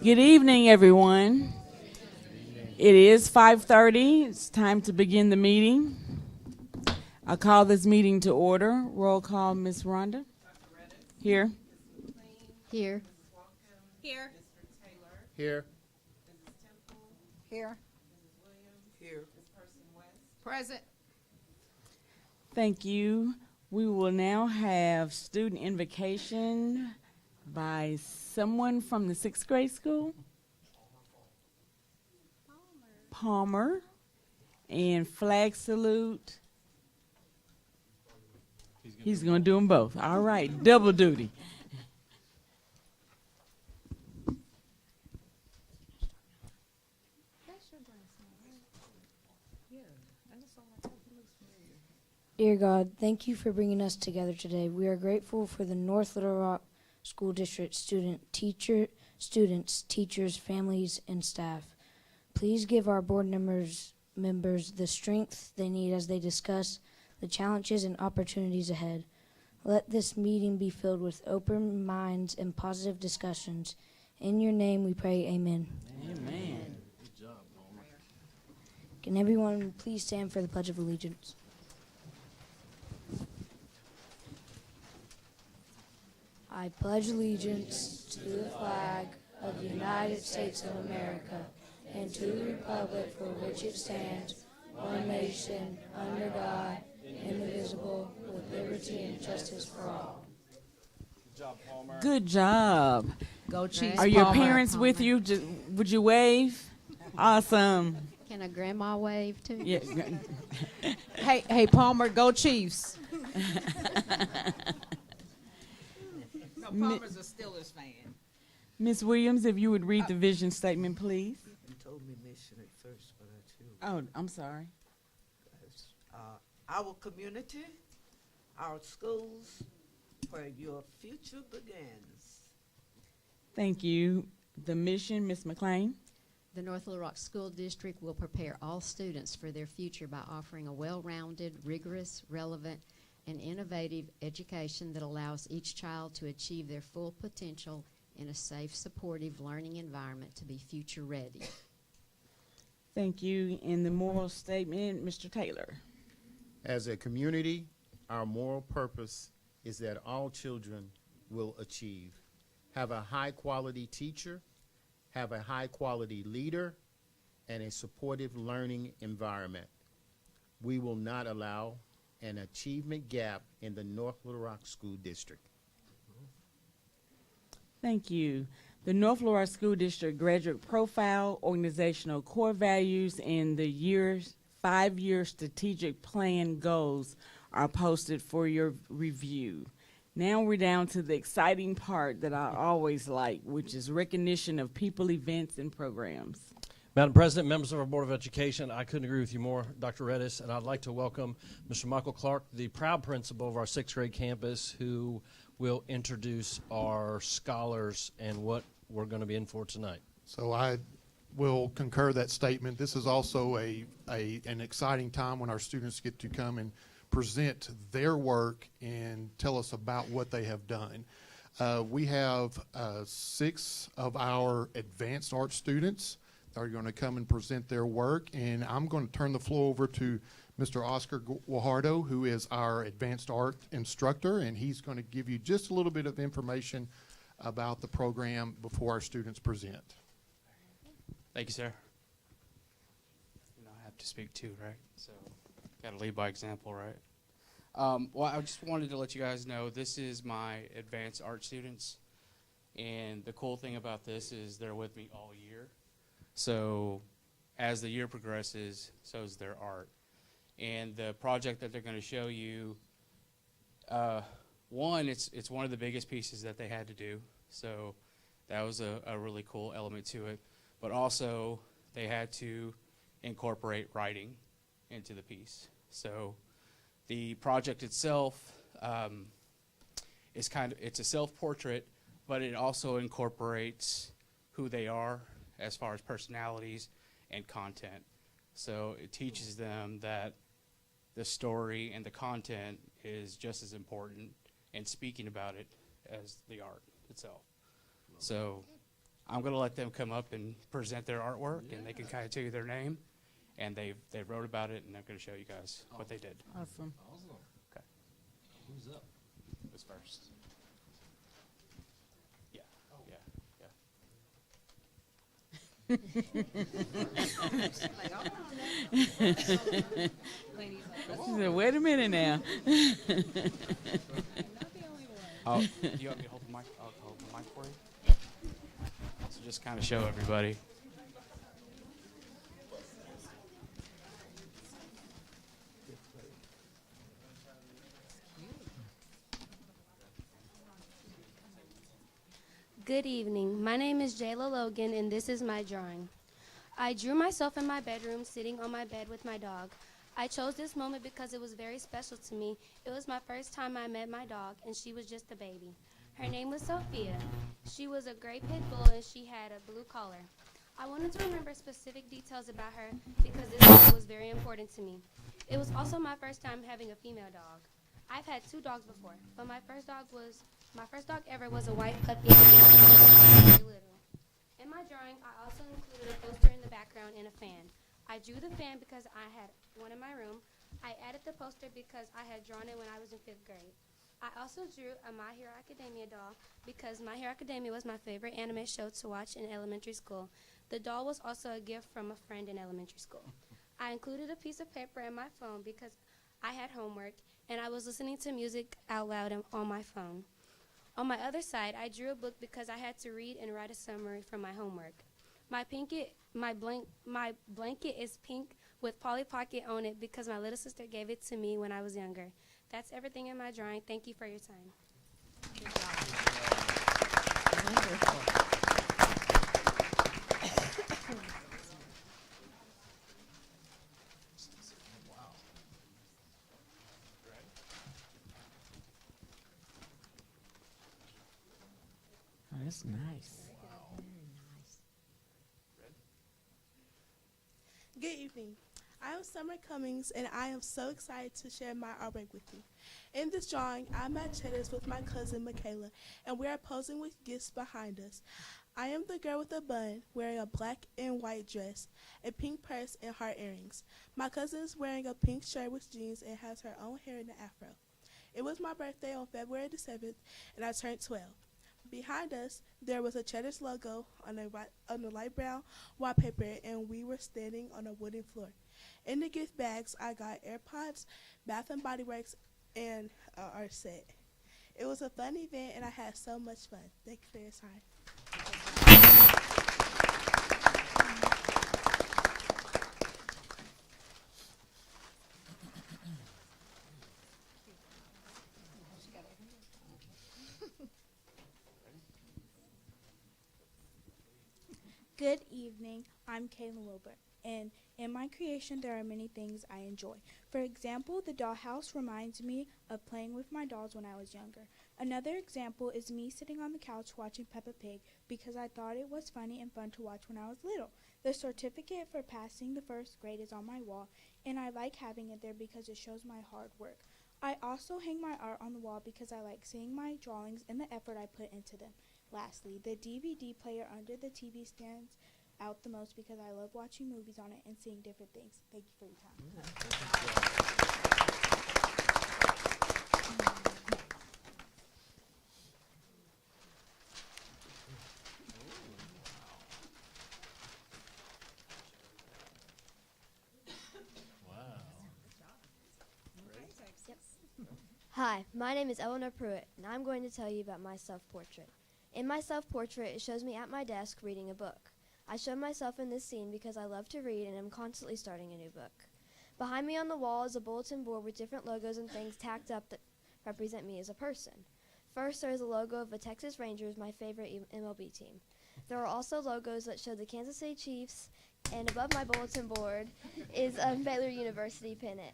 Good evening, everyone. It is 5:30. It's time to begin the meeting. I call this meeting to order. Roll call, Ms. Rhonda. Here. Here. Here. Here. Here. Here. Present. Thank you. We will now have student invocation by someone from the 6th grade school. Palmer. And flag salute. He's going to do them both. All right, double duty. Dear God, thank you for bringing us together today. We are grateful for the North Little Rock School District students, teachers, families, and staff. Please give our board members the strength they need as they discuss the challenges and opportunities ahead. Let this meeting be filled with open minds and positive discussions. In your name we pray, amen. Amen. Good job, Palmer. Can everyone please stand for the Pledge of Allegiance? I pledge allegiance to the flag of the United States of America and to the republic for which it stands, one nation, under God, indivisible, with liberty and justice for all. Good job, Palmer. Good job. Go Chiefs. Are your Palmer. parents with you? Would you wave? Awesome. Can a grandma wave too? Yeah. Hey, Palmer, go Chiefs. No, Palmer's a Steelers fan. Ms. Williams, if you would read the vision statement, please. You told me mission at first, but I too. Oh, I'm sorry. Our community, our schools, where your future begins. Thank you. The mission, Ms. McLean. The North Little Rock School District will prepare all students for their future by offering a well-rounded, rigorous, relevant, and innovative education that allows each child to achieve their full potential in a safe, supportive learning environment to be future ready. Thank you. In the moral statement, Mr. Taylor. As a community, our moral purpose is that all children will achieve. Have a high-quality teacher, have a high-quality leader, and a supportive learning environment. We will not allow an achievement gap in the North Little Rock School District. Thank you. The North Little Rock School District Graduate Profile, Organizational Core Values, and the 5-year strategic plan goals are posted for your review. Now we're down to the exciting part that I always like, which is recognition of people, events, and programs. Madam President, members of our Board of Education, I couldn't agree with you more, Dr. Redis, and I'd like to welcome Mr. Michael Clark, the proud principal of our 6th grade campus, who will introduce our scholars and what we're going to be in for tonight. So I will concur that statement. This is also an exciting time when our students get to come and present their work and tell us about what they have done. We have 6 of our advanced art students that are going to come and present their work, and I'm going to turn the floor over to Mr. Oscar Guajardo, who is our advanced art instructor, and he's going to give you just a little bit of information about the program before our students present. Thank you, sir. You know, I have to speak too, right? So, got to lead by example, right? Well, I just wanted to let you guys know this is my advanced art students, and the cool thing about this is they're with me all year. So, as the year progresses, so is their art. And the project that they're going to show you, one, it's one of the biggest pieces that they had to do. So, that was a really cool element to it. But also, they had to incorporate writing into the piece. So the project itself it's a self-portrait, but it also incorporates who they are as far as personalities and content. So it teaches them that the story and the content is just as important and speaking about it as the art itself. So I'm going to let them come up and present their artwork, and they can kind of tell you their name. And they wrote about it, and I'm going to show you guys what they did. Awesome. Okay. Who's up? Who's first? Yeah. Yeah. She said, wait a minute now. Oh, do you want me to hold the mic? I'll hold the mic for you. So just kind of show everybody. Good evening. My name is Jayla Logan, and this is my drawing. I drew myself in my bedroom sitting on my bed with my dog. I chose this moment because it was very special to me. It was my first time I met my dog, and she was just a baby. Her name was Sophia. She was a gray pit bull, and she had a blue collar. I wanted to remember specific details about her because this dog was very important to me. It was also my first time having a female dog. I've had 2 dogs before, but my first dog ever was a white puppy. Very little. In my drawing, I also included a poster in the background and a fan. I drew the fan because I had one in my room. I added the poster because I had drawn it when I was in 5th grade. I also drew a My Hero Academia doll because My Hero Academia was my favorite anime show to watch in elementary school. The doll was also a gift from a friend in elementary school. I included a piece of paper in my phone because I had homework and I was listening to music out loud on my phone. On my other side, I drew a book because I had to read and write a summary from my homework. My blanket is pink with Polly Pocket on it because my little sister gave it to me when I was younger. That's everything in my drawing. Thank you for your time. Oh, that's nice. Good evening. I am Summer Cummings, and I am so excited to share my artwork with you. In this drawing, I'm at Cheddar's with my cousin Michaela, and we are posing with gifts behind us. I am the girl with a bun, wearing a black and white dress, a pink purse, and heart earrings. My cousin is wearing a pink shirt with jeans and has her own hair in an afro. It was my birthday on February the 7th, and I turned 12. Behind us, there was a Cheddar's logo on a light brown wallpaper, and we were standing on a wooden floor. In the gift bags, I got AirPods, Bath and Body Works, and our set. It was a fun event, and I had so much fun. Thank you for your time. Good evening, I'm Kaylin Wilbur, and in my creation there are many things I enjoy. For example, the dollhouse reminds me of playing with my dolls when I was younger. Another example is me sitting on the couch watching Peppa Pig because I thought it was funny and fun to watch when I was little. The certificate for passing the 1st grade is on my wall, and I like having it there because it shows my hard work. I also hang my art on the wall because I like seeing my drawings and the effort I put into them. Lastly, the DVD player under the TV stands out the most because I love watching movies on it and seeing different things. Thank you for your time. Hi, my name is Eleanor Pruitt, and I'm going to tell you about my self-portrait. In my self-portrait, it shows me at my desk reading a book. I show myself in this scene because I love to read and am constantly starting a new book. Behind me on the wall is a bulletin board with different logos and things tacked up that represent me as a person. First, there is a logo of the Texas Rangers, my favorite MLB team. There are also logos that show the Kansas City Chiefs, and above my bulletin board is a Baylor University pennant.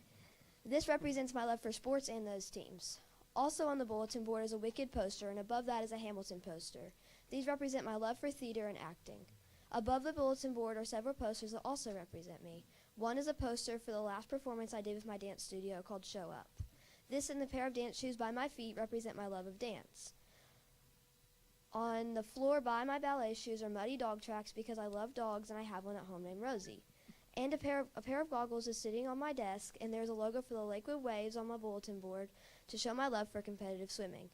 This represents my love for sports and those teams. Also on the bulletin board is a Wicked poster, and above that is a Hamilton poster. These represent my love for theater and acting. Above the bulletin board are several posters that also represent me. One is a poster for the last performance I did with my dance studio called Show Up. This and the pair of dance shoes by my feet represent my love of dance. On the floor by my ballet shoes are muddy dog tracks because I love dogs and I have one at home named Rosie. And a pair of goggles is sitting on my desk, and there's a logo for the Lakewood Waves on my bulletin board to show my love for competitive swimming.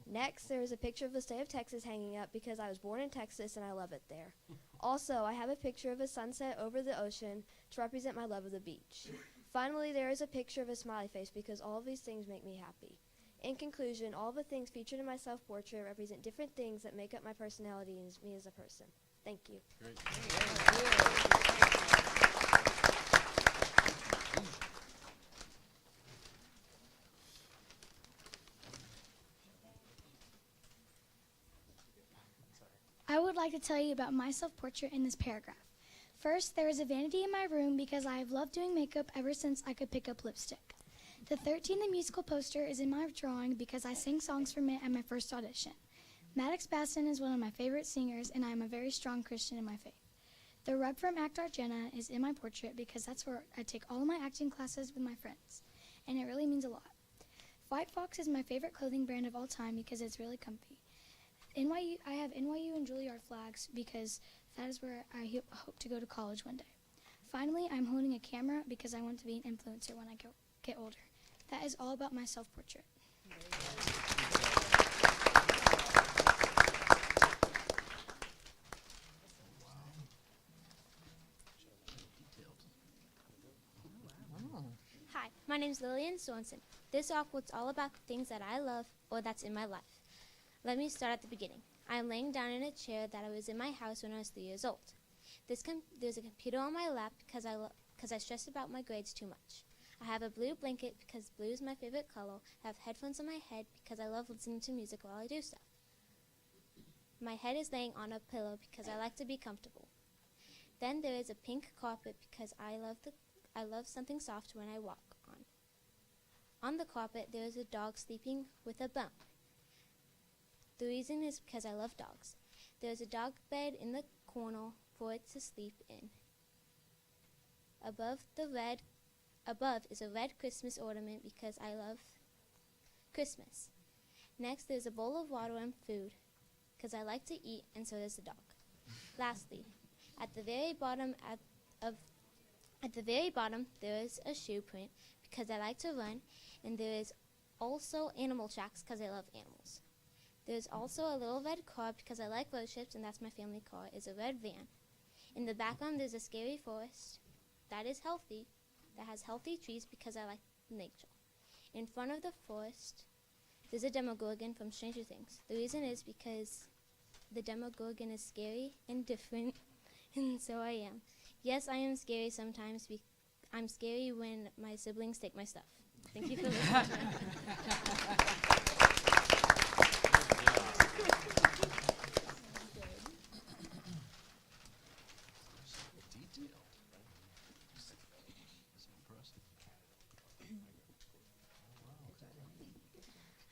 Next, there is a picture of the state of Texas hanging up because I was born in Texas and I love it there. Also, I have a picture of a sunset over the ocean to represent my love of the beach. Finally, there is a picture of a smiley face because all of these things make me happy. In conclusion, all the things featured in my self-portrait represent different things that make up my personality and me as a person. Thank you. Great. I would like to tell you about my self-portrait in this paragraph. First, there is a vanity in my room because I have loved doing makeup ever since I could pick up lipstick. The 13 the musical poster is in my drawing because I sang songs from it at my first audition. Maddox Baston is one of my favorite singers, and I am a very strong Christian in my faith. The rug from Act Art Jenna is in my portrait because that's where I take all of my acting classes with my friends, and it really means a lot. White Fox is my favorite clothing brand of all time because it's really comfy. I have NYU and Juilliard flags because that is where I hope to go to college one day. Finally, I'm holding a camera because I want to be an influencer when I get older. That is all about my self-portrait. Hi, my name is Lillian Swanson. This awkward's all about the things that I love or that's in my life. Let me start at the beginning. I am laying down in a chair that I was in my house when I was 3 years old. There's a computer on my lap because I stress about my grades too much. I have a blue blanket because blue is my favorite color. I have headphones on my head because I love listening to music while I do stuff. My head is laying on a pillow because I like to be comfortable. Then there is a pink carpet because I love something soft when I walk on. On the carpet there is a dog sleeping with a bone. The reason is because I love dogs. There is a dog bed in the corner for it to sleep in. Above is a red Christmas ornament because I love Christmas. Next, there's a bowl of water and food because I like to eat, and so does the dog. Lastly, at the very bottom there is a shoe print because I like to run, and there is also animal tracks because I love animals. There's also a little red car because I like road trips, and that's my family car. It's a red van. In the background, there's a scary forest that is healthy, that has healthy trees because I like nature. In front of the forest, there's a Demogorgon from Stranger Things. The reason is because the Demogorgon is scary and different, and so I am. Yes, I am scary sometimes. I'm scary when my siblings take my stuff. Thank you for listening to me.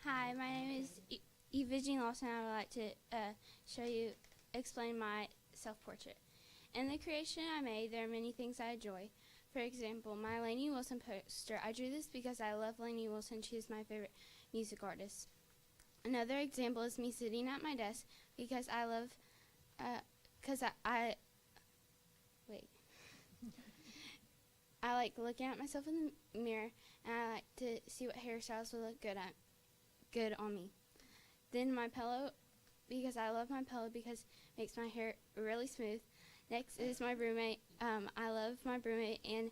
Hi, my name is Eva Jean Lawson. I would like to explain my self-portrait. In the creation I made, there are many things I enjoy. For example, my Lainey Wilson poster. I drew this because I love Lainey Wilson. She is my favorite music artist. Another example is me sitting at my desk because I love, I like looking at myself in the mirror, and I like to see what hairstyles will look good on me. Then my pillow, because I love my pillow because it makes my hair really smooth. Next is my roommate. I love my roommate and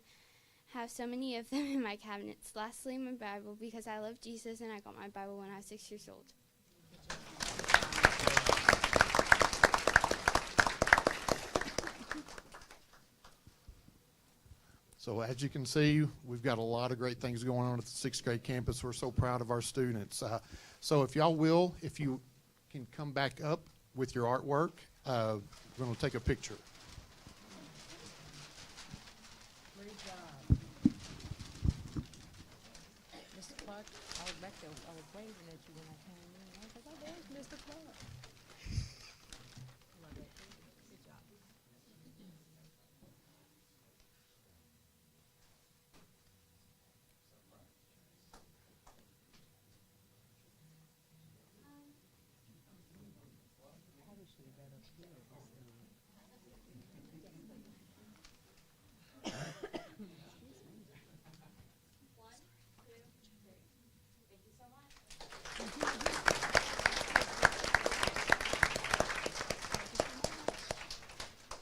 have so many of them in my cabinets. Lastly, my Bible, because I love Jesus and I got my Bible when I was 6 years old. So as you can see, we've got a lot of great things going on at the sixth grade campus. We're so proud of our students. So if y'all will, if you can come back up with your artwork, we're going to take a picture. Great job. Mr. Clark, I was back there, I was waving at you when I came in. I was like, oh, there's Mr. Clark. Love it. Good job.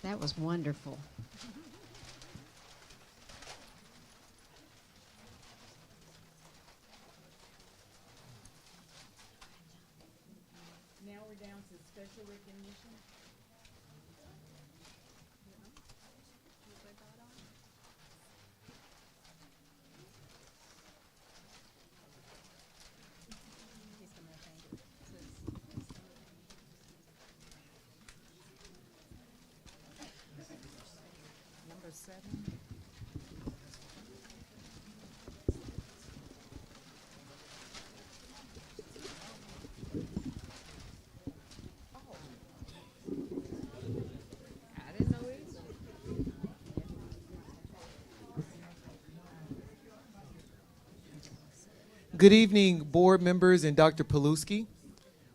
That was wonderful. Now we're down to special recognition. Number 7. I didn't know either. Good evening, board members and Dr. Paluski.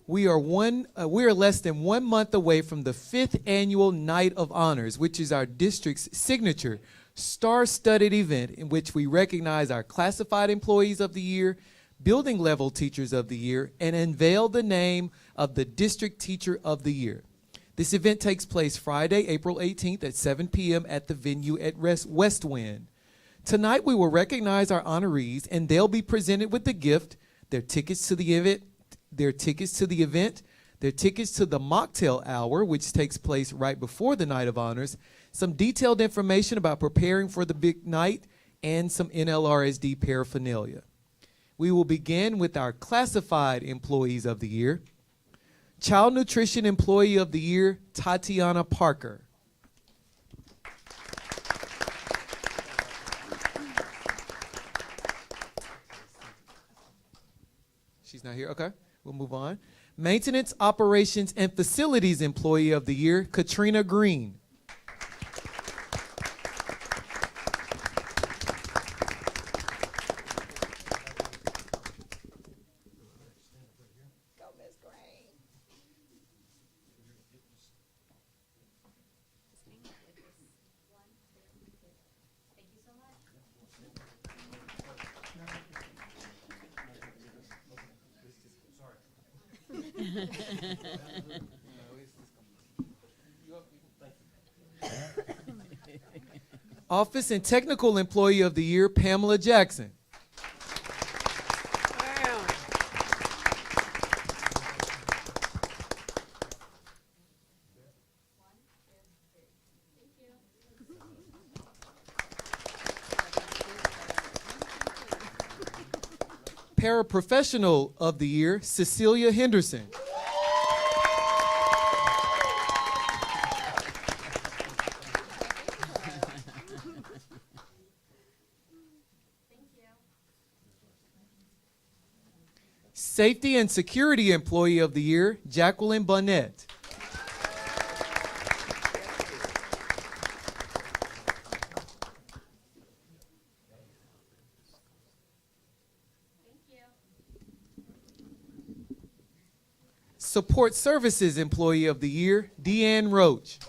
We are less than 1 month away from the 5th annual Night of Honors, which is our district's signature star-studded event in which we recognize our classified employees of the year, building level teachers of the year, and unveil the name of the district teacher of the year. This event takes place Friday, April 18th at 7 p.m. at the venue at West Wind. Tonight we will recognize our honorees, and they'll be presented with the gift, their tickets to the event, their tickets to the mocktail hour, which takes place right before the Night of Honors, some detailed information about preparing for the big night, and some NLRSD paraphernalia. We will begin with our classified employees of the year. Child Nutrition Employee of the Year, Tatiana Parker. She's not here, okay. We'll move on. Maintenance, Operations, and Facilities Employee of the Year, Katrina Green. Office and Technical Employee of the Year, Pamela Jackson. Paraprofessional of the Year, Cecilia Henderson. Safety and Security Employee of the Year, Jacqueline Bonnet. Support Services Employee of the Year, Deanne Roach.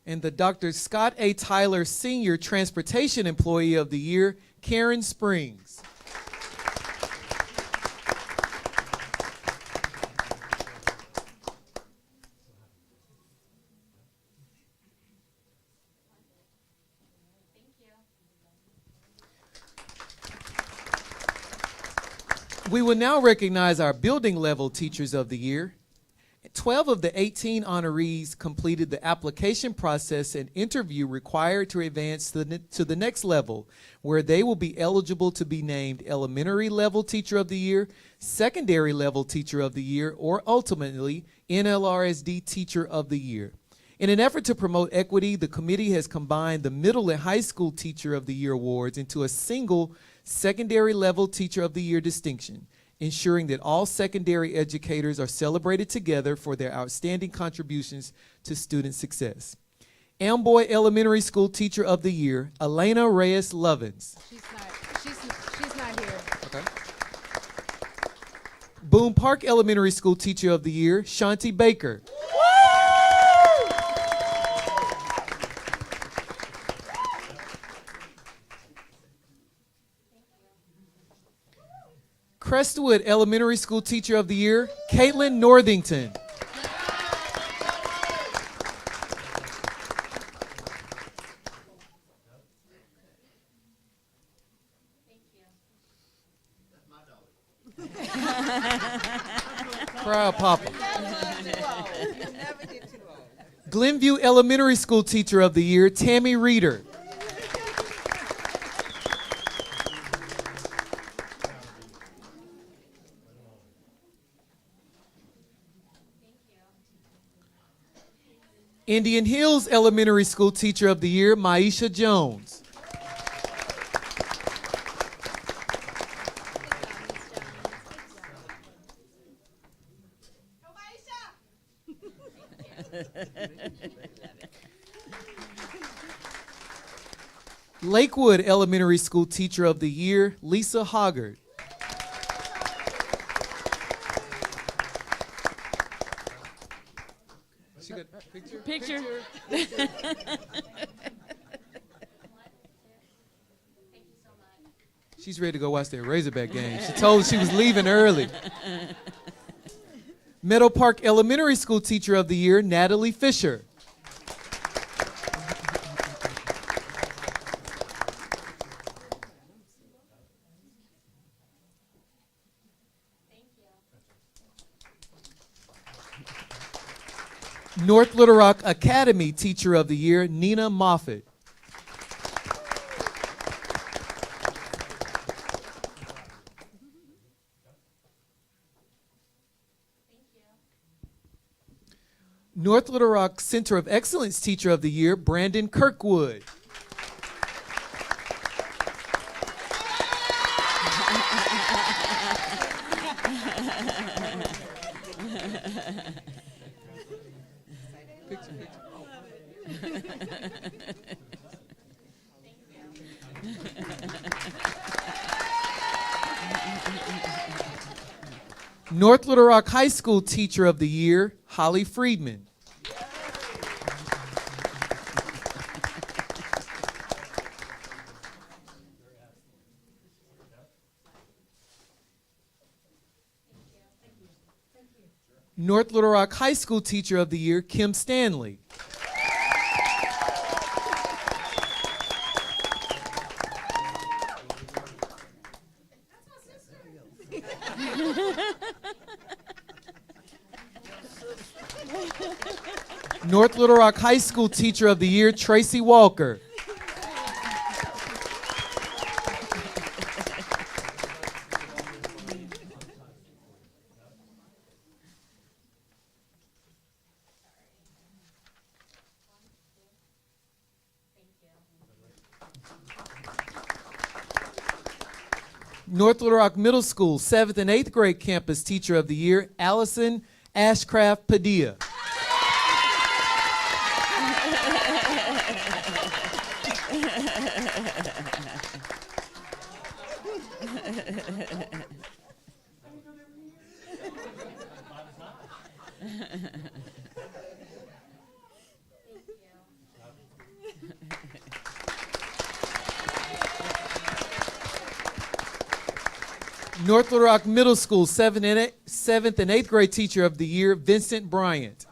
And the Dr. Scott A. Tyler Senior Transportation Employee of the Year, Karen Springs. We will now recognize our building level teachers of the year. 12 of the 18 honorees completed the application process and interview required to advance to the next level, where they will be eligible to be named elementary level teacher of the year, secondary level teacher of the year, or ultimately NLRSD teacher of the year. In an effort to promote equity, the committee has combined the middle and high school teacher of the year awards into a single secondary level teacher of the year distinction, ensuring that all secondary educators are celebrated together for their outstanding contributions to student success. Amboy Elementary School Teacher of the Year, Elena Reyes Lovins. She's not here. Okay. Boone Park Elementary School Teacher of the Year, Shanti Baker. Crestwood Elementary School Teacher of the Year, Caitlin Northington. Proud Papa. Glenview Elementary School Teacher of the Year, Tammy Reeder. Indian Hills Elementary School Teacher of the Year, Maisha Jones. Lakewood Elementary School Teacher of the Year, Lisa Hoggard. She got a picture? She's ready to go watch that Razorback game. She told us she was leaving early. Meadow Park Elementary School Teacher of the Year, Natalie Fisher. North Little Rock Academy Teacher of the Year, Nina Moffitt. North Little Rock Center of Excellence Teacher of the Year, Brandon Kirkwood. North Little Rock High School Teacher of the Year, Holly Friedman. North Little Rock High School Teacher of the Year, Kim Stanley. North Little Rock High School Teacher of the Year, Tracy Walker. North Little Rock Middle School 7th and 8th grade campus Teacher of the Year, Allison Ashcraft Padilla. North Little Rock Middle School 7th and 8th grade Teacher of the Year, Vincent Bryant.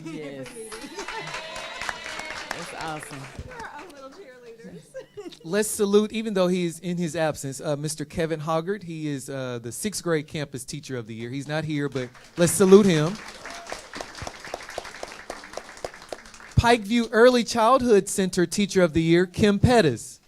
Yes. That's awesome. Let's salute, even though he's in his absence, Mr. Kevin Hoggard. He is the 6th grade campus Teacher of the Year. He's not here, but let's salute him. Pikeview Early Childhood Center Teacher of the Year, Kim Pettis.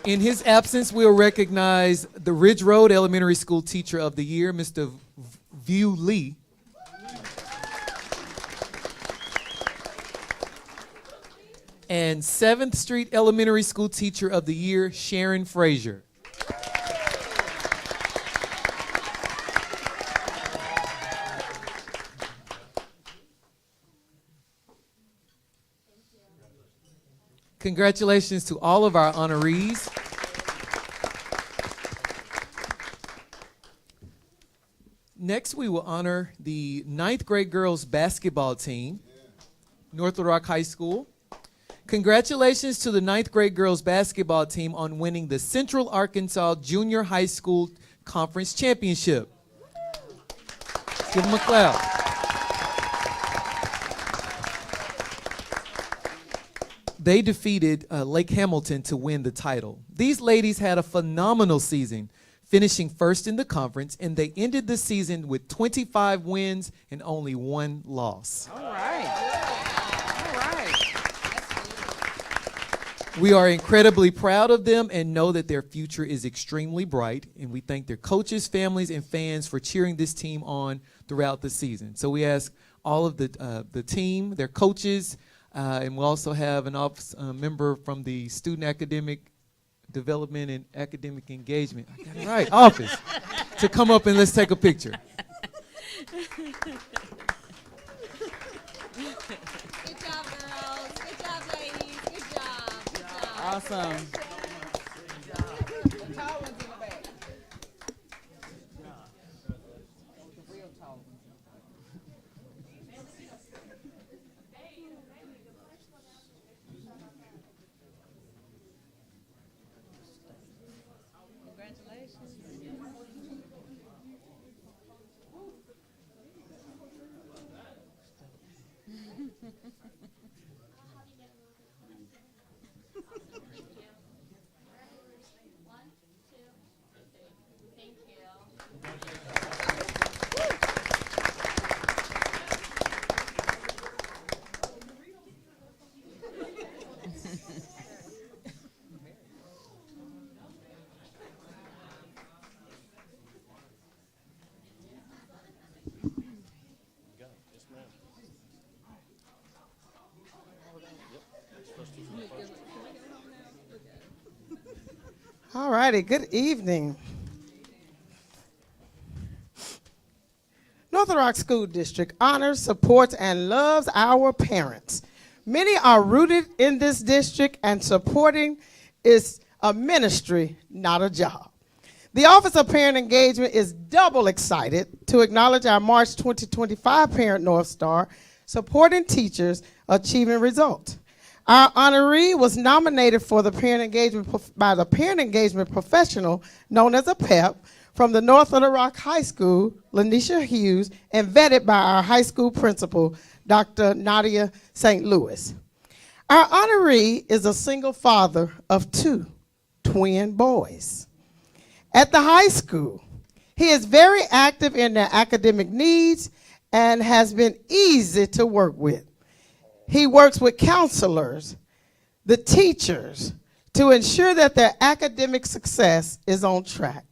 In his absence, we'll recognize the Ridge Road Elementary School Teacher of the Year, Mr. View Lee. And 7th Street Elementary School Teacher of the Year, Sharon Frazier. Congratulations to all of our honorees. Next, we will honor the 9th grade girls basketball team, North Little Rock High School. Congratulations to the 9th grade girls basketball team on winning the Central Arkansas Junior High School Conference Championship. Let's give them a clap. They defeated Lake Hamilton to win the title. These ladies had a phenomenal season, finishing first in the conference, and they ended the season with 25 wins and only 1 loss. All right. All right. We are incredibly proud of them and know that their future is extremely bright, and we thank their coaches, families, and fans for cheering this team on throughout the season. So we ask all of the team, their coaches, and we'll also have an office member from the Student Academic Development and Academic Engagement, I got it right, office, to come up and let's take a picture. Good job, girls. Good job, ladies. Good job. Good job. Awesome. The tall ones in the back. The real tall ones. All righty, good evening. North Little Rock School District honors, supports, and loves our parents. Many are rooted in this district, and supporting is a ministry, not a job. The Office of Parent Engagement is double excited to acknowledge our March 2025 Parent North Star, supporting teachers achieving results. Our honoree was nominated for the parent engagement by the Parent Engagement Professional, known as a PEP, from the North Little Rock High School, Lanisha Hughes, and vetted by our high school principal, Dr. Nadia St. Louis. Our honoree is a single father of 2 twin boys. At the high school, he is very active in their academic needs and has been easy to work with. He works with counselors, the teachers, to ensure that their academic success is on track.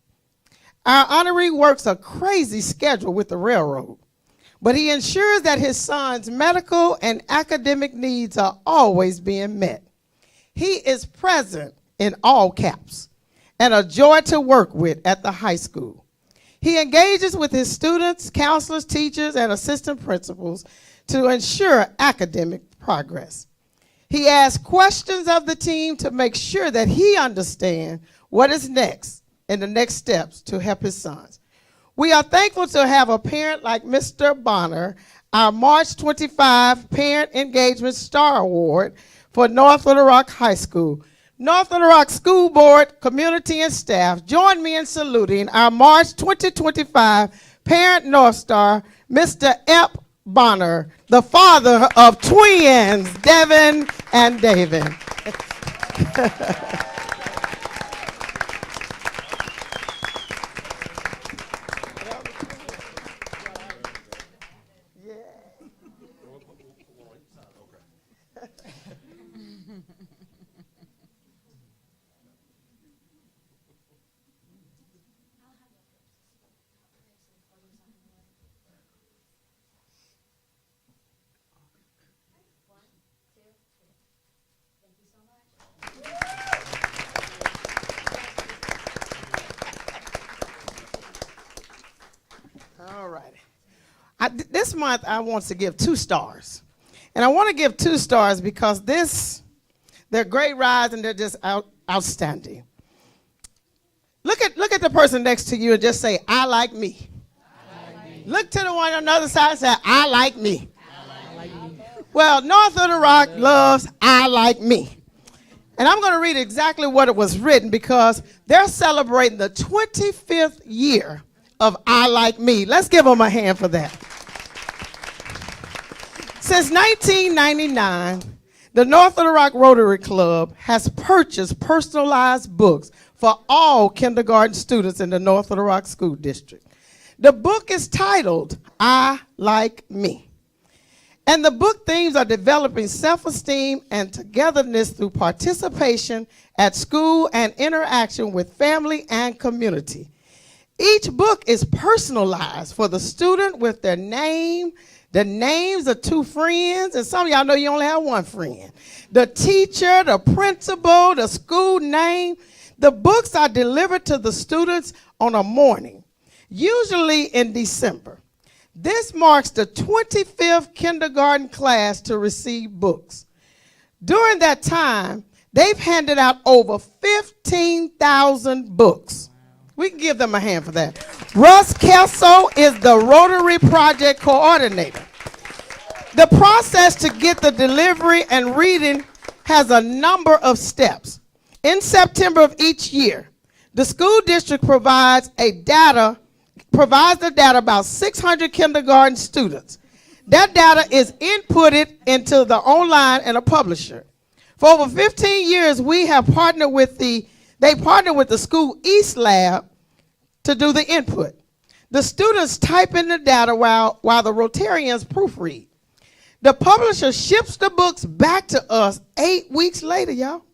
Our honoree works a crazy schedule with the railroad, but he ensures that his son's medical and academic needs are always being met. He is present in all caps and a joy to work with at the high school. He engages with his students, counselors, teachers, and assistant principals to ensure academic progress. He asks questions of the team to make sure that he understands what is next and the next steps to help his sons. We are thankful to have a parent like Mr. Bonner, our March 25 Parent Engagement Star Award for North Little Rock High School. North Little Rock School Board, community, and staff, join me in saluting our March 2025 Parent North Star, Mr. Ep Bonner, the father of twins, Devin and David. This month I want to give 2 stars. And I want to give 2 stars because they're great rides and they're just outstanding. Look at the person next to you and just say, I like me. Look to the one on the other side and say, I like me. Well, North Little Rock loves I like me. And I'm going to read exactly what it was written because they're celebrating the 25th year of I Like Me. Let's give them a hand for that. Since 1999, the North Little Rock Rotary Club has purchased personalized books for all kindergarten students in the North Little Rock School District. The book is titled I Like Me. And the book themes are developing self-esteem and togetherness through participation at school and interaction with family and community. Each book is personalized for the student with their name, the names of 2 friends, and some of y'all know you only have 1 friend, the teacher, the principal, the school name. The books are delivered to the students on a morning, usually in December. This marks the 25th kindergarten class to receive books. During that time, they've handed out over 15,000 books. We can give them a hand for that. Russ Kelso is the Rotary Project Coordinator. The process to get the delivery and reading has a number of steps. In September of each year, the school district provides the data about 600 kindergarten students. That data is inputted into the online and a publisher. For over 15 years, we have partnered with the School East Lab to do the input. The students type in the data while the Rotarians proofread. The publisher ships the books back to us 8 weeks later, y'all,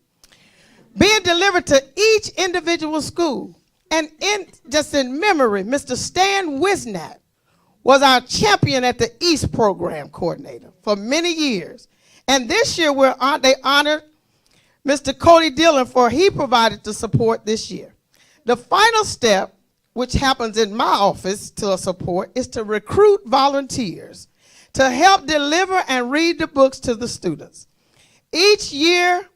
being delivered to each individual school. And just in memory, Mr. Stan Wisnat was our champion at the East Program Coordinator for many years. And this year, they honored Mr. Cody Dillon for he provided the support this year. The final step, which happens in my office to support, is to recruit volunteers to help deliver and read the books to the students. Each year,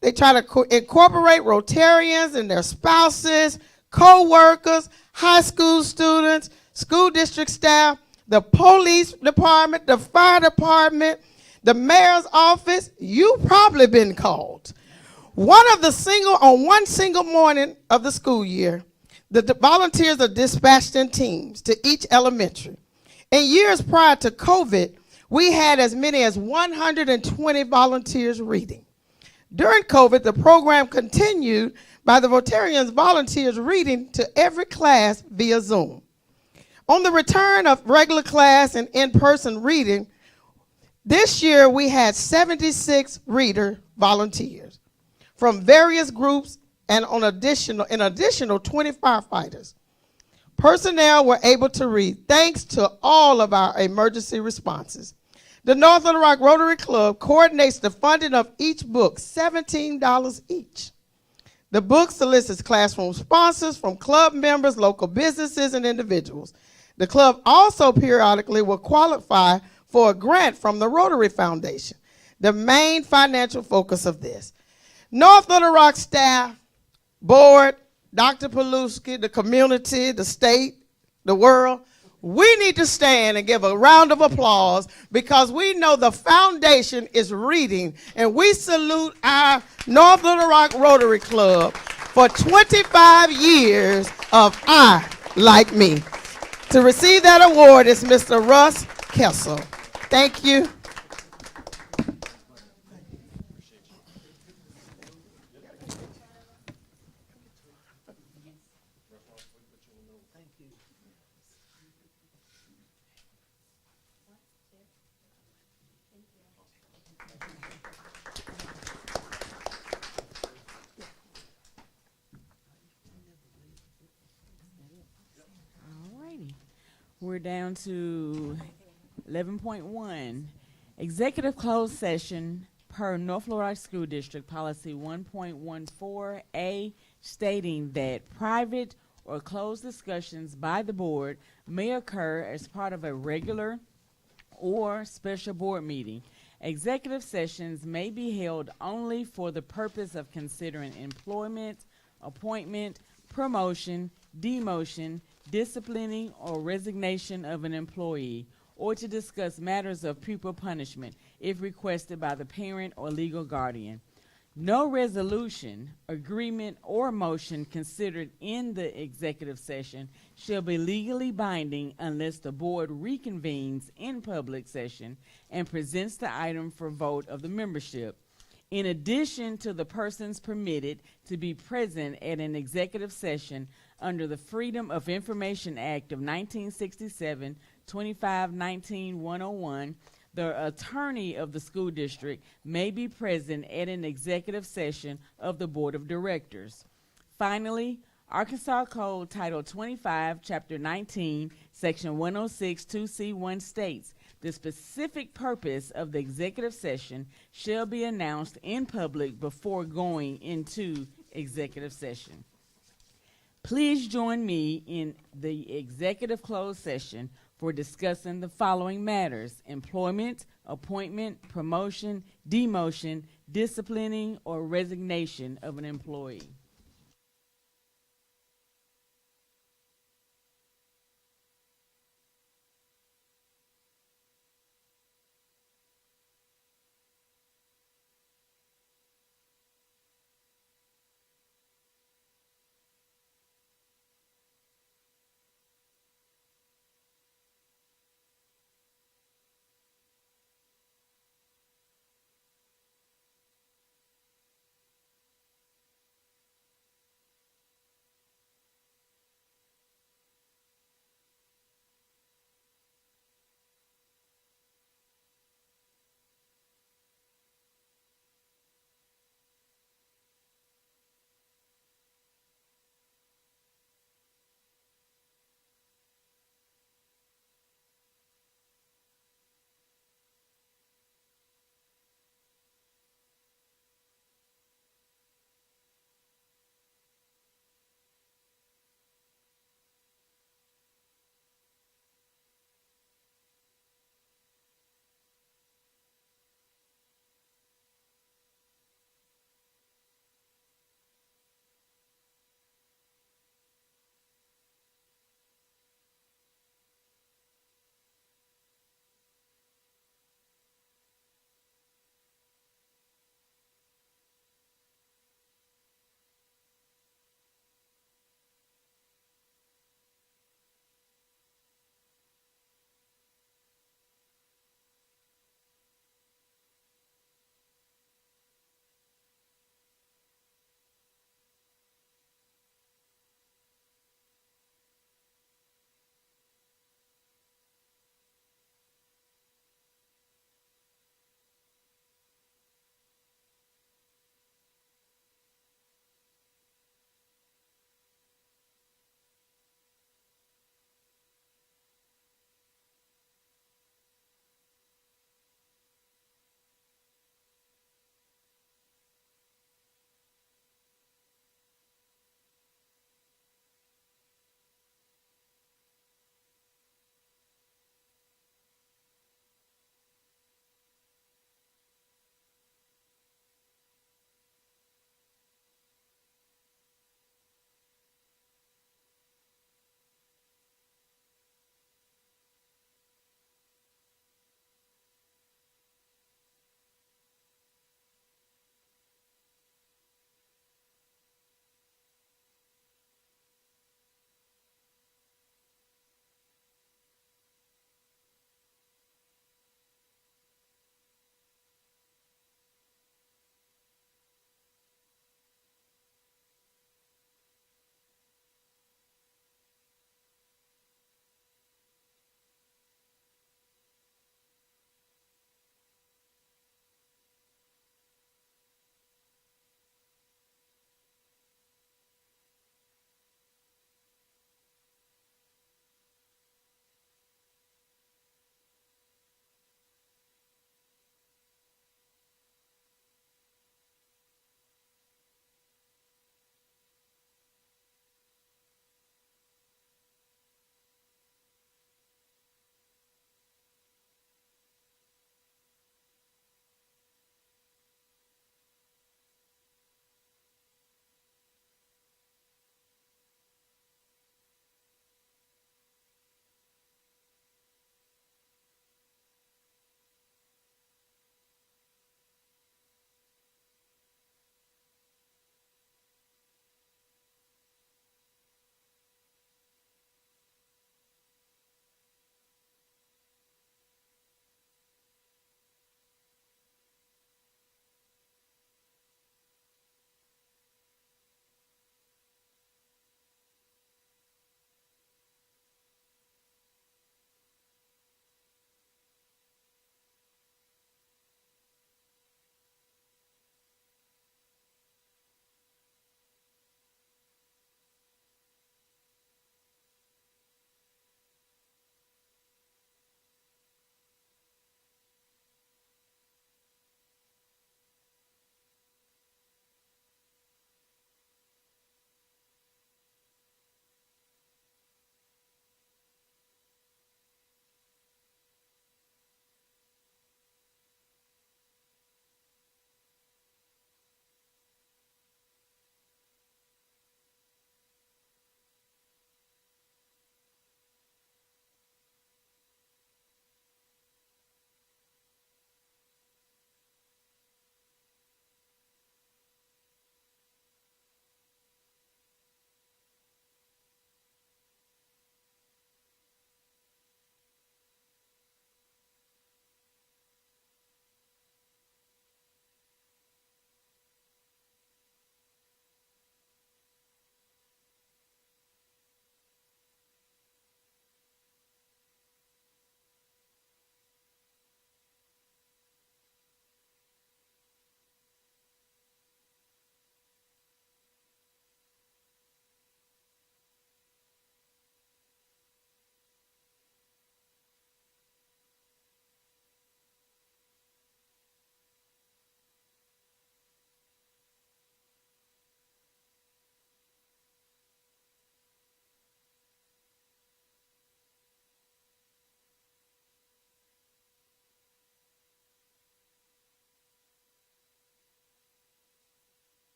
they try to incorporate Rotarians and their spouses, co-workers, high school students, school district staff, the police department, the fire department, the mayor's office. You've probably been called. On one single morning of the school year, the volunteers are dispatched in teams to each elementary. In years prior to COVID, we had as many as 120 volunteers reading. During COVID, the program continued by the Rotarians volunteers reading to every class via Zoom. On the return of regular class and in-person reading, this year we had 76 reader volunteers from various groups and an additional 20 firefighters. Personnel were able to read thanks to all of our emergency responses. The North Little Rock Rotary Club coordinates the funding of each book, $17 each. The book solicits classroom sponsors from club members, local businesses, and individuals. The club also periodically will qualify for a grant from the Rotary Foundation, the main financial focus of this. North Little Rock staff, board, Dr. Paluski, the community, the state, the world, we need to stand and give a round of applause because we know the foundation is reading, and we salute our North Little Rock Rotary Club for 25 years of I Like Me. To receive that award is Mr. Russ Kessel. Thank you. We're down to 11.1, executive closed session per North Little Rock School District Policy 1.14A, stating that private or closed discussions by the board may occur as part of a regular or special board meeting. Executive sessions may be held only for the purpose of considering employment, appointment, promotion, demotion, disciplining, or resignation of an employee, or to discuss matters of pupil punishment if requested by the parent or legal guardian. No resolution, agreement, or motion considered in the executive session shall be legally binding unless the board reconvenes in public session and presents the item for vote of the membership. In addition to the persons permitted to be present at an executive session under the Freedom of Information Act of 1967, 25-19-101, the attorney of the school district may be present at an executive session of the board of directors. Finally, Arkansas Code Title 25, Chapter 19, Section 106, 2C1 states, the specific purpose of the executive session shall be announced in public before going into executive session. Please join me in the executive closed session for discussing the following matters: employment, appointment, promotion, demotion, disciplining, or resignation of an employee.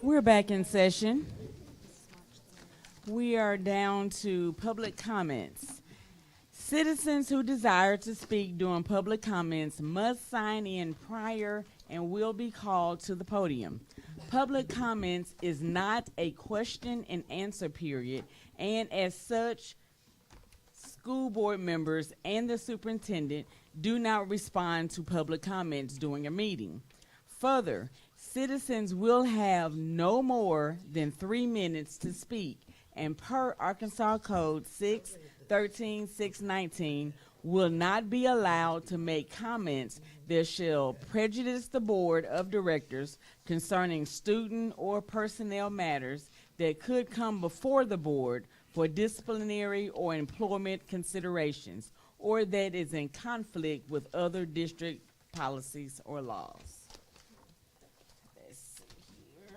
We're back in session. We are down to public comments. Citizens who desire to speak during public comments must sign in prior and will be called to the podium. Public comments is not a question and answer period, and as such, school board members and the superintendent do not respond to public comments during a meeting. Further, citizens will have no more than 3 minutes to speak, and per Arkansas Code 613-619, will not be allowed to make comments that shall prejudice the board of directors concerning student or personnel matters that could come before the board for disciplinary or employment considerations, or that is in conflict with other district policies or laws. Let's see here.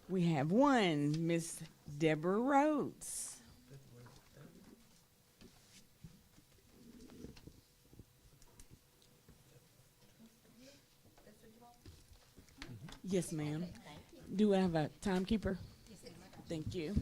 We have one, Miss Deborah Rhodes. Yes, ma'am. Do I have a timekeeper? Thank you.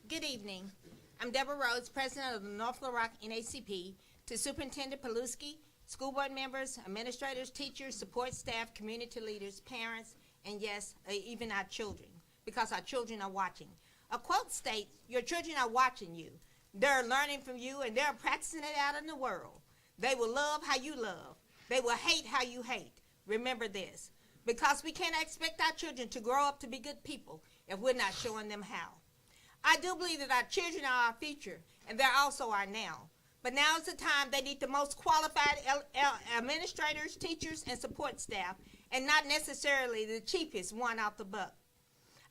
Good evening. I'm Deborah Rhodes, president of the North Little Rock NACP. To Superintendent Paluski, school board members, administrators, teachers, support staff, community leaders, parents, and yes, even our children, because our children are watching. A quote states, "Your children are watching you. They're learning from you, and they're practicing it out in the world. They will love how you love. They will hate how you hate. Remember this, because we can't expect our children to grow up to be good people if we're not showing them how. I do believe that our children are our future, and they're also our now. But now is the time they need the most qualified administrators, teachers, and support staff, and not necessarily the cheapest one out the buck.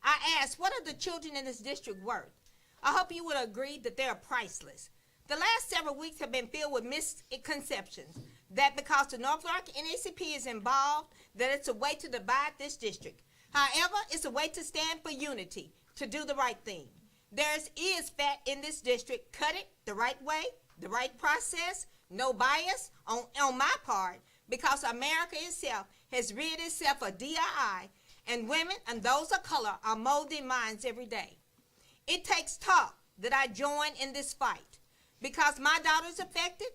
I ask, what are the children in this district worth? I hope you would agree that they are priceless. The last several weeks have been filled with misconceptions that because the North Little Rock NACP is involved, that it's a way to divide this district. However, it's a way to stand for unity, to do the right thing. There is fat in this district. Cut it the right way, the right process, no bias on my part, because America itself has rid itself of DII, and women and those of color are molding minds every day. It takes talk that I join in this fight. Because my daughter's affected,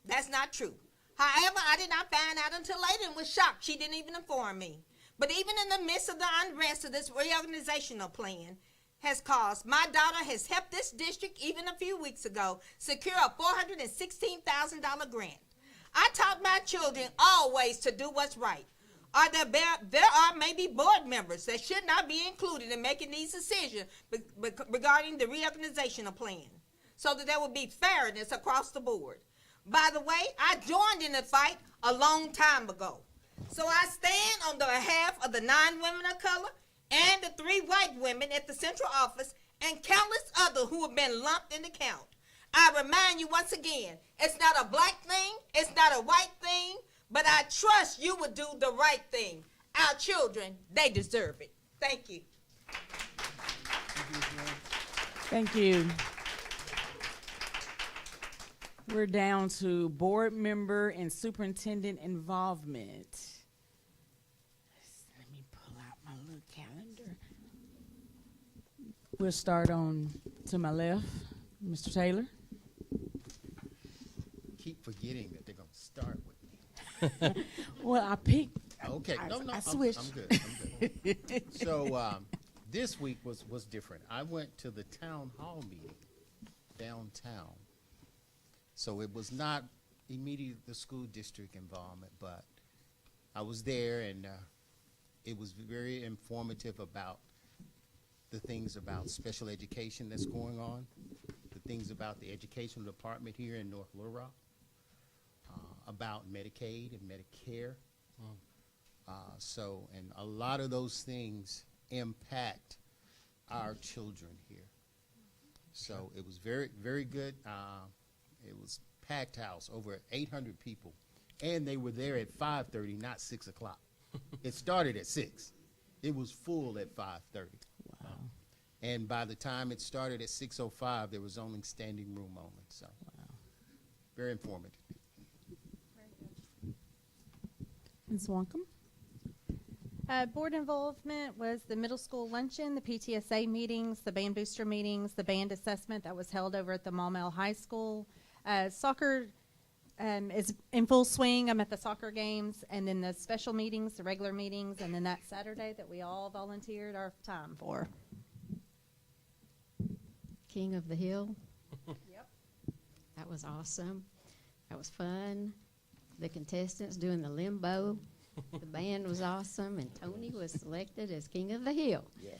that's not true. However, I did not find out until later and was shocked she didn't even inform me. But even in the midst of the unrest of this reorganizational plan has caused, my daughter has helped this district even a few weeks ago secure a $416,000 grant. I taught my children always to do what's right. There are maybe board members that should not be included in making these decisions regarding the reorganizational plan, so that there will be fairness across the board. By the way, I joined in the fight a long time ago. So I stand on the behalf of the 9 women of color and the 3 white women at the central office and countless others who have been lumped in the count. I remind you once again, it's not a black thing, it's not a white thing, but I trust you would do the right thing. Our children, they deserve it. Thank you. Thank you. We're down to board member and superintendent involvement. Let me pull out my little calendar. We'll start on to my left, Mr. Taylor. Keep forgetting that they're going to start with me. Well, I picked. Okay, I switched. I'm good. So this week was different. I went to the town hall meeting downtown. So it was not immediately the school district involvement, but I was there, and it was very informative about the things about special education that's going on, the things about the educational department here in North Little Rock, about Medicaid and Medicare. And a lot of those things impact our children here. So it was very, very good. It was packed house, over 800 people, and they were there at 5:30, not 6 o'clock. It started at 6. It was full at 5:30. Wow. And by the time it started at 6:05, there was only standing room only. So, wow. Very informative. Ms. Wonkum? Board involvement was the middle school luncheon, the PTSA meetings, the band booster meetings, the band assessment that was held over at the Maumelle High School. Soccer is in full swing. I'm at the soccer games, and then the special meetings, the regular meetings, and then that Saturday that we all volunteered our time for. King of the Hill. Yep. That was awesome. That was fun. The contestants doing the limbo. The band was awesome, and Tony was selected as King of the Hill. Yes.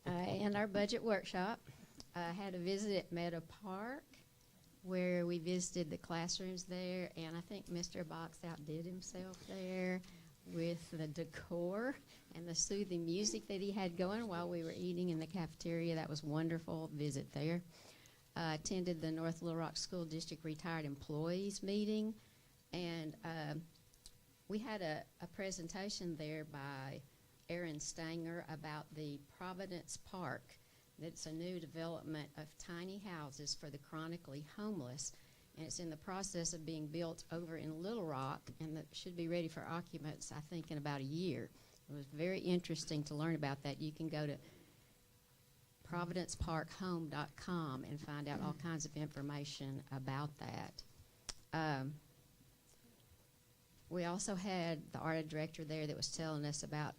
And our budget workshop. Had a visit at Meadow Park where we visited the classrooms there, and I think Mr. Box outdid himself there with the decor and the soothing music that he had going while we were eating in the cafeteria. That was wonderful visit there. Attended the North Little Rock School District Retired Employees meeting, and we had a presentation there by Aaron Stanger about the Providence Park. It's a new development of tiny houses for the chronically homeless, and it's in the process of being built over in Little Rock, and that should be ready for occupants, I think, in about a year. It was very interesting to learn about that. You can go to providenceparkhome.com and find out all kinds of information about that. We also had the art director there that was telling us about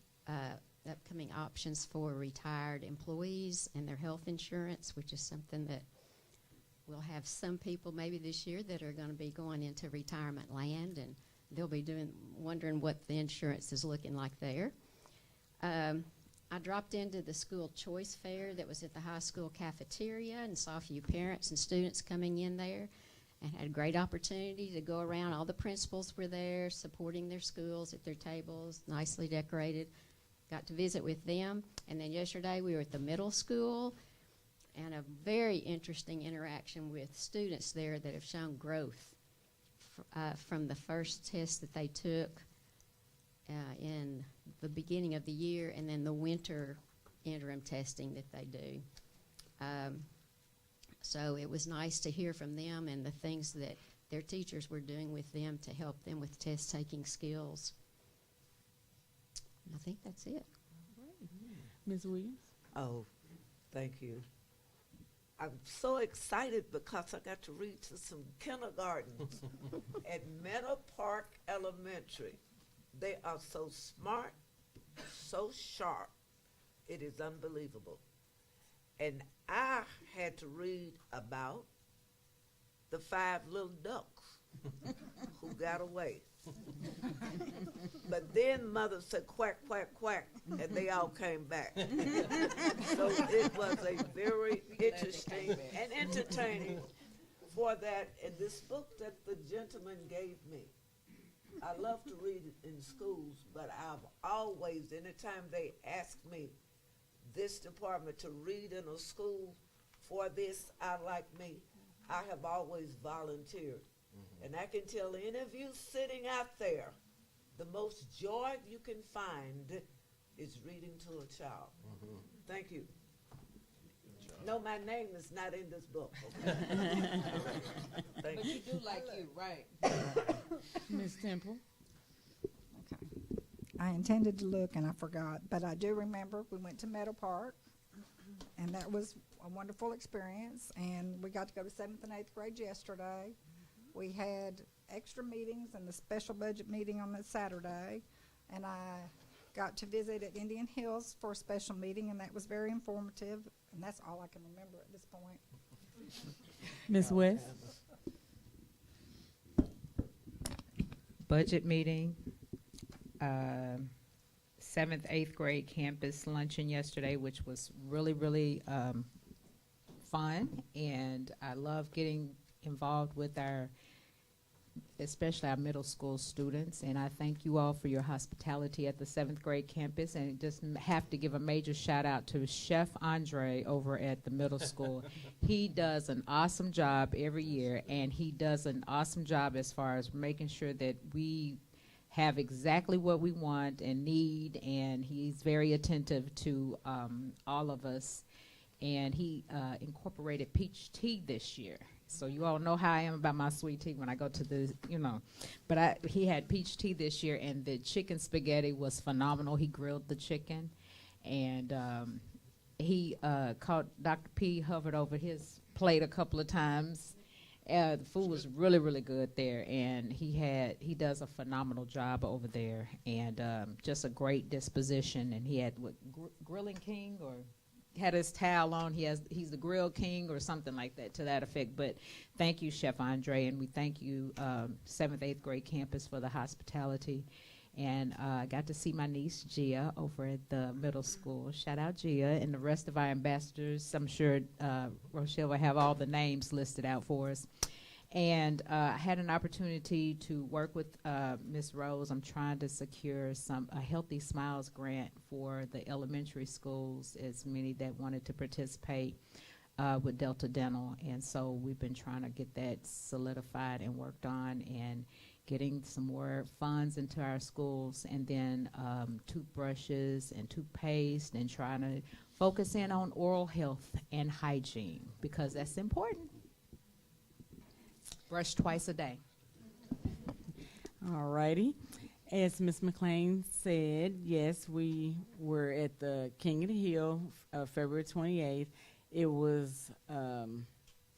upcoming options for retired employees and their health insurance, which is something that we'll have some people maybe this year that are going to be going into retirement land, and they'll be wondering what the insurance is looking like there. I dropped into the school choice fair that was at the high school cafeteria and saw a few parents and students coming in there, and had a great opportunity to go around. All the principals were there supporting their schools at their tables, nicely decorated. Got to visit with them. And then yesterday we were at the middle school, and a very interesting interaction with students there that have shown growth from the first test that they took in the beginning of the year, and then the winter interim testing that they do. So it was nice to hear from them and the things that their teachers were doing with them to help them with test-taking skills. I think that's it. Ms. Williams? Oh, thank you. I'm so excited because I got to read to some kindergartens at Meadow Park Elementary. They are so smart, so sharp. It is unbelievable. And I had to read about the 5 little ducks who got away. But then Mother said, quack, quack, quack, and they all came back. So it was a very interesting and entertaining for that. And this book that the gentleman gave me, I love to read it in schools, but I've always, anytime they ask me, this department to read in a school for this, I have always volunteered. And I can tell any of you sitting out there, the most joy you can find is reading to a child. Thank you. No, my name is not in this book. Okay? Thank But you. you do like you, right? Ms. Temple? I intended to look and I forgot, but I do remember we went to Meadow Park, and that was a wonderful experience. And we got to go to 7th and 8th grade yesterday. We had extra meetings and the special budget meeting on the Saturday, and I got to visit at Indian Hills for a special meeting, and that was very informative. And that's all I can remember at this point. Ms. West? Budget meeting, 7th, 8th grade campus luncheon yesterday, which was really, really fun. And I love getting involved with especially our middle school students. And I thank you all for your hospitality at the 7th grade campus. And just have to give a major shout out to Chef Andre over at the middle school. He does an awesome job every year, and he does an awesome job as far as making sure that we have exactly what we want and need, and he's very attentive to all of us. And he incorporated peach tea this year. So you all know how I am about my sweet tea when I go to the, But he had peach tea this year, and the chicken spaghetti was phenomenal. He grilled the chicken, and he caught Dr. P hovered over his plate a couple of times. The food was really, really good there, and he does a phenomenal job over there, and just a great disposition. And he had Grilling King, or had his towel on. He's the Grill King or something like that, to that effect. But thank you, Chef Andre, and we thank you, 7th, 8th grade campus, for the hospitality. And I got to see my niece, Gia, over at the middle school. Shout out, Gia, and the rest of our ambassadors. I'm sure Rochelle will have all the names listed out for us. And I had an opportunity to work with Ms. Rose. I'm trying to secure a Healthy Smiles grant for the elementary schools, as many that wanted to participate with Delta Dental. And so we've been trying to get that solidified and worked on, and getting some more funds into our schools, and then toothbrushes and toothpaste, and trying to focus in on oral health and hygiene, because that's important. Brush twice a day. All righty. As Ms. McLean said, yes, we were at the King of the Hill, February 28th. It was,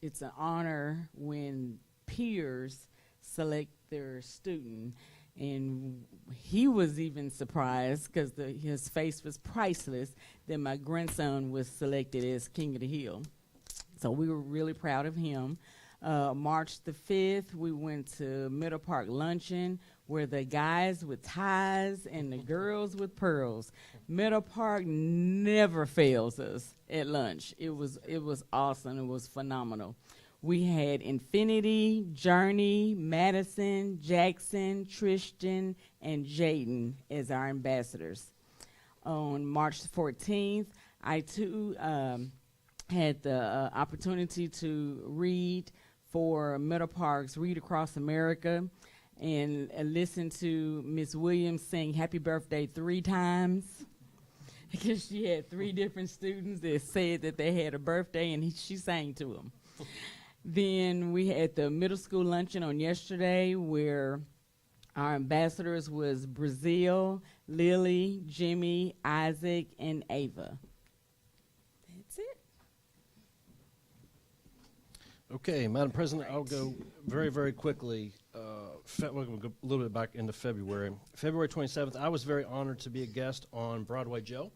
it's an honor when peers select their student, and he was even surprised, because his face was priceless, that my grandson was selected as King of the Hill. So we were really proud of him. March the 5th, we went to Middle Park Luncheon, where the guys with ties and the girls with pearls. Middle Park never fails us at lunch. It was awesome. It was phenomenal. We had Infinity, Journey, Madison, Jackson, Tristan, and Jaden as our ambassadors. On March 14th, I too had the opportunity to read for Middle Park's Read Across America, and listen to Miss Williams sing Happy Birthday 3 times, because she had 3 different students that said that they had a birthday, and she sang to them. Then we had the middle school luncheon on yesterday, where our ambassadors was Brazil, Lily, Jimmy, Isaac, and Ava. That's it. Okay, Madam President, I'll go very, very quickly. We'll go a little bit back into February. February 27th, I was very honored to be a guest on Broadway Joe,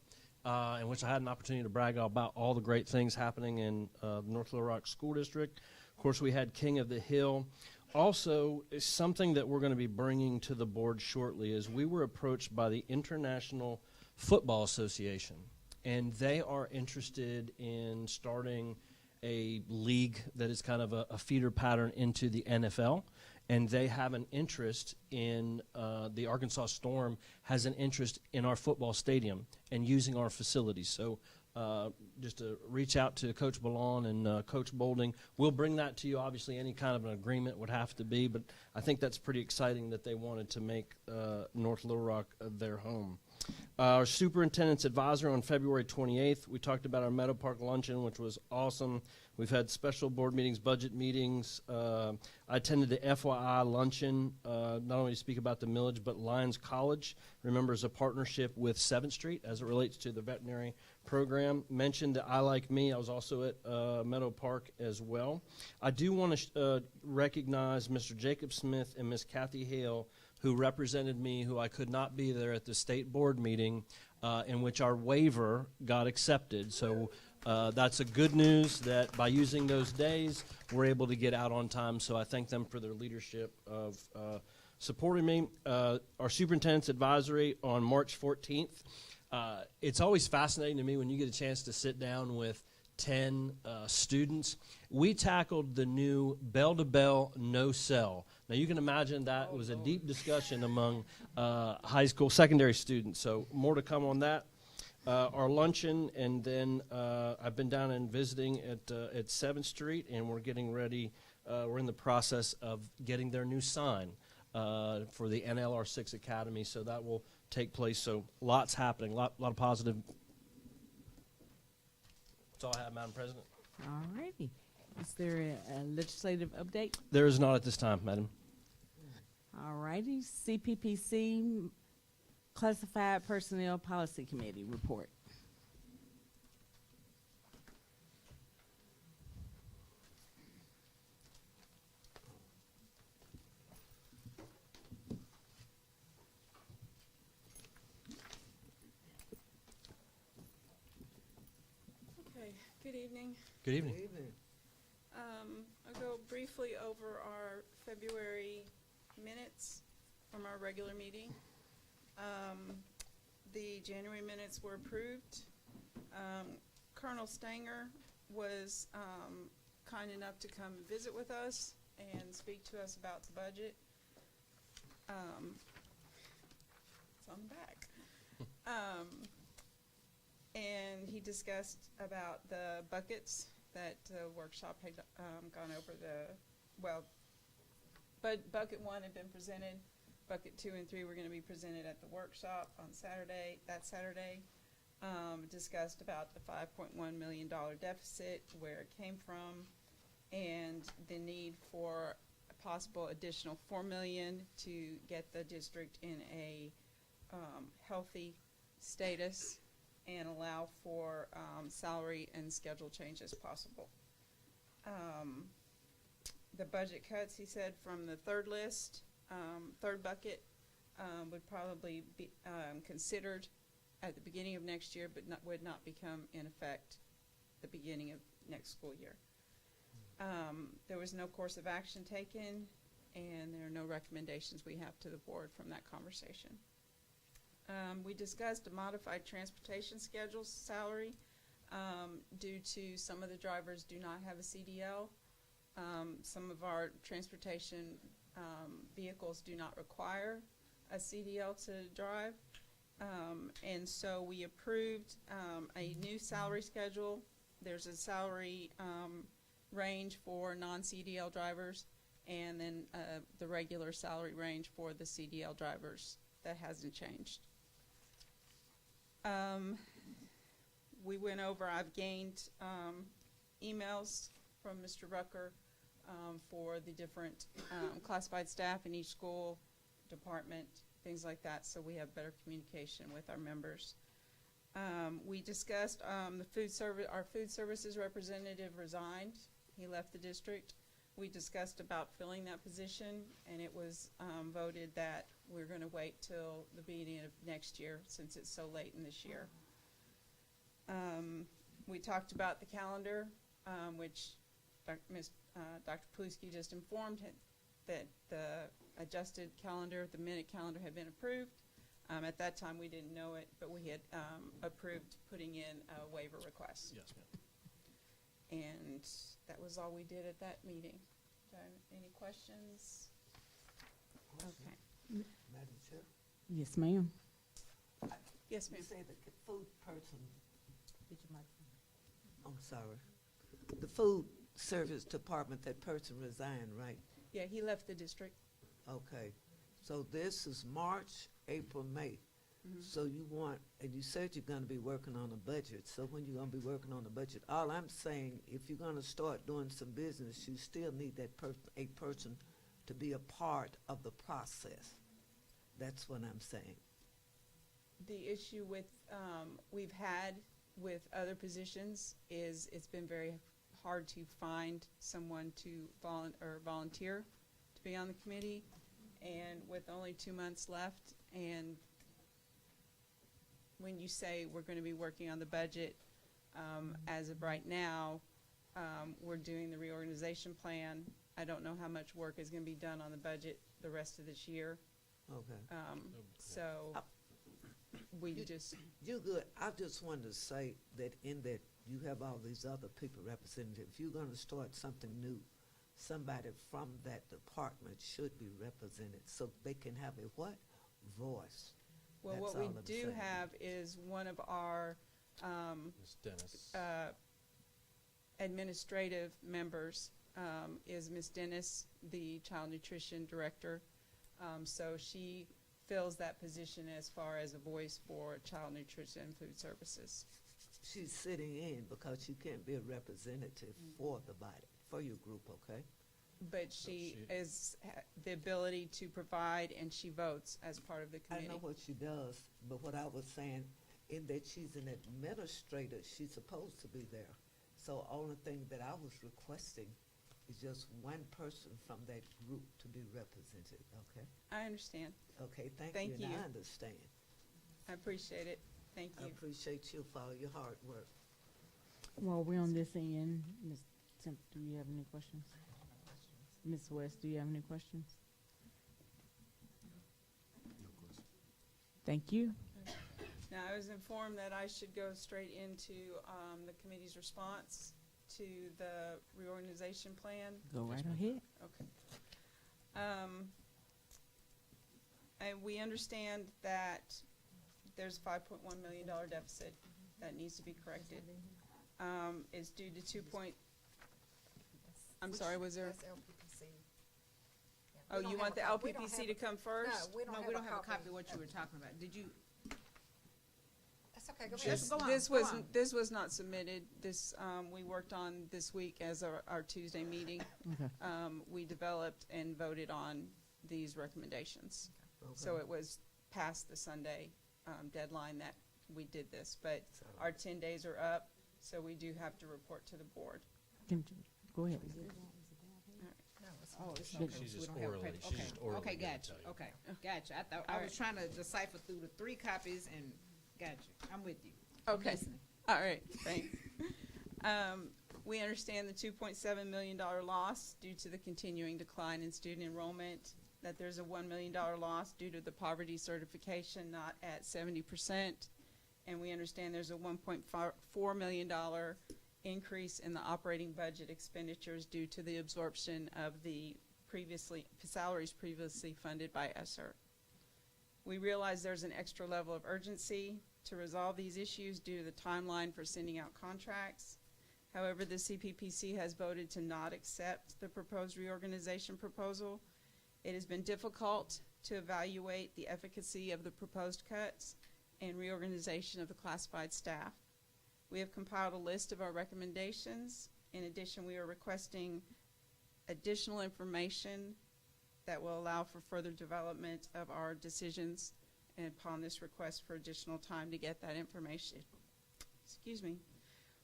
in which I had an opportunity to brag about all the great things happening in the North Little Rock School District. Of course, we had King of the Hill. Also, something that we're going to be bringing to the board shortly is we were approached by the International Football Association, and they are interested in starting a league that is kind of a feeder pattern into the NFL, and they have an interest in, the Arkansas Storm has an interest in our football stadium and using our facilities. So just to reach out to Coach Ballon and Coach Bolding. We'll bring that to you. Obviously, any kind of an agreement would have to be, but I think that's pretty exciting that they wanted to make North Little Rock their home. Our superintendent's advisor on February 28th, we talked about our Meadow Park luncheon, which was awesome. We've had special board meetings, budget meetings. I attended the FYI luncheon, not only to speak about the millage, but Lions College, remember, is a partnership with 7th Street as it relates to the veterinary program. Mentioned that I Like Me. I was also at Meadow Park as well. I do want to recognize Mr. Jacob Smith and Miss Kathy Hale, who represented me, who I could not be there at the state board meeting, in which our waiver got accepted. So that's a good news that by using those days, we're able to get out on time. So I thank them for their leadership of supporting me. Our superintendent's advisory on March 14th. It's always fascinating to me when you get a chance to sit down with 10 students. We tackled the new bell-to-bell no cell. Now you can imagine that was a deep discussion among high school, secondary students. So more to come on that. Our luncheon, and then I've been down and visiting at 7th Street, and we're getting ready. We're in the process of getting their new sign for the NLR6 Academy, so that will take place. So lots happening, a lot of positive. That's all I have, Madam President. All righty. Is there a legislative update? There is not at this time, Madam. All righty, CPPC Classified Personnel Policy Committee report. Okay, good evening. Good evening. I'll go briefly over our February minutes from our regular meeting. The January minutes were approved. Colonel Stanger was kind enough to come visit with us and speak to us about the budget. It's on the back. And he discussed about the buckets that the workshop had gone over but bucket 1 had been presented. Bucket 2 and 3 were going to be presented at the workshop on Saturday. Discussed about the $5.1 million deficit, where it came from, and the need for a possible additional $4 million to get the district in a healthy status and allow for salary and schedule changes possible. The budget cuts, he said, from the third bucket would probably be considered at the beginning of next year, but would not become in effect the beginning of next school year. There was no course of action taken, and there are no recommendations we have to the board from that conversation. We discussed a modified transportation schedule salary due to some of the drivers do not have a CDL. Some of our transportation vehicles do not require a CDL to drive. And so we approved a new salary schedule. There's a salary range for non-CDL drivers, and then the regular salary range for the CDL drivers. That hasn't changed. We went over, I've gained emails from Mr. Rucker for the different classified staff in each school department, things like that, so we have better communication with our members. We discussed the food service. Our food services representative resigned. He left the district. We discussed about filling that position, and it was voted that we're going to wait till the beginning of next year since it's so late in this year. We talked about the calendar, which Dr. Paluski just informed that the adjusted calendar, the minute calendar, had been approved. At that time, we didn't know it, but we had approved putting in a waiver request. Yes, ma'am. And that was all we did at that meeting. Any questions? Okay. Madam Chair? Yes, ma'am. Yes, ma'am. You say the food person. I'm sorry. The food service department, that person resigned, right? Yeah, he left the district. Okay. So this is March, April, May. Mhm. So you want, and you said you're going to be working on a budget. So when you're going to be working on the budget, all I'm saying, if you're going to start doing some business, you still need that a person to be a part of the process. That's what I'm saying. The issue with we've had with other positions is it's been very hard to find someone to volunteer to be on the committee, and with only 2 months left, and when you say we're going to be working on the budget, as of right now, we're doing the reorganization plan. I don't know how much work is going to be done on the budget the rest of this year. Okay. So you're good. I just wanted to say that in that you have all these other people represented. If you're going to start something new, somebody from that department should be represented so they can have a what? Voice. Well, That's what we all I'm do saying. have is one of our Ms. Dennis. administrative members is Ms. Dennis, the child nutrition director. So she fills that position as far as a voice for child nutrition and food services. She's sitting in because she can't be a representative for the body, for your group, okay? But she is the ability to provide, and she votes as part of the I committee. know what she does, but what I was saying, in that she's an administrator, she's supposed to be there. So only thing that I was requesting is just one person from that group to be represented, okay? I understand. Okay, thank Thank you, and you. I understand. I appreciate it. Thank I you. appreciate you for all your hard work. While we're on this end, Ms. Temp, do you have any questions? Ms. West, do you have any questions? Thank you. Now, I was informed that I should go straight into the committee's response to the reorganization plan. Go right ahead. Okay. And we understand that there's a $5.1 million deficit that needs to be corrected. It's due to I'm sorry, was there? Oh, you want the LPPC to come first? We don't have a copy of what you were talking about. Did you? That's okay, go ahead. This, Go on, this go was on. this was not submitted. This we worked on this week as our Tuesday meeting. Okay. We developed and voted on these recommendations. Okay. So it was past the Sunday deadline that we did this, but our 10 days are up, so we do have to report to the board. Go ahead. Oh, it's Good. okay. She's We just don't have orally- paper. she's Okay. just orally Okay, gonna gotcha. tell you. Okay, gotcha. I thought All I was right. trying to decipher through the 3 copies and gotcha. I'm with you. Okay. I'm listening. All right, thanks. We understand the $2.7 million loss due to the continuing decline in student enrollment, that there's a $1 million loss due to the poverty certification not at 70%, and we understand there's a $1.4 million increase in the operating budget expenditures due to the absorption of the salaries previously funded by ESSER. We realize there's an extra level of urgency to resolve these issues due to the timeline for sending out contracts. However, the CPPC has voted to not accept the proposed reorganization proposal. It has been difficult to evaluate the efficacy of the proposed cuts and reorganization of the classified staff. We have compiled a list of our recommendations. In addition, we are requesting additional information that will allow for further development of our decisions, and upon this request for additional time to get that information. Excuse me.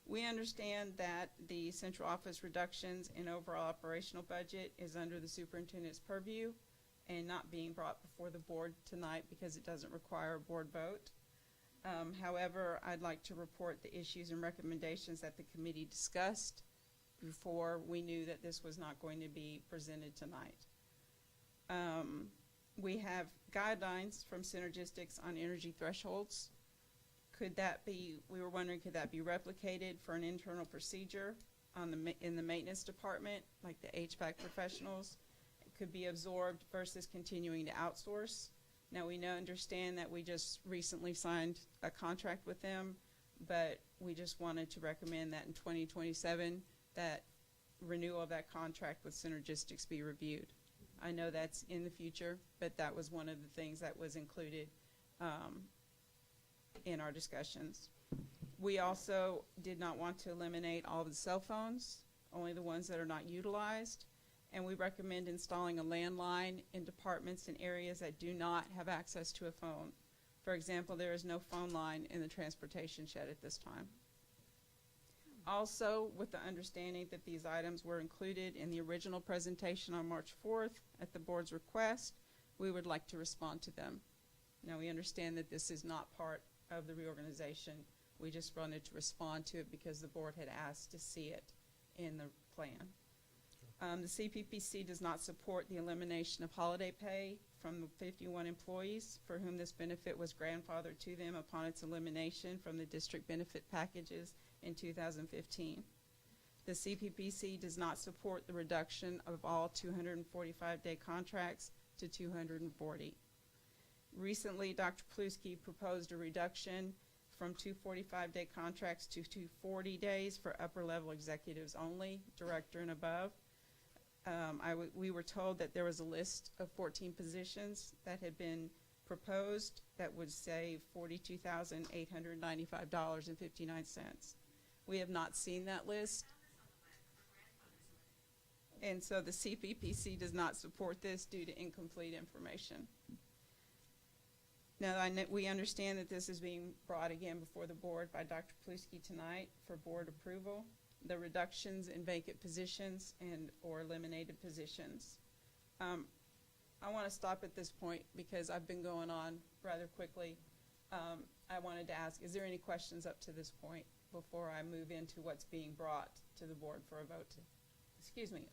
We understand that the central office reductions in overall operational budget is under the superintendent's purview and not being brought before the board tonight because it doesn't require a board vote. However, I'd like to report the issues and recommendations that the committee discussed before we knew that this was not going to be presented tonight. We have guidelines from Synergistics on energy thresholds. We were wondering, could that be replicated for an internal procedure in the maintenance department, like the HVAC professionals? It could be absorbed versus continuing to outsource. Now, we understand that we just recently signed a contract with them, but we just wanted to recommend that in 2027, that renewal of that contract with Synergistics be reviewed. I know that's in the future, but that was one of the things that was included in our discussions. We also did not want to eliminate all of the cell phones, only the ones that are not utilized, and we recommend installing a landline in departments and areas that do not have access to a phone. For example, there is no phone line in the transportation shed at this time. Also, with the understanding that these items were included in the original presentation on March 4th at the board's request, we would like to respond to them. Now, we understand that this is not part of the reorganization. We just wanted to respond to it because the board had asked to see it in the plan. The CPPC does not support the elimination of holiday pay from the 51 employees for whom this benefit was grandfathered to them upon its elimination from the district benefit packages in 2015. The CPPC does not support the reduction of all 245-day contracts to 240. Recently, Dr. Plousky proposed a reduction from 245-day contracts to 240 days for upper-level executives only, director and above. We were told that there was a list of 14 positions that had been proposed that would save $42,895.59. We have not seen that list. And so the CPPC does not support this due to incomplete information. Now, we understand that this is being brought again before the board by Dr. Paluski tonight for board approval. The reductions in vacant positions and or eliminated positions. I want to stop at this point because I've been going on rather quickly. I wanted to ask, is there any questions up to this point before I move into what's being brought to the board for a vote?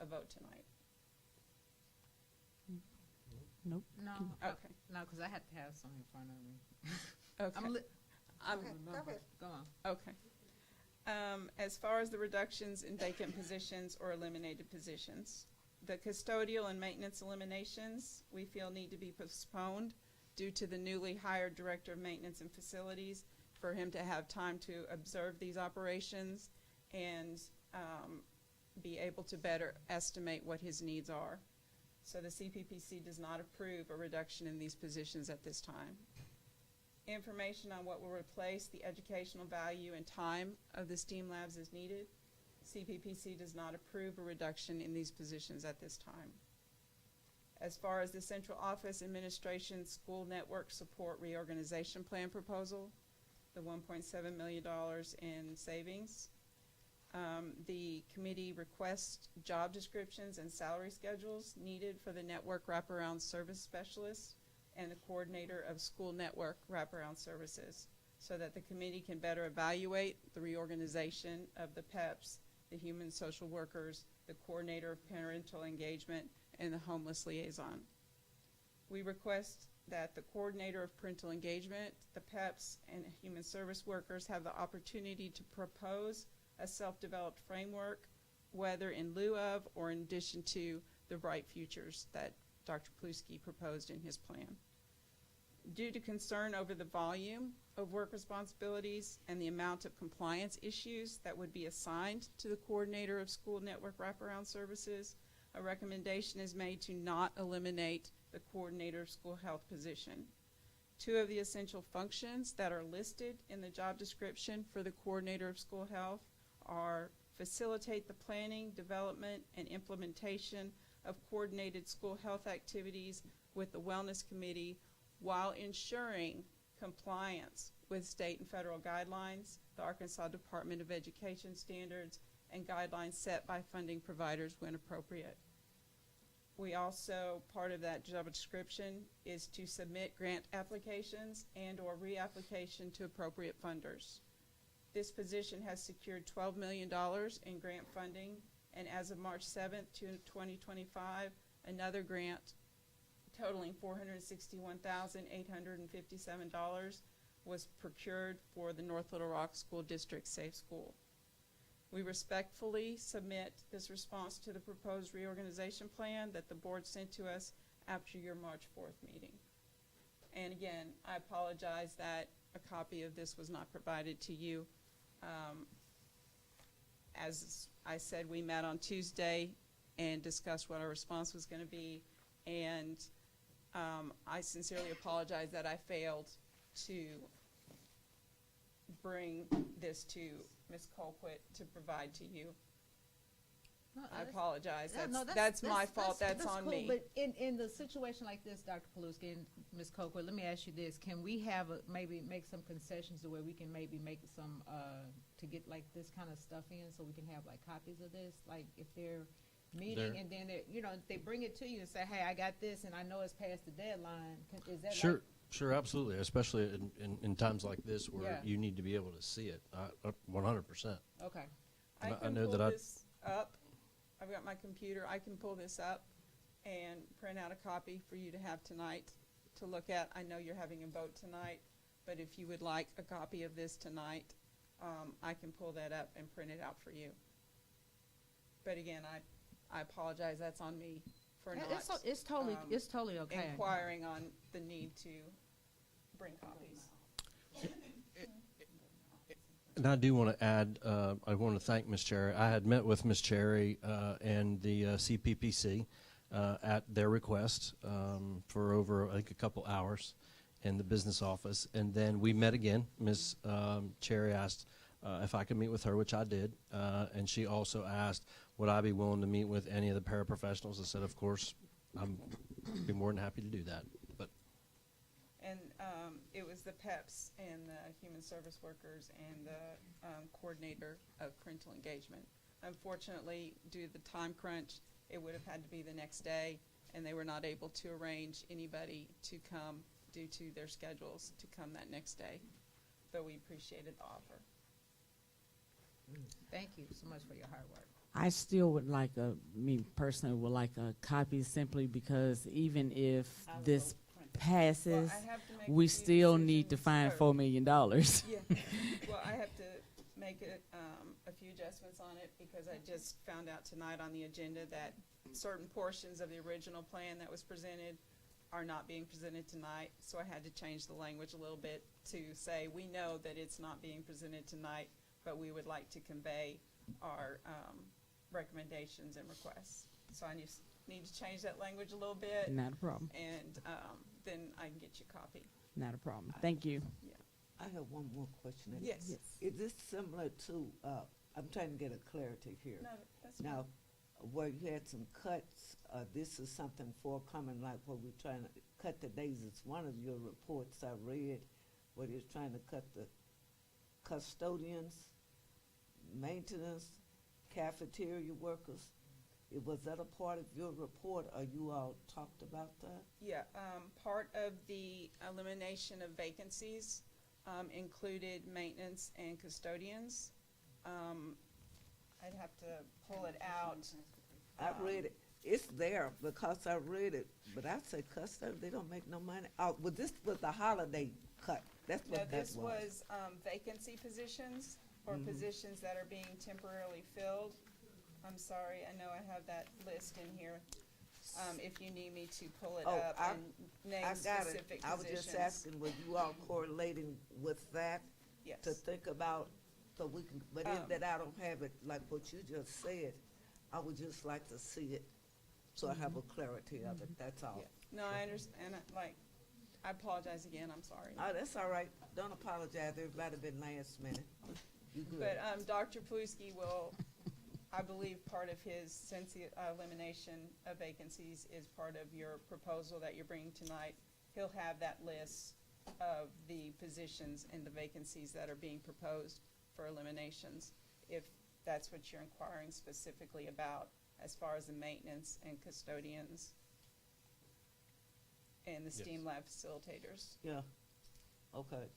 A vote tonight. Nope. No. Okay. No, because I had to have some in front of me. Okay. Go ahead. Go on. Okay. As far as the reductions in vacant positions or eliminated positions, the custodial and maintenance eliminations we feel need to be postponed due to the newly hired Director of Maintenance and Facilities for him to have time to observe these operations and be able to better estimate what his needs are. So the CPPC does not approve a reduction in these positions at this time. Information on what will replace the educational value and time of the STEAM labs is needed. CPPC does not approve a reduction in these positions at this time. As far as the Central Office Administration School Network Support Reorganization Plan proposal, the $1.7 million in savings, the committee requests job descriptions and salary schedules needed for the network wraparound service specialist and the coordinator of school network wraparound services so that the committee can better evaluate the reorganization of the PEPs, the human social workers, the coordinator of parental engagement, and the homeless liaison. We request that the coordinator of parental engagement, the PEPs, and human service workers have the opportunity to propose a self-developed framework, whether in lieu of or in addition to the Bright Futures that Dr. Paluski proposed in his plan. Due to concern over the volume of work responsibilities and the amount of compliance issues that would be assigned to the coordinator of school network wraparound services, a recommendation is made to not eliminate the coordinator of school health position. Two of the essential functions that are listed in the job description for the coordinator of school health are facilitate the planning, development, and implementation of coordinated school health activities with the Wellness Committee while ensuring compliance with state and federal guidelines, the Arkansas Department of Education standards, and guidelines set by funding providers when appropriate. We also, part of that job description is to submit grant applications and or reapplication to appropriate funders. This position has secured $12 million in grant funding, and as of March 7th, 2025, another grant totaling $461,857 was procured for the North Little Rock School District Safe School. We respectfully submit this response to the proposed reorganization plan that the board sent to us after your March 4th meeting. And again, I apologize that a copy of this was not provided to you. As I said, we met on Tuesday and discussed what our response was going to be, and I sincerely apologize that I failed to bring this to Ms. Colquitt to provide to you. No, I apologize. no, That's my fault. That's on cool. me. But in the situation like this, Dr. Paluski and Ms. Colquitt, let me ask you this: can we have maybe make some concessions to where we can maybe make some to get like this kind of stuff in, so we can have like copies of this, like if they're meeting and then they bring it to you and say, hey, I got this and I know it's past the deadline. Is that Sure. like, Sure, absolutely, especially in times like this where Yeah. you need to be able to see it, 100%. okay? I I can know pull that this up. I've got my computer. I can pull this up and print out a copy for you to have tonight to look at. I know you're having a vote tonight, but if you would like a copy of this tonight, I can pull that up and print it out for you. But again, I apologize. That's on me for not. It's totally okay. Inquiring on the need to bring copies. And I do want to add, I want to thank Ms. Cherry. I had met with Ms. Cherry and the CPPC at their request for over, I think, a couple hours in the business office. And then we met again. Ms. Cherry asked if I could meet with her, which I did. And she also asked, would I be willing to meet with any of the paraprofessionals? I said, of course, I'd be more than happy to do that. But And it was the PEPs and the human service workers and the coordinator of parental engagement. Unfortunately, due to the time crunch, it would have had to be the next day, and they were not able to arrange anybody to come due to their schedules to come that next day. But we appreciated the offer. Thank you so much for your hard work. I still would like me personally would like a copy simply because even if this passes, we still need to find $4 million. Yeah. Well, I have to make a few adjustments on it because I just found out tonight on the agenda that certain portions of the original plan that was presented are not being presented tonight. So I had to change the language a little bit to say we know that it's not being presented tonight, but we would like to convey our recommendations and requests. So I need to change that language a little bit. Not a problem. And then I can get you a copy. Not a problem. Thank you. Yeah. I have one more question. Yes. Is this similar to, I'm trying to get a clarity here. No, that's fine. Now, where you had some cuts, this is something forthcoming, like what we're trying to cut the days. It's one of your reports I read where you're trying to cut the custodians, maintenance, cafeteria workers. Was that a part of your report, or you all talked about that? Yeah, part of the elimination of vacancies included maintenance and custodians. I'd have to pull it out. I read it. It's there because I read it, but I say custody, they don't make no money. Oh, well, this was the holiday cut. That's No, what that this was vacancy positions or positions that are being temporarily filled. I'm sorry, I know I have that list in here. If you need me to pull it up and name specific positions. I was just asking, were you all correlating with that? Yes. To think about, so we can, but in that I don't have it, like what you just said, I would just like to see it, so I have a clarity of it, that's all. Yeah. No, I understand, I apologize again, I'm sorry. Oh, that's all right, don't apologize, everybody been last minute. You good. But Dr. Paluski will, I believe part of his elimination of vacancies is part of your proposal that you're bringing tonight. He'll have that list of the positions and the vacancies that are being proposed for eliminations, if that's what you're inquiring specifically about as far as the maintenance and custodians and the STEAM lab facilitators. Yeah, okay,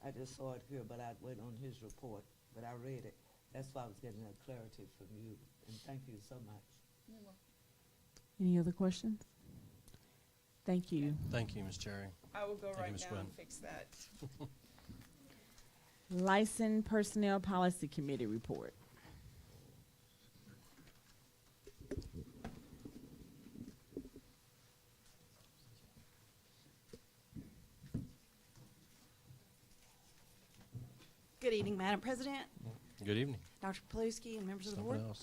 I just saw it here, but I'd wait on his report, but I read it. That's why I was getting that clarity from you, and thank you so much. You're welcome. Any other questions? Thank you. thank you, Ms. Cherry. I will go Thank you, right Ms. now Quinn. and fix that. License Personnel Policy Committee report. Good evening, Madam President, Good evening. Dr. Paluski, and members of the board. Someone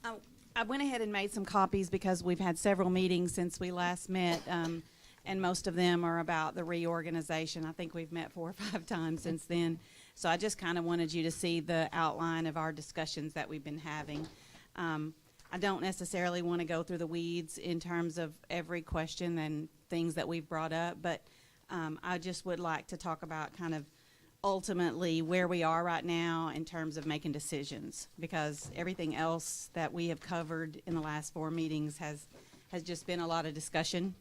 else. I went ahead and made some copies because we've had several meetings since we last met, and most of them are about the reorganization. I think we've met 4 or 5 times since then. So I just kind of wanted you to see the outline of our discussions that we've been having. I don't necessarily want to go through the weeds in terms of every question and things that we've brought up, but I just would like to talk about kind of ultimately where we are right now in terms of making decisions, because everything else that we have covered in the last 4 meetings has just been a lot of discussion.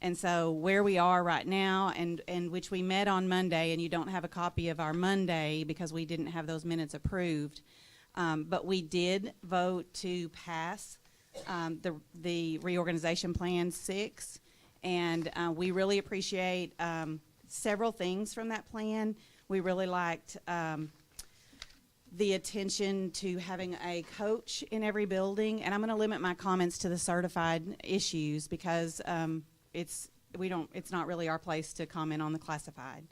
And so where we are right now, and which we met on Monday, and you don't have a copy of our Monday because we didn't have those minutes approved, but we did vote to pass the reorganization plan 6, and we really appreciate several things from that plan. We really liked the attention to having a coach in every building, and I'm going to limit my comments to the certified issues because it's not really our place to comment on the classified.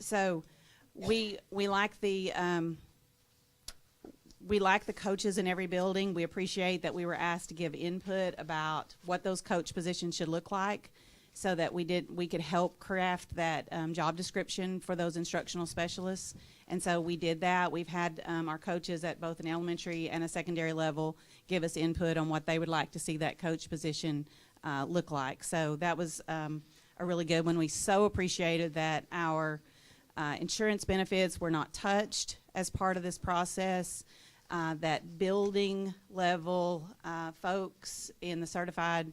So we like the coaches in every building. We appreciate that we were asked to give input about what those coach positions should look like, so that we could help craft that job description for those instructional specialists. And so we did that. We've had our coaches at both an elementary and a secondary level give us input on what they would like to see that coach position look like. So that was a really good one. We so appreciated that our insurance benefits were not touched as part of this process, that building level folks in the certified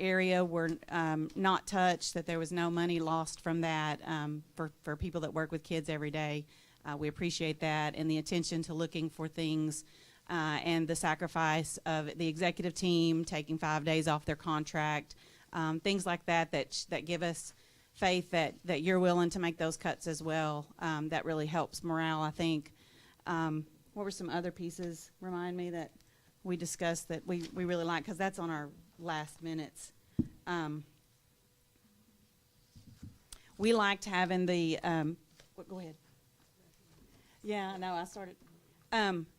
area were not touched, that there was no money lost from that for people that work with kids every day. We appreciate that, and the attention to looking for things and the sacrifice of the executive team taking 5 days off their contract, things like that that give us faith that you're willing to make those cuts as well. That really helps morale, I think. What were some other pieces, remind me, that we discussed that we really like, because that's on our last minutes. We liked having the, go ahead. Yeah, no, I started.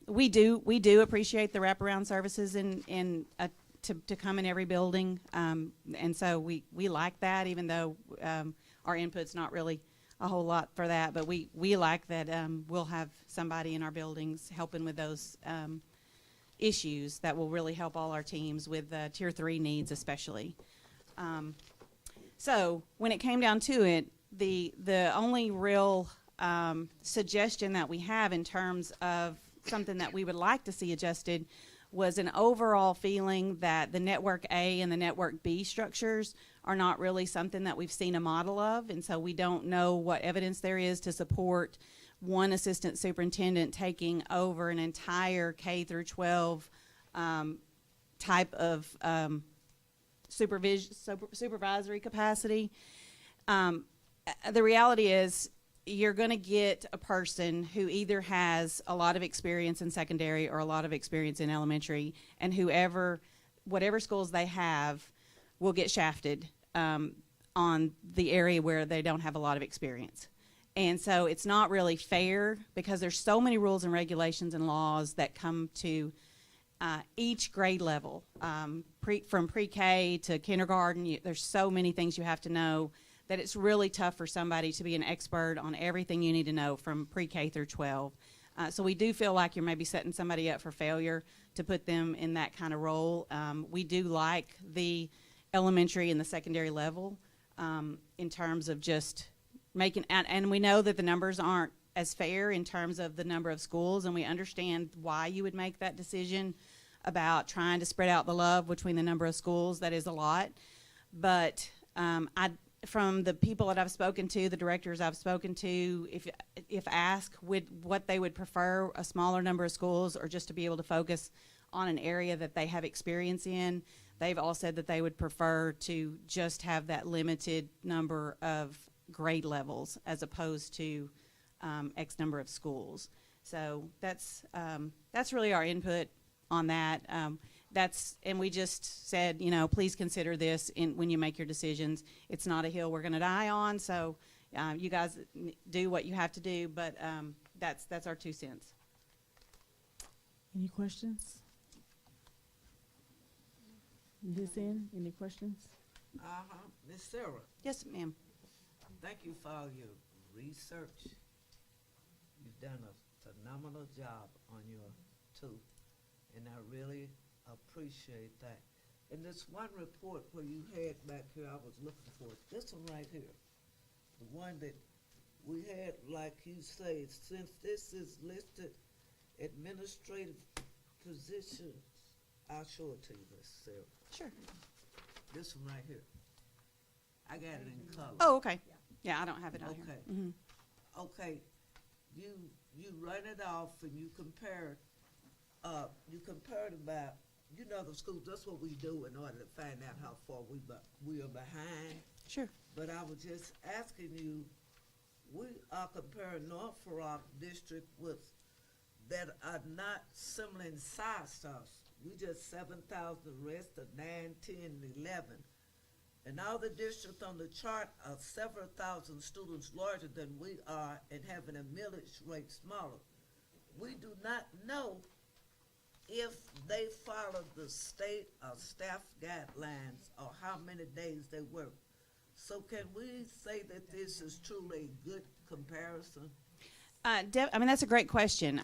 We do appreciate the wraparound services to come in every building, and so we like that, even though our input's not really a whole lot for that, but we like that we'll have somebody in our buildings helping with those issues that will really help all our teams with Tier 3 needs especially. So when it came down to it, the only real suggestion that we have in terms of something that we would like to see adjusted was an overall feeling that the Network A and the Network B structures are not really something that we've seen a model of, and so we don't know what evidence there is to support one assistant superintendent taking over an entire K through 12 type of supervisory capacity. The reality is you're going to get a person who either has a lot of experience in secondary or a lot of experience in elementary, and whatever schools they have will get shafted on the area where they don't have a lot of experience. And so it's not really fair, because there's so many rules and regulations and laws that come to each grade level, from pre-K to kindergarten. There's so many things you have to know that it's really tough for somebody to be an expert on everything you need to know from pre-K through 12. So we do feel like you're maybe setting somebody up for failure to put them in that kind of role. We do like the elementary and the secondary level in terms of just making, and we know that the numbers aren't as fair in terms of the number of schools, and we understand why you would make that decision about trying to spread out the love between the number of schools. That is a lot. But from the people that I've spoken to, the directors I've spoken to, if asked what they would prefer, a smaller number of schools or just to be able to focus on an area that they have experience in, they've all said that they would prefer to just have that limited number of grade levels as opposed to X number of schools. So that's really our input on that. And we just said, please consider this when you make your decisions. It's not a hill we're going to die on, so you guys do what you have to do, but that's our 2 cents. Any questions? This in? Any questions? Miss Sarah. Yes, ma'am. Thank you for all your research. You've done a phenomenal job on your two, and I really appreciate that. And this one report where you had back here, I was looking for this one right here, the one that we had, like you say, since this is listed administrative positions, I'll show it to you, Miss Sarah. Sure. This one right here. I got it in color. Oh, okay. Yeah, I don't have it on okay. here. Mm-hmm. Okay. You run it off and you compare it about, the schools. That's what we do in order to find out how far we are behind. Sure. But I was just asking you, we are comparing North Rock District with that are not similar in size to us. We just 7,000, the rest are 9, 10, 11. And all the districts on the chart are several thousand students larger than we are and having a millage rate smaller. We do not know if they follow the state or staff guidelines or how many days they work. So can we say that this is truly a good comparison? I mean, that's a great question.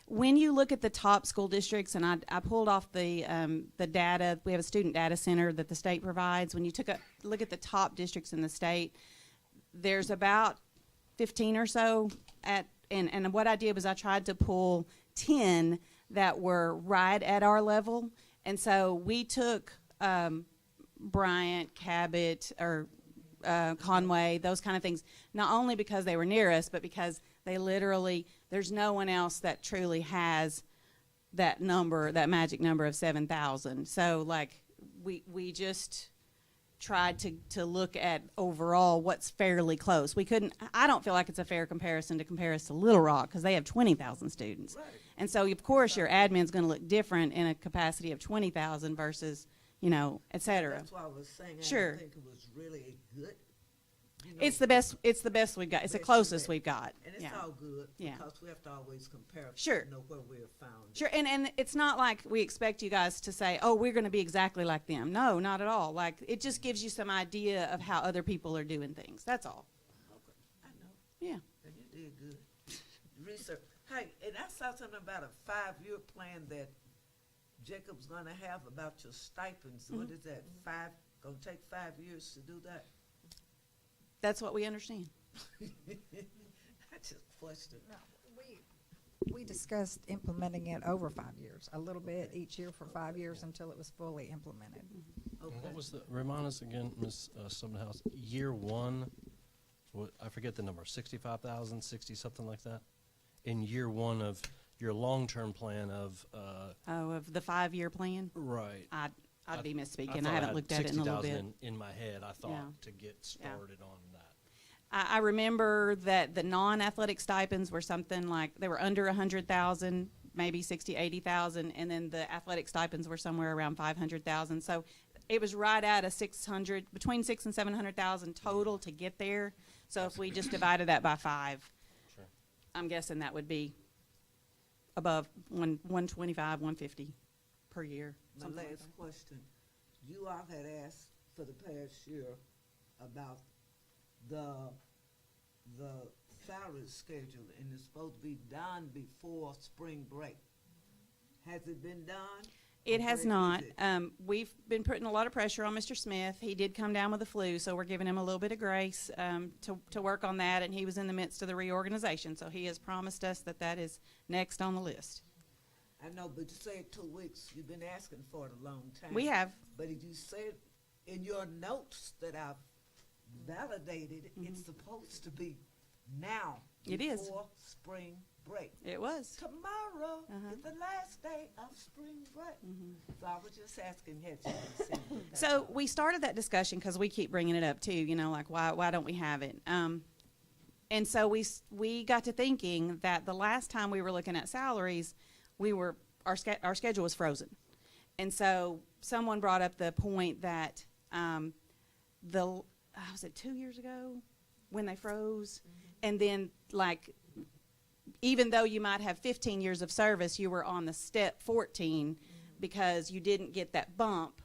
When you look at the top school districts, and I pulled off the data. We have a student data center that the state provides. When you look at the top districts in the state, there's about 15 or so and what I did was I tried to pull 10 that were right at our level. And so we took Bryant, Cabot, or Conway, those kind of things, not only because they were near us, but because they literally, there's no one else that truly has that number, that magic number of 7,000. So like we just tried to look at overall what's fairly close. We couldn't, I don't feel like it's a fair comparison to compare us to Little Rock because they have 20,000 students. Right. And so of course your admin's going to look different in a capacity of 20,000 versus, et cetera. That's why I was saying I Sure. didn't think it was really good. It's the best we've got. It's the closest we've got. And it's Yeah. all good Yeah. because we have to always compare Sure. to know where we're found. Sure, and it's not like we expect you guys to say, oh, we're going to be exactly like them. No, not at all. Like, it just gives you some idea of how other people are doing things. That's all. Okay, I know. Yeah. And you did good. Research. Hey, and I saw something about a 5-year plan that Jacob's going to have about your stipends. Mm-hmm. What is that? Going to take 5 years to do that? That's what we understand. I just questioned. No, we discussed implementing it over 5 years, a little bit each year for 5 years until it was fully implemented. Okay. What was remind us again, Ms. Summerhouse, year one, I forget the number, 65,000, 60, something like that? In year one of your long-term plan of... of the 5-year plan? Right. I'd be misspeaking. thought I haven't looked at it in a little bit. 60,000 in my head, I thought, Yeah. to get started on that. I remember that the non-athletic stipends were something like, they were under 100,000, maybe 60, 80,000, and then the athletic stipends were somewhere around 500,000. So it was right at a 600, between 600,000 and 700,000 total to get there. So if we just divided that by 5, Sure. I'm guessing that would be above 125, 150 per year. My something like last that. question. You all had asked for the past year about the salary schedule, and it's supposed to be done before spring break. Has it been done? It Or has where not. is it? We've been putting a lot of pressure on Mr. Smith. He did come down with the flu, so we're giving him a little bit of grace to work on that, and he was in the midst of the reorganization, so he has promised us that is next on the list. I know, but you said 2 weeks. You've been asking for it a long time. We have. But as you said in your notes that I've validated, it's supposed to be now. It is. Before spring break. It was. Tomorrow is the last day of spring break. So I was just asking, had you considered that? So we started that discussion because we keep bringing it up too, like why don't we have it? And so we got to thinking that the last time we were looking at salaries, our schedule was frozen. And so someone brought up the point that was it 2 years ago when they froze? And then even though you might have 15 years of service, you were on the step 14 because you didn't get that bump.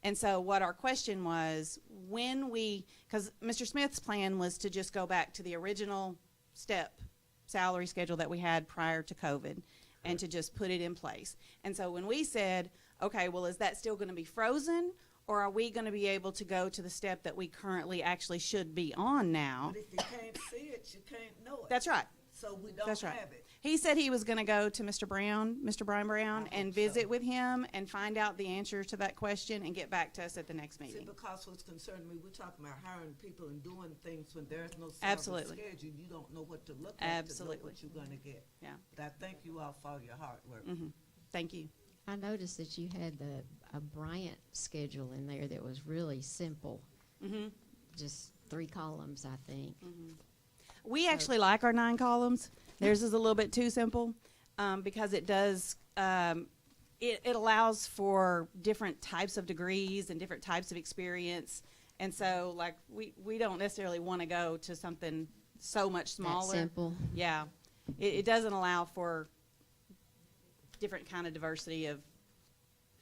And so what our question was, because Mr. Smith's plan was to just go back to the original step salary schedule that we had prior to COVID and to just put it in place. And so when we said, okay, well, is that still going to be frozen, or are we going to be able to go to the step that we currently actually should be on now? But if you can't see it, you can't know it. That's right. So we don't That's right. have it. He said he was going to go to Mr. Brian Brown, and visit with him and find out the answer to that question and get back to us at the next See, meeting. because what's concerning me, we're talking about hiring people and doing things when there's no salary Absolutely. schedule. You don't know what to look at to know Absolutely. what you're going to get. Yeah. But I thank you all for your hard work. Thank you. I noticed that you had a Bryant schedule in there that was really simple. Just 3 columns, I think. We actually like our 9 columns. Theirs is a little bit too simple because it does, it allows for different types of degrees and different types of experience. And so, we don't necessarily want to go to something so much smaller. That simple. Yeah. It doesn't allow for different kind of diversity of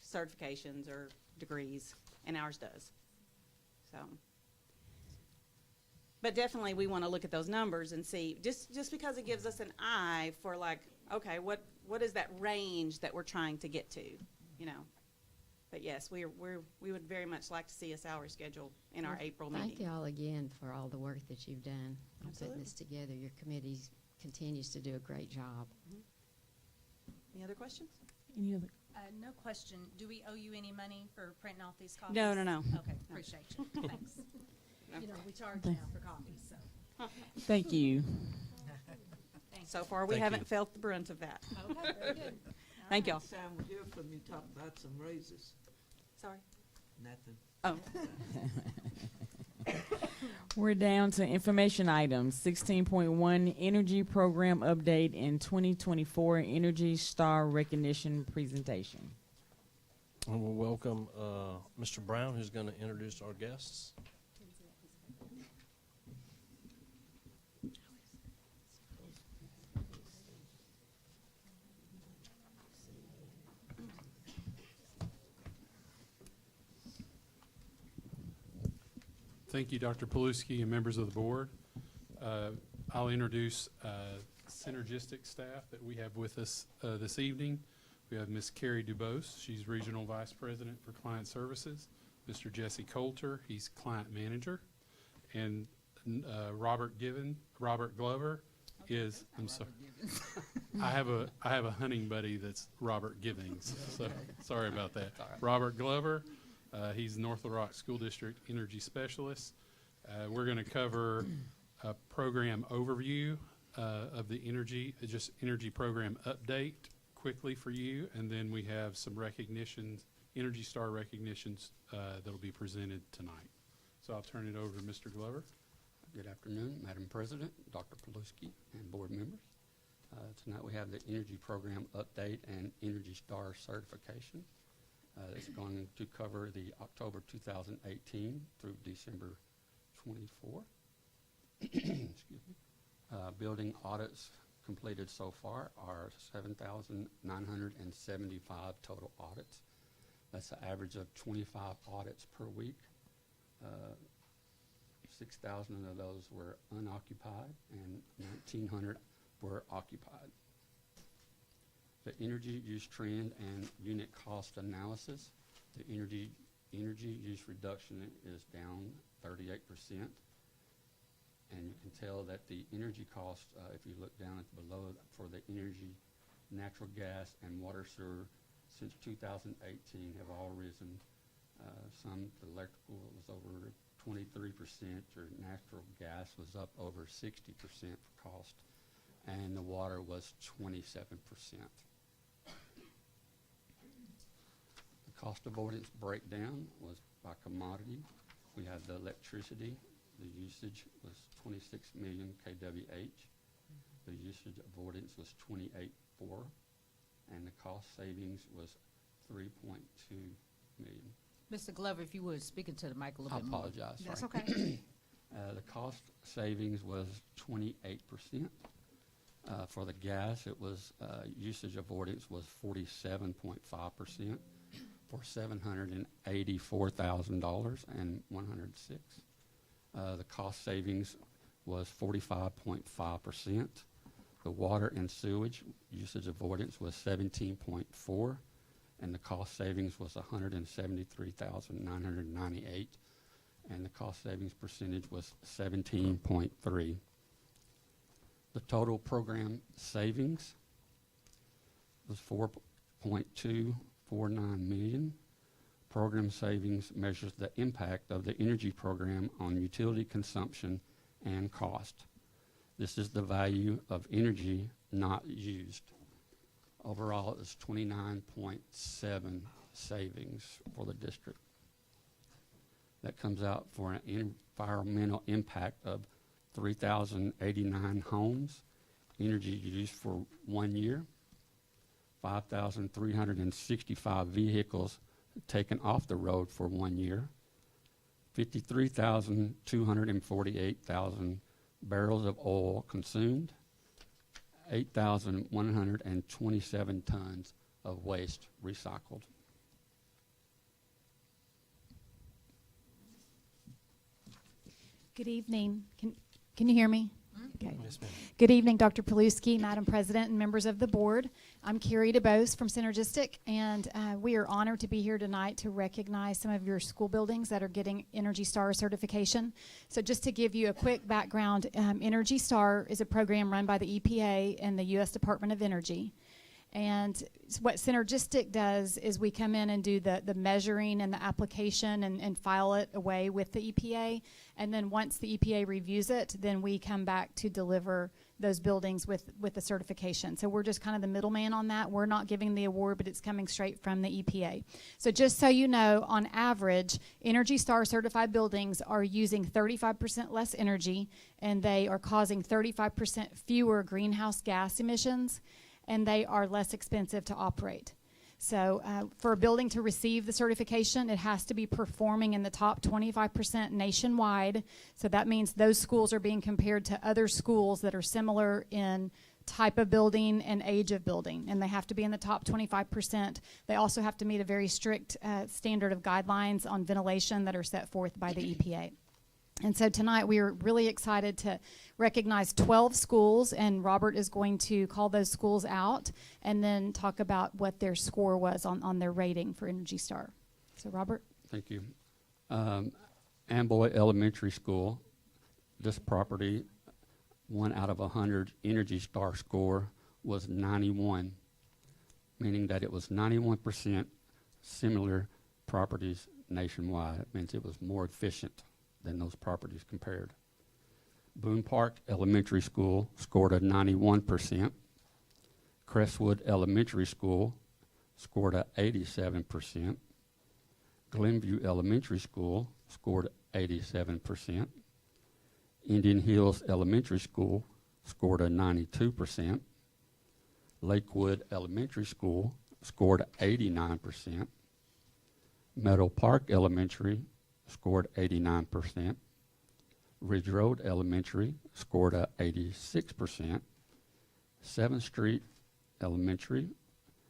certifications or degrees, and ours does. So, But definitely we want to look at those numbers and see, just because it gives us an eye for like, okay, what is that range that we're trying to get to, you know? But yes, we would very much like to see a salary schedule in our April meeting. Thank you all again for all the work that you've done on Absolutely. putting this together. Your committee continues to do a great job. Any other questions? Any other? No question. Do we owe you any money for printing off these copies? No. Okay, appreciate you. Thanks. You know, we charge now for copies, so. Thank you. So far, we Thank haven't you. felt the brunt of that. Okay, very good. Thank y'all. Next time we hear from you, talk about some raises. Sorry. Nothing. Oh. We're down to information items. 16.1 Energy Program Update and 2024 Energy Star Recognition Presentation. And we'll welcome Mr. Brown, who's going to introduce our guests. Thank you, Dr. Paluski and members of the board. I'll introduce synergistic staff that we have with us this evening. We have Ms. Carrie Dubose. She's Regional Vice President for Client Services. Mr. Jesse Coulter, he's Client Manager. And Robert Glover is, I'm sorry. I have a hunting buddy that's Robert Givings, so sorry about that. Robert Glover. He's North Little Rock School District Energy Specialist. We're going to cover a program overview of the energy program update quickly for you, and then we have some recognitions, Energy Star recognitions that'll be presented tonight. So I'll turn it over to Mr. Glover. Good afternoon, Madam President, Dr. Paluski, and board members. Tonight we have the energy program update and Energy Star certification. It's going to cover the October 2018 through December 24. Excuse me. Building audits completed so far are 7,975 total audits. That's an average of 25 audits per week. 6,000 of those were unoccupied and 1,900 were occupied. The energy use trend and unit cost analysis. The energy use reduction is down 38%. And you can tell that the energy cost, if you look down at below for the energy, natural gas and water sewer since 2018 have all risen. Some electrical was over 23%, or natural gas was up over 60% for cost, and the water was 27%. The cost avoidance breakdown was by commodity. We had the electricity. The usage was 26 million kWh. The usage avoidance was 28.4, and the cost savings was 3.2 million. Mr. Glover, if you would, speak into the mic a little bit more. I apologize. That's sorry. okay. The cost savings was 28%. For the gas, it was usage avoidance was 47.5% for $784,000 and 106. The cost savings was 45.5%. The water and sewage usage avoidance was 17.4%. And the cost savings was $173,998, and the cost savings percentage was 17.3. The total program savings was $4.249 million. Program savings measures the impact of the energy program on utility consumption and cost. This is the value of energy not used. Overall, it was 29.7 savings for the district. That comes out for an environmental impact of 3,089 homes, energy used for 1 year, 5,365 vehicles taken off the road for 1 year, 53,248,000 barrels of oil consumed, 8,127 tons of waste recycled. Good evening. Can you hear me? Okay. Yes, ma'am. Good evening, Dr. Paluski, Madam President, and members of the board. I'm Carrie DeBose from Synergistic, and we are honored to be here tonight to recognize some of your school buildings that are getting Energy Star certification. So just to give you a quick background, Energy Star is a program run by the EPA and the U.S. Department of Energy. And what Synergistic does is we come in and do the measuring and the application and file it away with the EPA. And then once the EPA reviews it, then we come back to deliver those buildings with the certification. So we're just kind of the middleman on that. We're not giving the award, but it's coming straight from the EPA. So just so you know, on average, Energy Star certified buildings are using 35% less energy, and they are causing 35% fewer greenhouse gas emissions, and they are less expensive to operate. So for a building to receive the certification, it has to be performing in the top 25% nationwide. So that means those schools are being compared to other schools that are similar in type of building and age of building, and they have to be in the top 25%. They also have to meet a very strict standard of guidelines on ventilation that are set forth by the EPA. And so tonight we are really excited to recognize 12 schools, and Robert is going to call those schools out and then talk about what their score was on their rating for Energy Star. So Robert? Thank you. Amboy Elementary School, this property, 1 out of 100 Energy Star score was 91, meaning that it was 91% similar properties nationwide. It means it was more efficient than those properties compared. Boone Park Elementary School scored a 91%. Crestwood Elementary School scored a 87%. Glenview Elementary School scored 87%. Indian Hills Elementary School scored a 92%. Lakewood Elementary School scored 89%. Meadow Park Elementary scored 89%. Ridge Road Elementary scored a 86%. 7th Street Elementary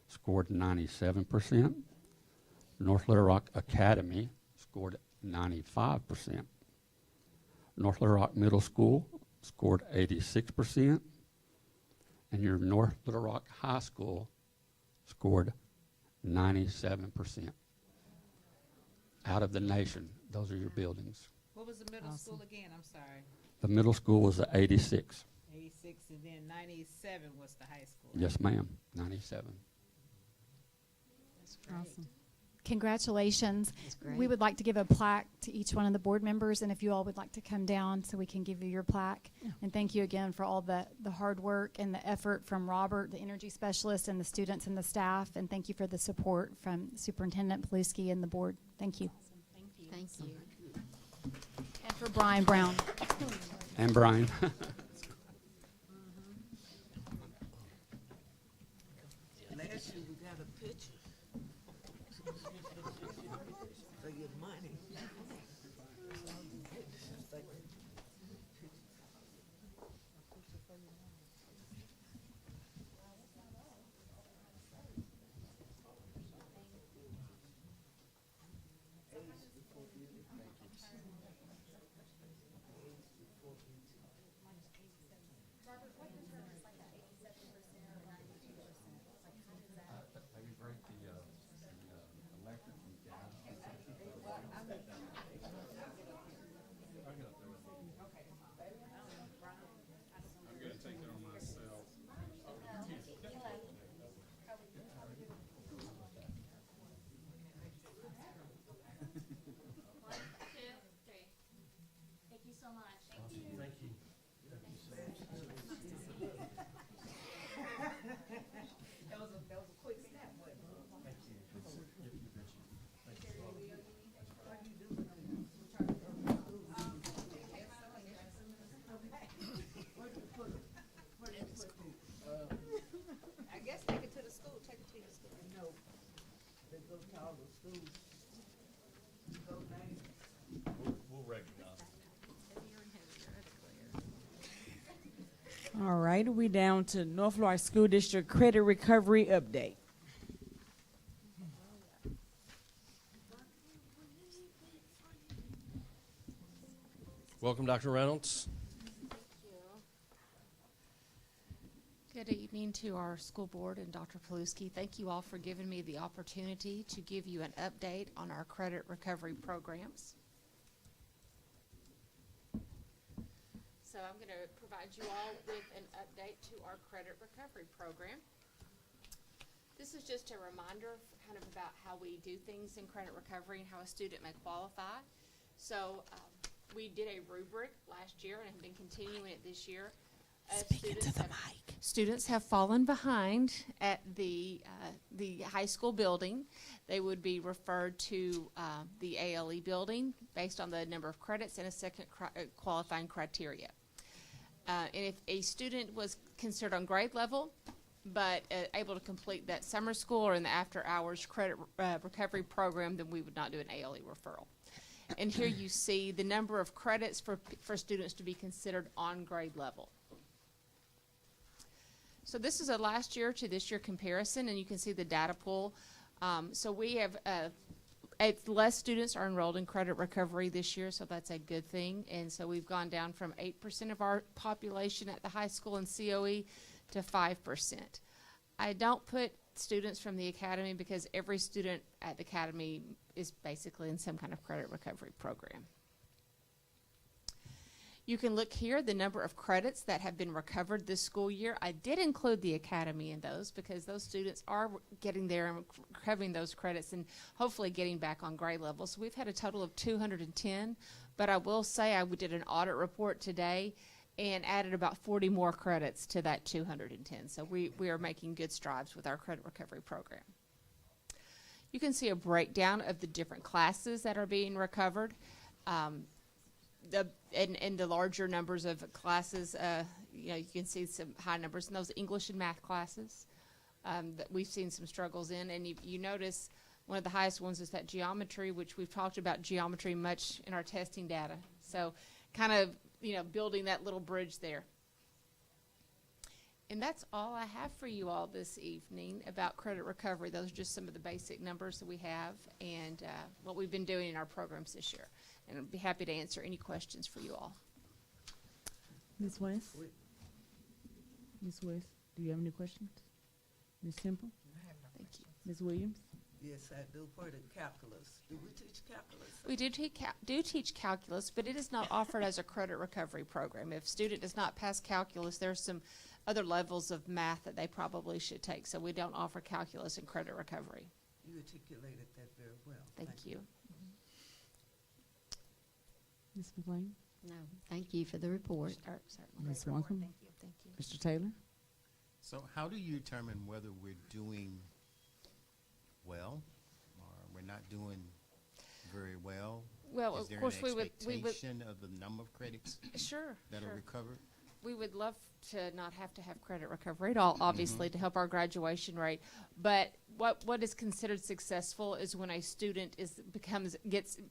scored 97%. North Little Rock Academy scored 95%. North Little Rock Middle School scored 86%. And your North Little Rock High School scored 97%. Out of the nation, those are your buildings. What was the middle school again? I'm sorry. The middle school was a 86. 86, and then 97 was the high school. Yes, ma'am, 97. That's great. Awesome. Congratulations. That's great. We would like to give a plaque to each one of the board members, and if you all would like to come down so we can give you your plaque. Yeah. And thank you again for all the hard work and the effort from Robert, the energy specialist, and the students and the staff, and thank you for the support from Superintendent Paluski and the board. Thank you. Thank you. And for Brian Brown. And Brian. Last year we got a picture for your money. All right, we down to North Florida School District Credit Recovery Update. Welcome, Dr. Reynolds. Good evening to our school board and Dr. Paluski. Thank you all for giving me the opportunity to give you an update on our credit recovery programs. So I'm going to provide you all with an update to our credit recovery program. This is just a reminder kind of about how we do things in credit recovery and how a student may qualify. So we did a rubric last year and have been continuing it this year. Students have fallen behind at the high school building. They would be referred to the ALE building based on the number of credits and a second qualifying criteria. And if a student was considered on grade level, but able to complete that summer school or in the after-hours credit recovery program, then we would not do an ALE referral. And here you see the number of credits for students to be considered on grade level. So this is a last year to this year comparison, and you can see the data pool. So we have less students are enrolled in credit recovery this year, so that's a good thing. And so we've gone down from 8% of our population at the high school in COE to 5%. I don't put students from the academy because every student at the academy is basically in some kind of credit recovery program. You can look here, the number of credits that have been recovered this school year. I did include the academy in those because those students are getting there and recovering those credits and hopefully getting back on grade level. So we've had a total of 210, but I will say we did an audit report today and added about 40 more credits to that 210. So we are making good strides with our credit recovery program. You can see a breakdown of the different classes that are being recovered. And the larger numbers of classes, you can see some high numbers in those English and math classes that we've seen some struggles in. And you notice one of the highest ones is that geometry, which we've talked about geometry much in our testing data. So kind of, building that little bridge there. And that's all I have for you all this evening about credit recovery. Those are just some of the basic numbers that we have and what we've been doing in our programs this year. And I'd be happy to answer any questions for you all. Ms. West? Ms. West, do you have any questions? Ms. Temple? Thank you. Ms. Williams? Yes, I do for the calculus. Do we teach calculus? We do teach calculus, but it is not offered as a credit recovery program. If a student does not pass calculus, there's some other levels of math that they probably should take. So we don't offer calculus and credit recovery. You articulated that very well. Thank you. Ms. McLean? No, thank you for the report. Ms. Wonkum? Thank you. Mr. Taylor? So how do you determine whether we're doing well or we're not doing very well? Well, Is of there course, an we would expectation of the number of credits that are recovered? We would love to not have to have credit recovery at all, obviously, to help our graduation rate. But what is considered successful is when a student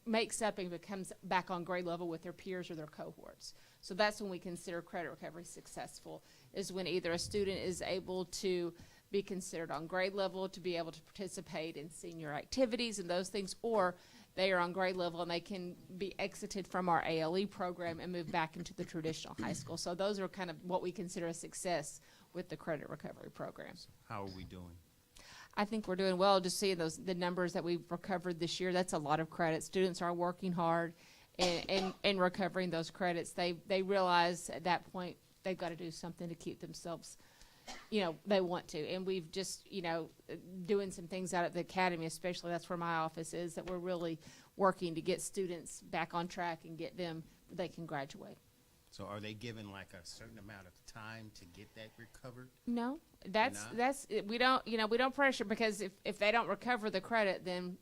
makes up and becomes back on grade level with their peers or their cohorts. So that's when we consider credit recovery successful, is when either a student is able to be considered on grade level to be able to participate in senior activities and those things, or they are on grade level and they can be exited from our ALE program and move back into the traditional high school. So those are kind of what we consider a success with the credit recovery program. How are we doing? I think we're doing well. Just seeing the numbers that we've recovered this year, that's a lot of credit. Students are working hard and recovering those credits. They realize at that point they've got to do something to keep themselves, they want to. And we've just, doing some things out at the academy, especially that's where my office is, that we're really working to get students back on track and get them, they can graduate. So are they given like a certain amount of time to get that recovered? No, we don't pressure, because if they don't recover the credit, then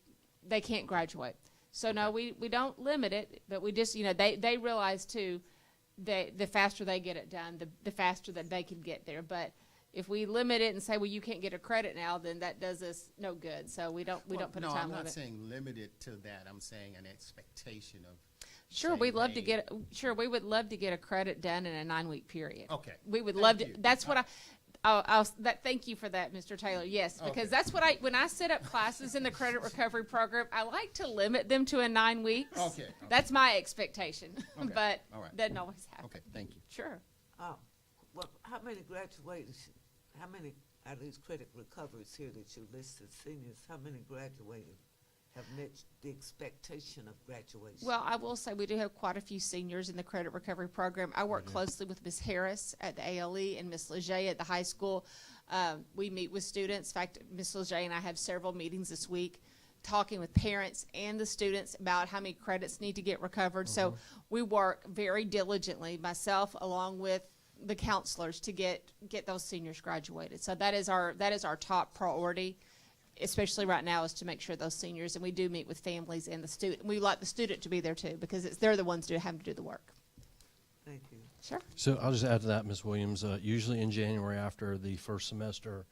they can't graduate. So no, we don't limit it, but we just, they realize too, the faster they get it done, the faster that they can get there. But if we limit it and say, well, you can't get a credit now, then that does us no good. So we don't put a time limit. No, I'm not saying limited to that. I'm saying an expectation of. Sure, we would love to get a credit done in a 9-week period. Okay. We would love to. That's what Thank you for that, Mr. Taylor. Yes, because that's what when I set up classes in the credit recovery program, I like to limit them to 9 weeks. Okay. That's my expectation, Okay. but All right. doesn't always happen. Okay, thank you. Sure. Well, how many graduates, how many out of these credit recoveries here that you listed, seniors, how many graduated, have met the expectation of graduation? Well, I will say we do have quite a few seniors in the credit recovery program. I work closely with Ms. Harris at the ALE and Ms. Leger at the high school. We meet with students. In fact, Ms. Leger and I have several meetings this week talking with parents and the students about how many credits need to get recovered. So we work very diligently, myself along with the counselors, to get those seniors graduated. So that is our top priority, especially right now, is to make sure those seniors, and we do meet with families and the student. We like the student to be there too, because they're the ones who have to do the work. Thank you. Sure. So I'll just add to that, Ms. Williams. Usually in January after the first semester,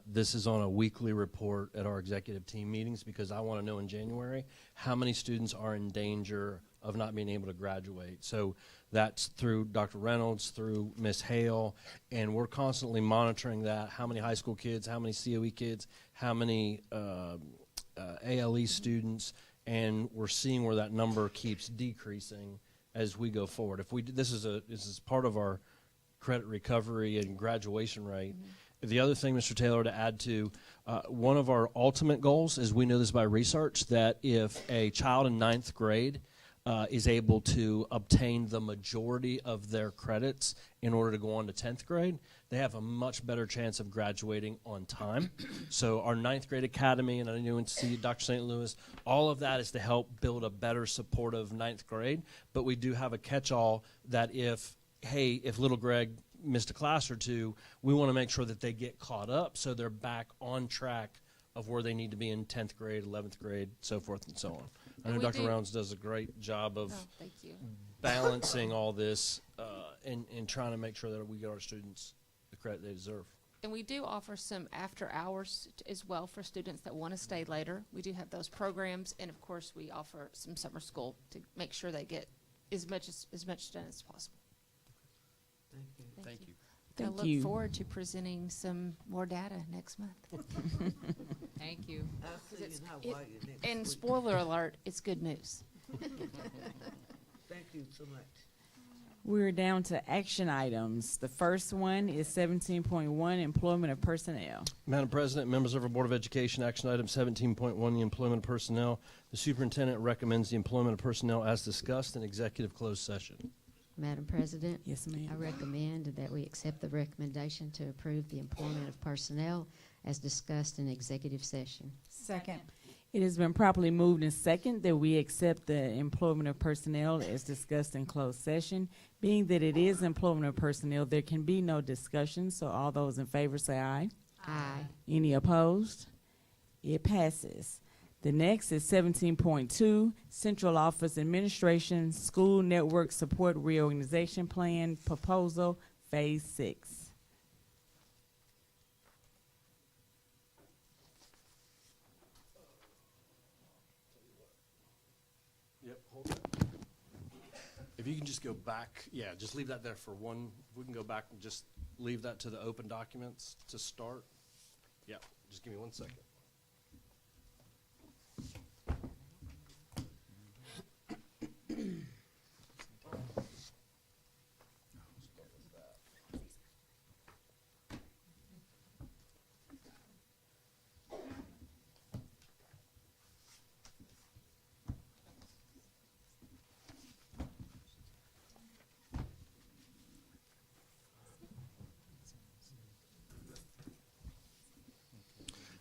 this is on a weekly report at our executive team meetings, because I want to know in January how many students are in danger of not being able to graduate. So that's through Dr. Reynolds, through Ms. Hale, and we're constantly monitoring that. How many high school kids, how many COE kids, how many ALE students, and we're seeing where that number keeps decreasing as we go forward. If we this is part of our credit recovery and graduation rate. The other thing, Mr. Taylor, to add to, one of our ultimate goals is, we know this by research, that if a child in 9th grade is able to obtain the majority of their credits in order to go on to 10th grade, they have a much better chance of graduating on time. So our 9th grade academy and UNC, Dr. St. Louis, all of that is to help build a better supportive 9th grade. But we do have a catch-all that if little Greg missed a class or two, we want to make sure that they get caught up so they're back on track of where they need to be in 10th grade, 11th grade, so forth and so on. I know Dr. Rounds does a great job of balancing all this and trying to make sure that we get our students the credit they deserve. And we do offer some after hours as well for students that want to stay later. We do have those programs, and of course we offer some summer school to make sure they get as much done as possible. Thank you. Thank you. I look forward to presenting some more data next month. Thank you. I'll see you in Hawaii next And week. spoiler alert, it's good news. Thank you so much. We're down to action items. The first one is 17.1, employment of personnel. Madam President, members of our Board of Education, action item 17.1, the employment of personnel. The superintendent recommends the employment of personnel as discussed in executive closed session. Madam President? Yes, ma'am. I recommend that we accept the recommendation to approve the employment of personnel as discussed in executive session. Second. It has been properly moved and second that we accept the employment of personnel as discussed in closed session. Being that it is employment of personnel, there can be no discussion, so all those in favor say aye. Aye. Any opposed? It passes. The next is 17.2, Central Office Administration School Network Support Reorganization Plan Proposal, Phase 6. Yep, hold that. If you can just go back, just leave that there for one. If we can go back and just leave that to the open documents to start. Yeah, just give me 1 second.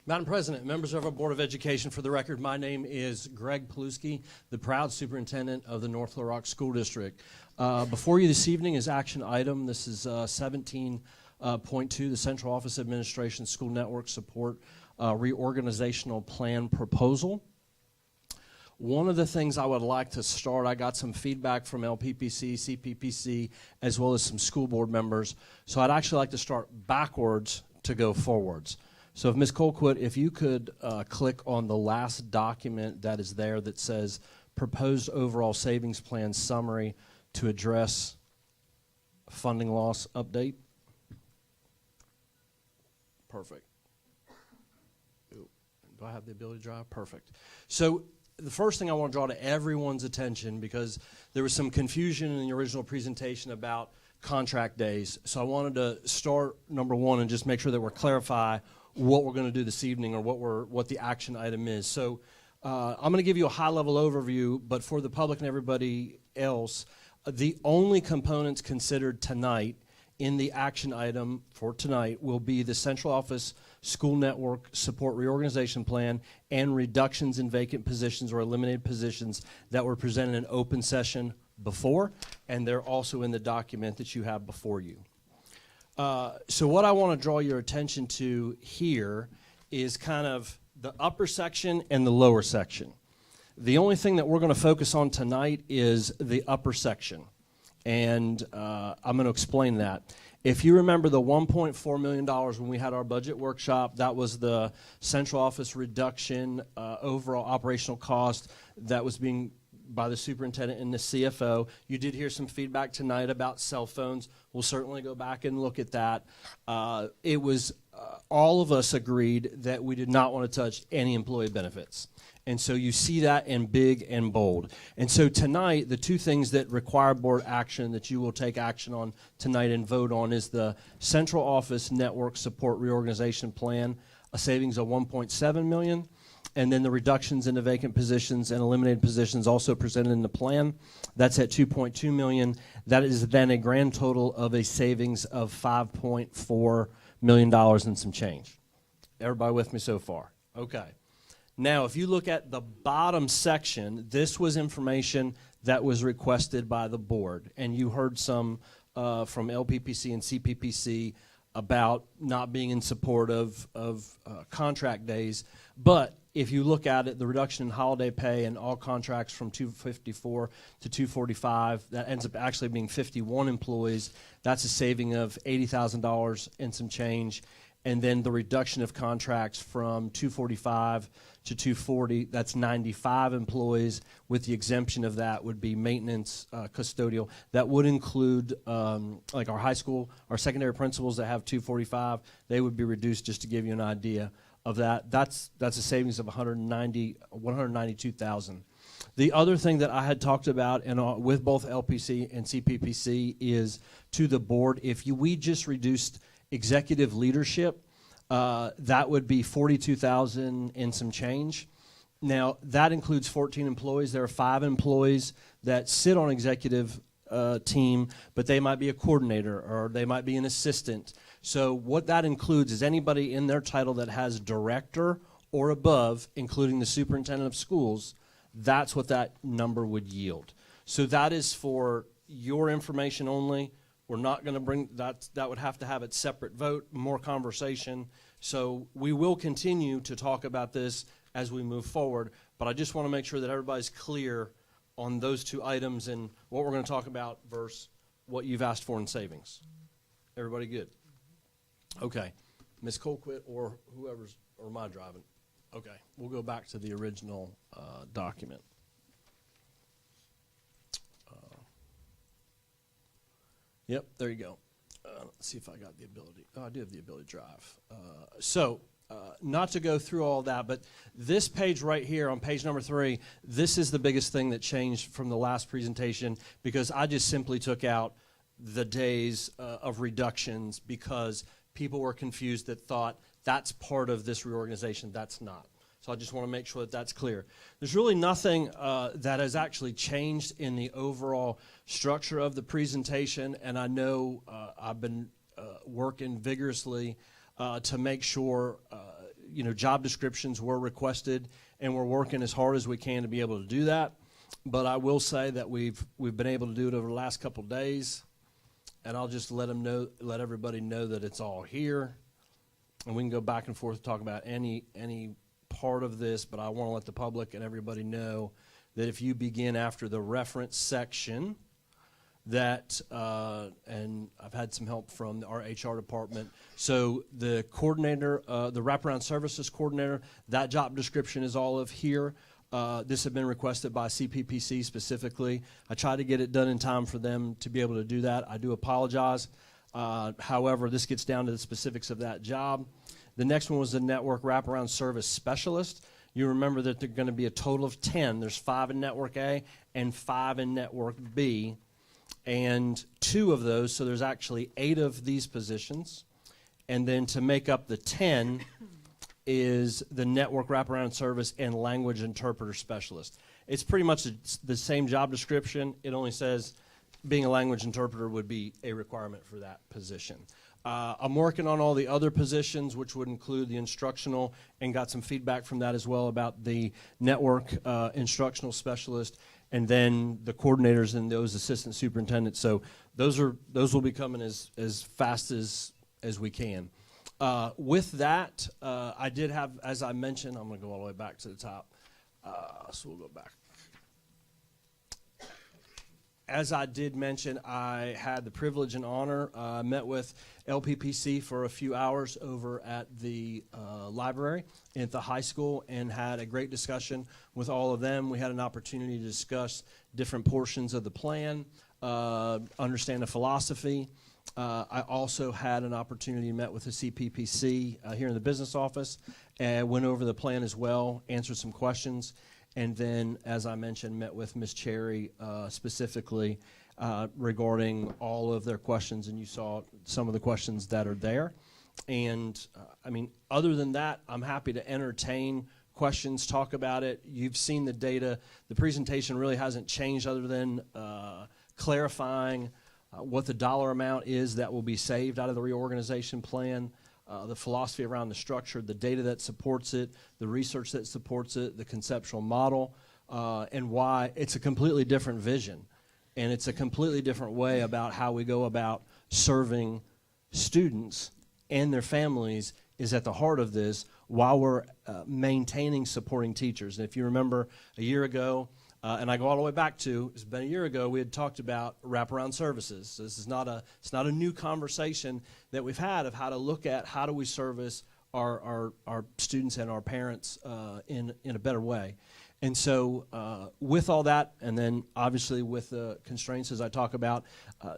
Madam President, members of our Board of Education, for the record, my name is Greg Paluski, the proud superintendent of the North Little Rock School District. Before you this evening is action item. This is 17.2, the Central Office Administration School Network Support Reorganizational Plan Proposal. One of the things I would like to start, I got some feedback from LPPC, CPPC, as well as some school board members. So I'd actually like to start backwards to go forwards. So if Ms. Colquitt, if you could click on the last document that is there that says Proposed Overall Savings Plan Summary to Address Funding Loss Update. Perfect. Ooh, do I have the ability to drive? Perfect. So the first thing I want to draw to everyone's attention, because there was some confusion in the original presentation about contract days. So I wanted to start number one and just make sure that we're clarify what we're going to do this evening, or what the action item is. So I'm going to give you a high-level overview, but for the public and everybody else, the only components considered tonight in the action item for tonight will be the central office school network support reorganization plan and reductions in vacant positions or eliminated positions that were presented in open session before, and they're also in the document that you have before you. So what I want to draw your attention to here is kind of the upper section and the lower section. The only thing that we're going to focus on tonight is the upper section, and I'm going to explain that. If you remember the $1.4 million when we had our budget workshop, that was the central office reduction, overall operational cost that was being by the superintendent and the CFO. You did hear some feedback tonight about cell phones. We'll certainly go back and look at that. It was all of us agreed that we did not want to touch any employee benefits. And so you see that in big and bold. And so tonight, the two things that require board action that you will take action on tonight and vote on is the central office network support reorganization plan, a savings of $1.7 million, and then the reductions in the vacant positions and eliminated positions also presented in the plan. That's at $2.2 million. That is then a grand total of a savings of $5.4 million and some change. Everybody with me so far? Okay. Now, if you look at the bottom section, this was information that was requested by the board, and you heard some from LPPC and CPPC about not being in support of contract days. But if you look at it, the reduction in holiday pay and all contracts from 254 to 245, that ends up actually being 51 employees. That's a saving of $80,000 and some change. And then the reduction of contracts from 245 to 240, that's 95 employees. With the exemption of that would be maintenance, custodial. That would include like our high school, our secondary principals that have 245. They would be reduced, just to give you an idea of that. That's a savings of $192,000. The other thing that I had talked about and with both LPC and CPPC is to the board, if we just reduced executive leadership, that would be $42,000 and some change. Now, that includes 14 employees. There are 5 employees that sit on executive team, but they might be a coordinator or they might be an assistant. So what that includes is anybody in their title that has director or above, including the superintendent of schools. That's what that number would yield. So that is for your information only. We're not going to bring that. That would have to have its separate vote, more conversation. So we will continue to talk about this as we move forward. But I just want to make sure that everybody's clear on those two items and what we're going to talk about versus what you've asked for in savings. Everybody good? Okay. Ms. Colquitt or whoever's, or am I driving? Okay. We'll go back to the original document. Yep, there you go. Let's see if I got the ability. Oh, I do have the ability to drive. Not to go through all that, but this page right here on page number 3, this is the biggest thing that changed from the last presentation, because I just simply took out the days of reductions because people were confused that thought that's part of this reorganization. That's not. So I just want to make sure that that's clear. There's really nothing that has actually changed in the overall structure of the presentation, and I know I've been working vigorously to make sure job descriptions were requested, and we're working as hard as we can to be able to do that. But I will say that we've been able to do it over the last couple of days, and I'll just let everybody know that it's all here, and we can go back and forth and talk about any part of this, but I want to let the public and everybody know that if you begin after the reference section, that, and I've had some help from our HR department, so the coordinator, the wraparound services coordinator, that job description is all of here. This has been requested by CPPC specifically. I tried to get it done in time for them to be able to do that. I do apologize. However, this gets down to the specifics of that job. The next one was the network wraparound service specialist. You remember that there are going to be a total of 10. There's 5 in Network A and 5 in Network B, and 2 of those, so there's actually 8 of these positions. And then to make up the 10 is the network wraparound service and language interpreter specialist. It's pretty much the same job description. It only says being a language interpreter would be a requirement for that position. I'm working on all the other positions, which would include the instructional, and got some feedback from that as well about the network instructional specialist, and then the coordinators and those assistant superintendents. So those will be coming as fast as we can. With that, I did have, as I mentioned, I'm going to go all the way back to the top. So we'll go back. As I did mention, I had the privilege and honor, met with LPPC for a few hours over at the library at the high school and had a great discussion with all of them. We had an opportunity to discuss different portions of the plan, understand the philosophy. I also had an opportunity to meet with the CPPC here in the business office and went over the plan as well, answered some questions. And then, as I mentioned, met with Ms. Cherry specifically regarding all of their questions, and you saw some of the questions that are there. And, I mean, other than that, I'm happy to entertain questions, talk about it. You've seen the data. The presentation really hasn't changed other than clarifying what the dollar amount is that will be saved out of the reorganization plan. The philosophy around the structure, the data that supports it, the research that supports it, the conceptual model, and why it's a completely different vision. And it's a completely different way about how we go about serving students and their families is at the heart of this while we're maintaining supporting teachers. And if you remember a year ago, and I go all the way back to, it's been a year ago, we had talked about wraparound services. So this is not a new conversation that we've had of how to look at how do we service our students and our parents in a better way. And so with all that, and then obviously with the constraints as I talk about,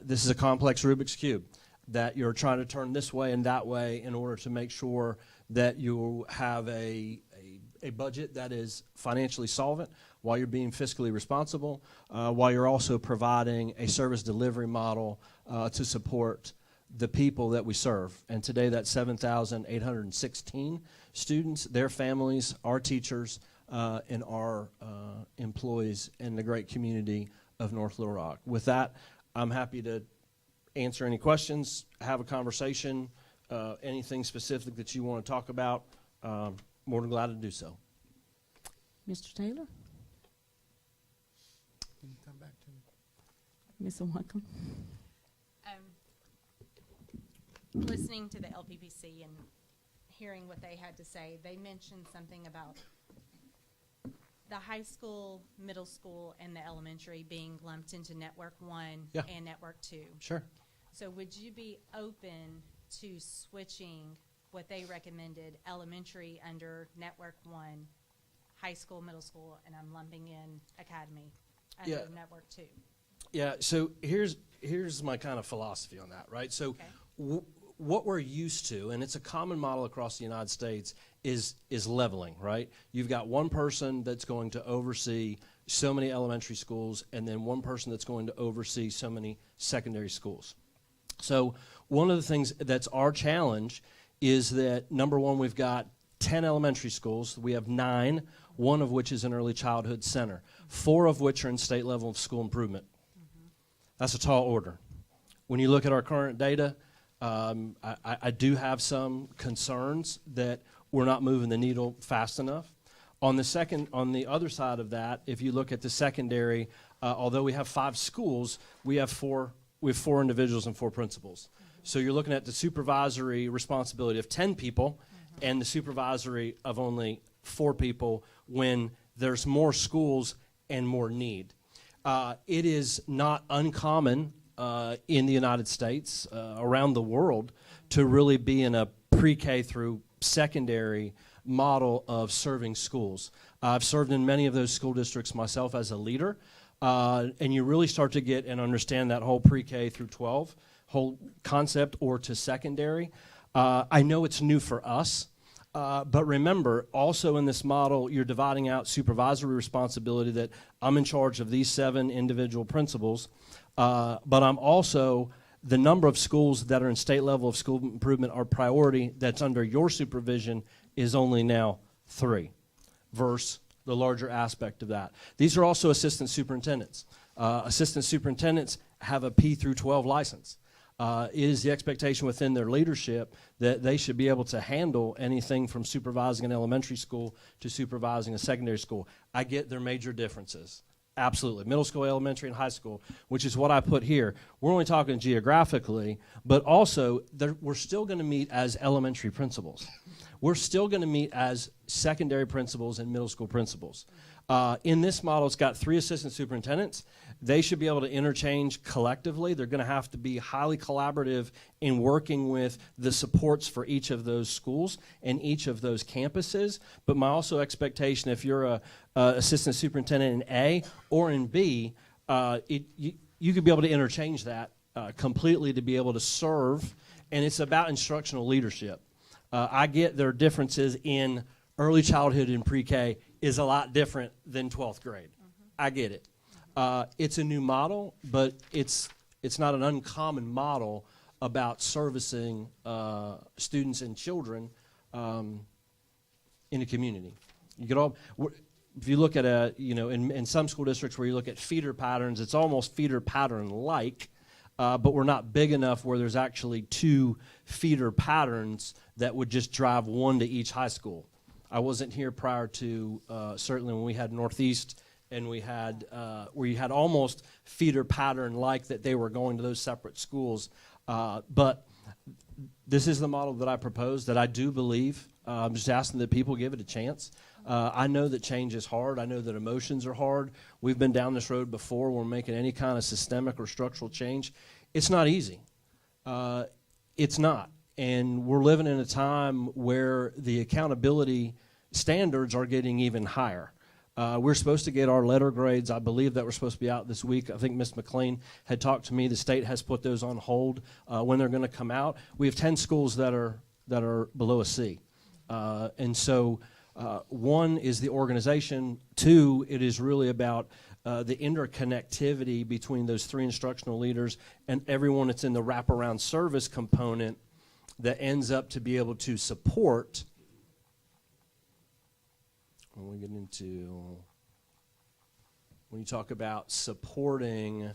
this is a complex Rubik's Cube that you're trying to turn this way and that way in order to make sure that you have a budget that is financially solvent, while you're being fiscally responsible, while you're also providing a service delivery model to support the people that we serve. And today that's 7,816 students, their families, our teachers, and our employees in the great community of North Little Rock. With that, I'm happy to answer any questions, have a conversation, anything specific that you want to talk about, more than glad to do so. Mr. Taylor? Come back to me. Ms. Wacom? Listening to the LPPC and hearing what they had to say, they mentioned something about the high school, middle school, and the elementary being lumped into Network 1 and Network 2. Sure. So would you be open to switching what they recommended, elementary under Network 1, high school, middle school, and I'm lumping in academy under Network 2? Yeah, so here's my kind of philosophy on that, right? So what we're used to, and it's a common model across the United States, is leveling, right? You've got one person that's going to oversee so many elementary schools, and then one person that's going to oversee so many secondary schools. So one of the things that's our challenge is that, number one, we've got 10 elementary schools. We have 9, one of which is an early childhood center, 4 of which are in state level of school improvement. That's a tall order. When you look at our current data, I do have some concerns that we're not moving the needle fast enough. On the other side of that, if you look at the secondary, although we have 5 schools, we have 4 individuals and 4 principals. So you're looking at the supervisory responsibility of 10 people and the supervisory of only 4 people when there's more schools and more need. It is not uncommon in the United States, around the world, to really be in a pre-K through secondary model of serving schools. I've served in many of those school districts myself as a leader, and you really start to get and understand that whole pre-K through 12 whole concept or to secondary. I know it's new for us, but remember, also in this model, you're dividing out supervisory responsibility that I'm in charge of these 7 individual principals, but I'm also the number of schools that are in state level of school improvement or priority that's under your supervision is only now 3 versus the larger aspect of that. These are also assistant superintendents. Assistant superintendents have a P through 12 license. It is the expectation within their leadership that they should be able to handle anything from supervising an elementary school to supervising a secondary school. I get their major differences. Absolutely. Middle school, elementary, and high school, which is what I put here. We're only talking geographically, but also we're still going to meet as elementary principals. We're still going to meet as secondary principals and middle school principals. In this model, it's got 3 assistant superintendents. They should be able to interchange collectively. They're going to have to be highly collaborative in working with the supports for each of those schools and each of those campuses. But my also expectation, if you're a assistant superintendent in A or in B, you could be able to interchange that completely to be able to serve. And it's about instructional leadership. I get their differences in early childhood and pre-K is a lot different than 12th grade. I get it. It's a new model, but it's not an uncommon model about servicing students and children in a community. You get all. If you look at in some school districts where you look at feeder patterns, it's almost feeder pattern like, but we're not big enough where there's actually 2 feeder patterns that would just drive 1 to each high school. I wasn't here prior to certainly when we had Northeast and we had where you had almost feeder pattern like that they were going to those separate schools. But this is the model that I propose that I do believe. I'm just asking that people give it a chance. I know that change is hard. I know that emotions are hard. We've been down this road before. We're making any kind of systemic or structural change. It's not easy. It's not. And we're living in a time where the accountability standards are getting even higher. We're supposed to get our letter grades. I believe that we're supposed to be out this week. I think Ms. McLean had talked to me. The state has put those on hold when they're going to come out. We have 10 schools that are below a C. And so 1 is the organization. 2, it is really about the interconnectivity between those 3 instructional leaders and everyone that's in the wraparound service component that ends up to be able to support. When we get into, when you talk about supporting,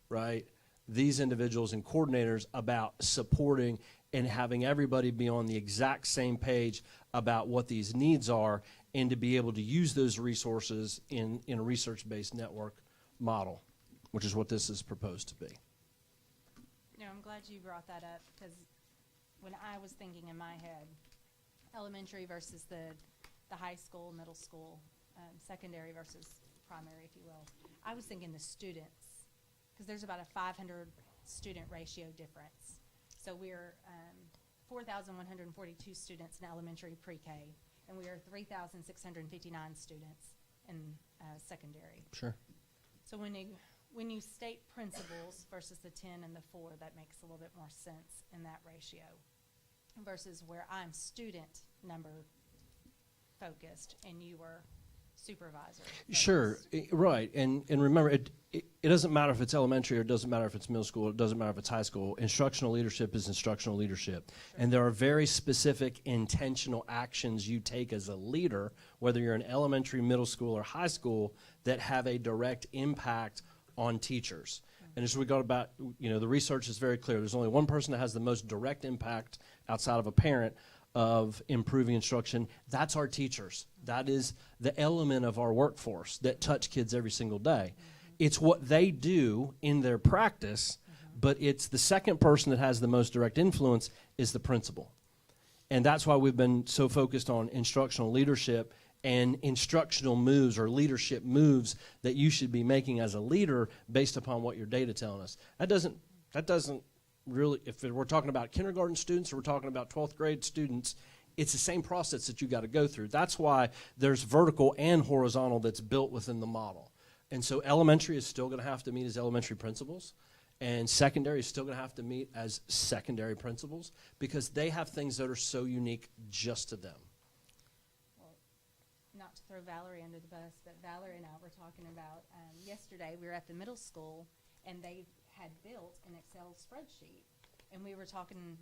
right, these individuals and coordinators about supporting and having everybody be on the exact same page about what these needs are and to be able to use those resources in a research-based network model, which is what this is proposed to be. No, I'm glad you brought that up because when I was thinking in my head, elementary versus the high school, middle school, secondary versus primary, if you will, I was thinking the students because there's about a 500 student ratio difference. So we're 4,142 students in elementary pre-K, and we are 3,659 students in secondary. Sure. So when you state principals versus the 10 and the 4, that makes a little bit more sense in that ratio versus where I'm student number focused and you were supervisor focused. Sure, right. And remember, it doesn't matter if it's elementary or it doesn't matter if it's middle school, it doesn't matter if it's high school. Instructional leadership is instructional leadership. Sure. And there are very specific intentional actions you take as a leader, whether you're in elementary, middle school, or high school, that have a direct impact on teachers. And as we go about, the research is very clear. There's only one person that has the most direct impact outside of a parent of improving instruction. That's our teachers. That is the element of our workforce that touch kids every single day. It's what they do in their practice, but it's the second person that has the most direct influence is the principal. And that's why we've been so focused on instructional leadership and instructional moves or leadership moves that you should be making as a leader based upon what your data telling us. That doesn't really, if we're talking about kindergarten students or we're talking about 12th grade students, it's the same process that you got to go through. That's why there's vertical and horizontal that's built within the model. And so elementary is still going to have to meet as elementary principals, And secondary is still going to have to meet as secondary principals because they have things that are so unique just to them. Well, not to throw Valerie under the bus, but Valerie and I were talking about yesterday. We were at the middle school, and they had built an Excel spreadsheet, and we were talking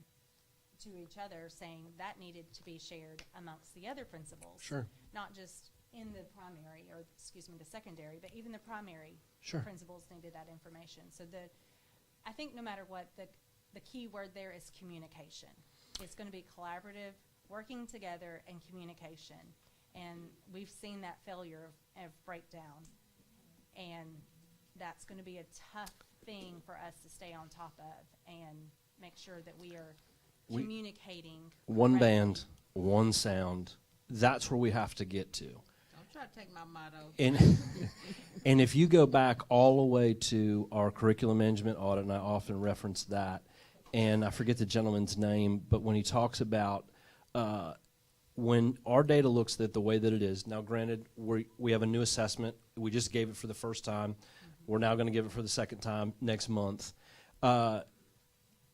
to each other saying that needed to be shared amongst the other principals. Sure. Not just in the primary, or excuse me, the secondary, but even the primary Sure. principals needed that information. So I think no matter what, the key word there is communication. It's going to be collaborative, working together, and communication. And we've seen that failure of breakdown. And that's going to be a tough thing for us to stay on top of and make sure that we are communicating. One correctly. band, one sound. That's where we have to get to. Don't try to take my motto. And if you go back all the way to our curriculum management audit, and I often reference that, and I forget the gentleman's name, but when he talks about when our data looks at the way that it is, now granted, we have a new assessment. We just gave it for the first time. We're now going to give it for the second time next month.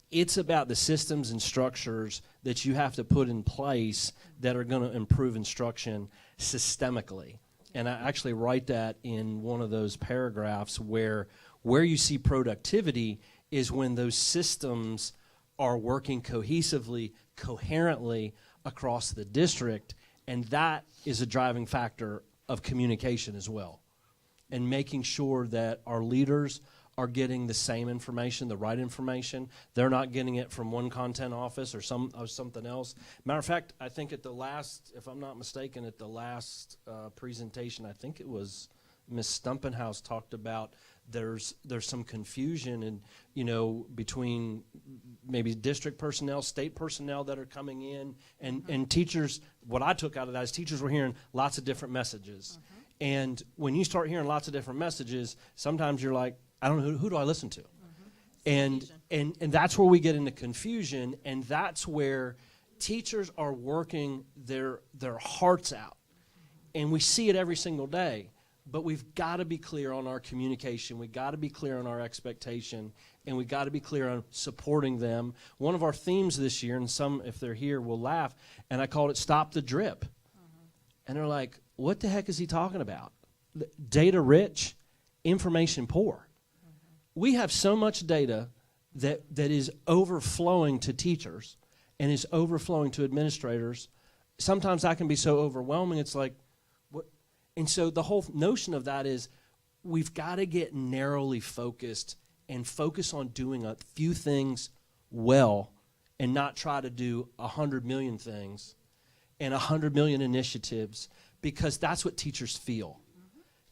It's about the systems and structures that you have to put in place that are going to improve instruction systemically. And I actually write that in one of those paragraphs where you see productivity is when those systems are working cohesively, coherently across the district, and that is a driving factor of communication as well. And making sure that our leaders are getting the same information, the right information. They're not getting it from one content office or something else. Matter of fact, I think at the last, if I'm not mistaken, at the last presentation, I think it was Ms. Stumpenhouse talked about there's some confusion between maybe district personnel, state personnel that are coming in, and teachers. What I took out of that is teachers were hearing lots of different messages. And when you start hearing lots of different messages, sometimes you're like, I don't know, who do I listen to? And that's where we get into confusion, and that's where teachers are working their hearts out. And we see it every single day, but we've got to be clear on our communication. We've got to be clear on our expectation, and we've got to be clear on supporting them. One of our themes this year, and some, if they're here, will laugh, and I called it Stop the Drip. And they're like, what the heck is he talking about? Data rich, information poor. We have so much data that is overflowing to teachers and is overflowing to administrators. Sometimes that can be so overwhelming, it's like, what? And so the whole notion of that is we've got to get narrowly focused and focus on doing a few things well and not try to do 100 million things and 100 million initiatives, because that's what teachers feel.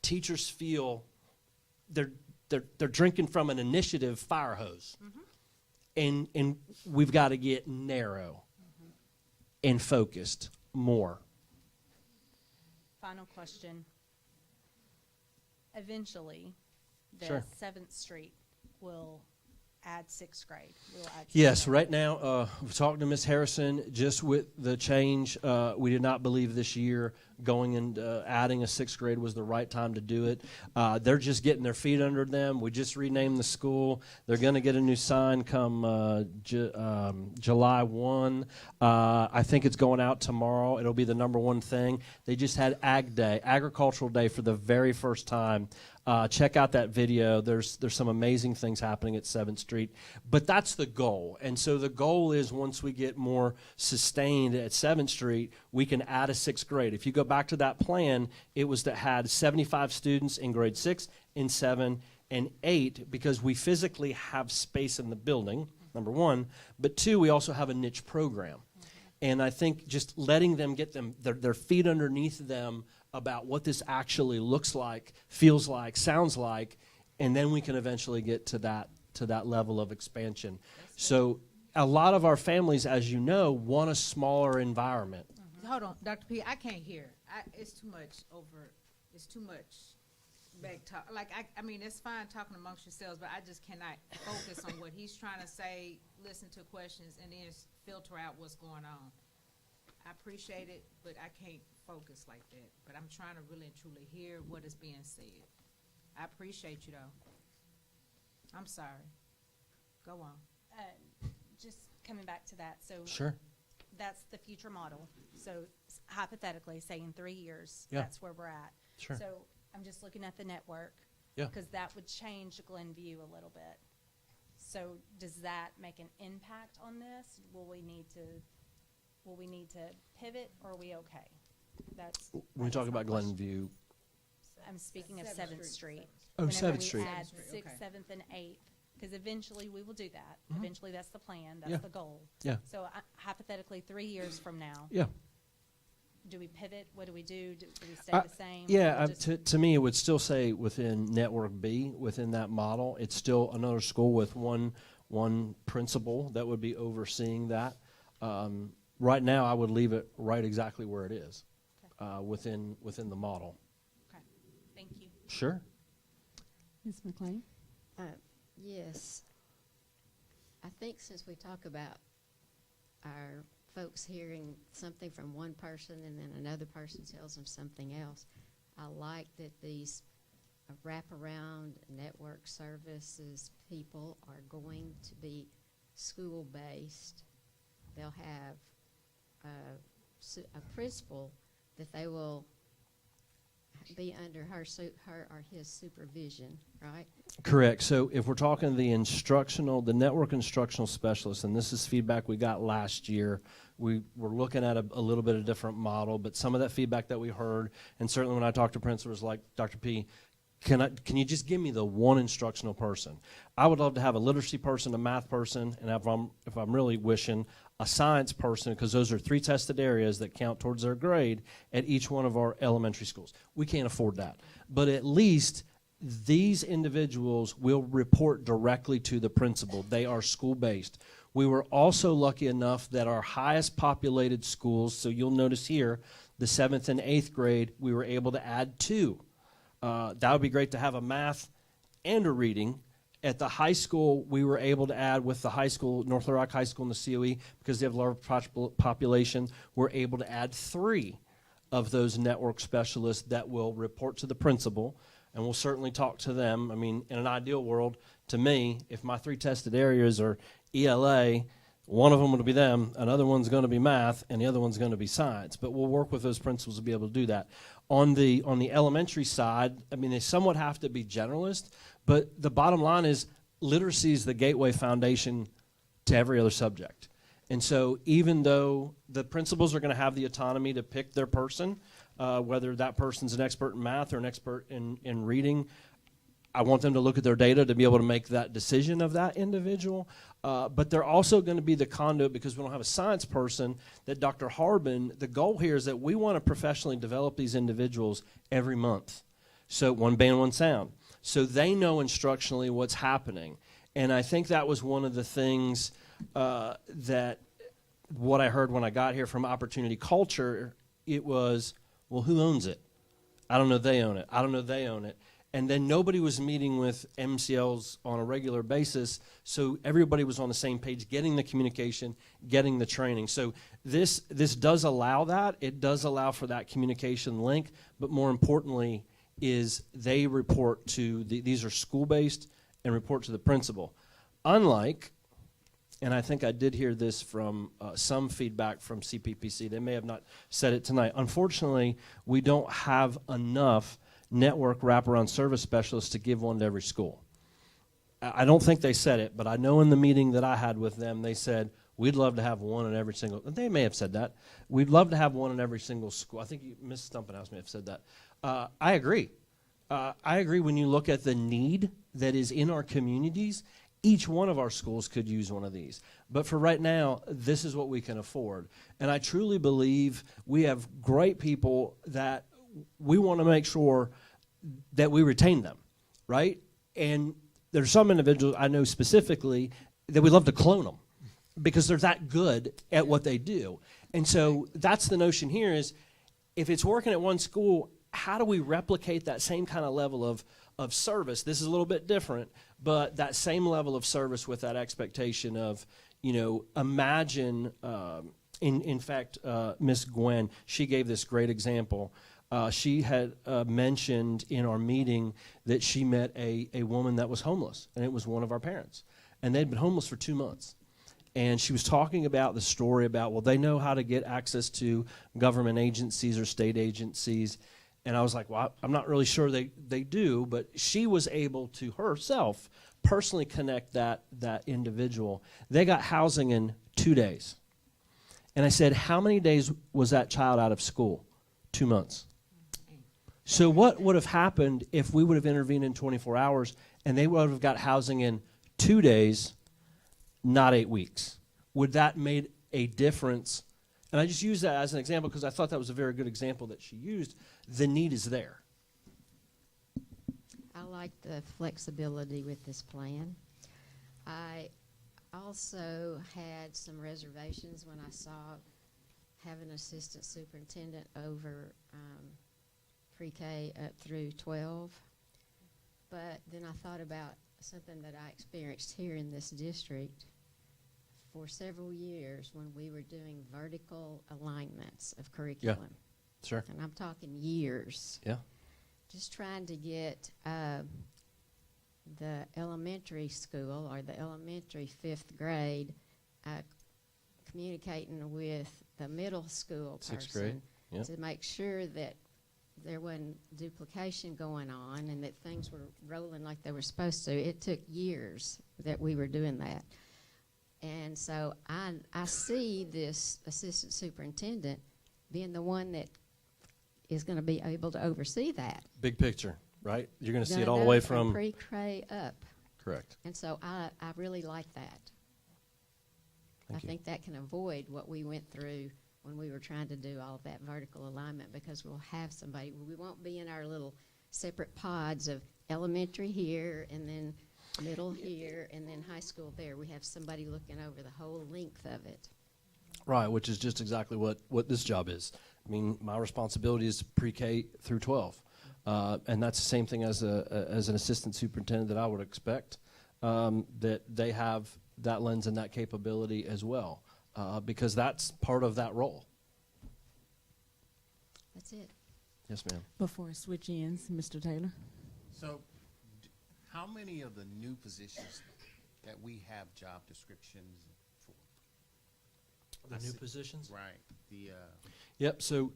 Teachers feel they're drinking from an initiative fire hose. And we've got to get narrow and focused more. Final question. Eventually, the Sure. 7th Street will add 6th grade. We'll add Yes, right now, we're talking to Ms. Harrison, just with the change, we did not believe this year going and adding a 6th grade was the right time to do it. They're just getting their feet under them. We just renamed the school. They're going to get a new sign come July 1. I think it's going out tomorrow. It'll be the #1 thing. They just had Ag Day, Agricultural Day, for the very first time. Check out that video. There's some amazing things happening at 7th Street. But that's the goal. And so the goal is once we get more sustained at 7th Street, we can add a 6th grade. If you go back to that plan, it was that had 75 students in grade 6, in 7, and 8, because we physically have space in the building, #1. But 2, we also have a niche program. And I think just letting them get their feet underneath them about what this actually looks like, feels like, sounds like, and then we can eventually get to that level of expansion. So a lot of our families, as you know, want a smaller environment. Hold on, Dr. P, I can't hear. It's too much back talk. Like, I mean, it's fine talking amongst yourselves, but I just cannot focus on what he's trying to say, listen to questions, and then filter out what's going on. I appreciate it, but I can't focus like that. But I'm trying to really and truly hear what is being said. I appreciate you, though. I'm sorry. Go on. Just coming back to that, so Sure. that's the future model. So hypothetically, say in 3 years, Yeah. that's where we're at. Sure. So I'm just looking at the network. Yeah. Because that would change Glenview a little bit. So does that make an impact on this? Will we need to pivot, or are we okay? That's. When we talk about Glenview, I'm speaking of 7th Street. Oh, 7th Whenever Street. we add 7th 6th, 7th, and 8th, because eventually we will do that. Mhm. Eventually, that's the plan. That's Yeah. the goal. Yeah. So hypothetically, 3 years from now. Yeah. Do we pivot? What do we do? Do we stay the same? Yeah, We'll just- to me, it would still say within Network B, within that model, it's still another school with one principal that would be overseeing that. Right now, I would leave it right exactly where it is, within the model. Okay, thank you. Sure. Ms. McLean? Yes. I think since we talk about our folks hearing something from one person and then another person tells them something else, I like that these wraparound network services people are going to be school-based. They'll have a principal that they will be under her or his supervision, right? Correct. So if we're talking the network instructional specialist, and this is feedback we got last year, we were looking at a little bit of different model, but some of that feedback that we heard, and certainly when I talked to principals like Dr. P, can you just give me the one instructional person? I would love to have a literacy person, a math person, and if I'm really wishing, a science person, because those are 3 tested areas that count towards their grade at each one of our elementary schools. We can't afford that. But at least these individuals will report directly to the principal. They are school-based. We were also lucky enough that our highest populated schools, so you'll notice here, the 7th and 8th grade, we were able to add 2. That would be great to have a math and a reading. At the high school, we were able to add with the high school, North Little Rock High School and the COE, because they have a large population, we're able to add 3 of those network specialists that will report to the principal, and we'll certainly talk to them. I mean, in an ideal world, to me, if my 3 tested areas are ELA, one of them will be them, another one's going to be math, and the other one's going to be science. But we'll work with those principals to be able to do that. On the elementary side, I mean, they somewhat have to be generalist, but the bottom line is literacy is the gateway foundation to every other subject. And so even though the principals are going to have the autonomy to pick their person, whether that person's an expert in math or an expert in reading, I want them to look at their data to be able to make that decision of that individual. But they're also going to be the conduit, because we don't have a science person, that Dr. Harbin, the goal here is that we want to professionally develop these individuals every month. So one band, one sound. So they know instructionally what's happening. And I think that was one of the things that what I heard when I got here from Opportunity Culture, it was, well, who owns it? I don't know they own it. I don't know they own it. And then nobody was meeting with MCLs on a regular basis, so everybody was on the same page, getting the communication, getting the training. So this does allow that. It does allow for that communication link, but more importantly is they report to, these are school-based and report to the principal. Unlike, and I think I did hear this from some feedback from CPPC, they may have not said it tonight. Unfortunately, we don't have enough network wraparound service specialists to give one to every school. I don't think they said it, but I know in the meeting that I had with them, they said, we'd love to have one in every single, and they may have said that, we'd love to have one in every single school. I think Ms. Stumpenhouse may have said that. I agree. I agree when you look at the need that is in our communities, each one of our schools could use one of these. But for right now, this is what we can afford. And I truly believe we have great people that we want to make sure that we retain them, right? And there's some individuals I know specifically that we love to clone them because they're that good at what they do. And so that's the notion here is if it's working at one school, how do we replicate that same kind of level of service? This is a little bit different, but that same level of service with that expectation of, you know, imagine, in fact, Miss Gwen, she gave this great example. She had mentioned in our meeting that she met a woman that was homeless, and it was one of our parents. and they'd been homeless for 2 months. And she was talking about the story about, well, they know how to get access to government agencies or state agencies. And I was like, well, I'm not really sure they do, but she was able to herself personally connect that individual. They got housing in 2 days. And I said, how many days was that child out of school? 2 months. So what would have happened if we would have intervened in 24 hours and they would have got housing in 2 days, not 8 weeks? Would that made a difference? And I just use that as an example because I thought that was a very good example that she used. The need is there. I like the flexibility with this plan. I also had some reservations when I saw having an assistant superintendent over pre-K up through 12. But then I thought about something that I experienced here in this district for several years when we were doing vertical alignments of curriculum. Yeah, sure. And I'm talking years. Yeah. Just trying to get the elementary school or the elementary 5th grade communicating with the middle school Sixth person grade, yeah. to make sure that there wasn't duplication going on and that things were rolling like they were supposed to. It took years that we were doing that. And so I see this assistant superintendent being the one that is going to be able to oversee that. Big picture, right? You're going to see it Gonna all the know way from pre-K up. Correct. And so I really like that. Thank you. think that can avoid what we went through when we were trying to do all that vertical alignment, because we'll have somebody. We won't be in our little separate pods of elementary here and then middle here and then high school there. We have somebody looking over the whole length of it. Right, which is just exactly what this job is. I mean, my responsibility is pre-K through 12. And that's the same thing as an assistant superintendent that I would expect, that they have that lens and that capability as well, because that's part of that role. That's it. Yes, ma'am. Before I switch ends, Mr. Taylor. So, how many of the new positions that we have job descriptions for? The new positions? Right. The Yep, so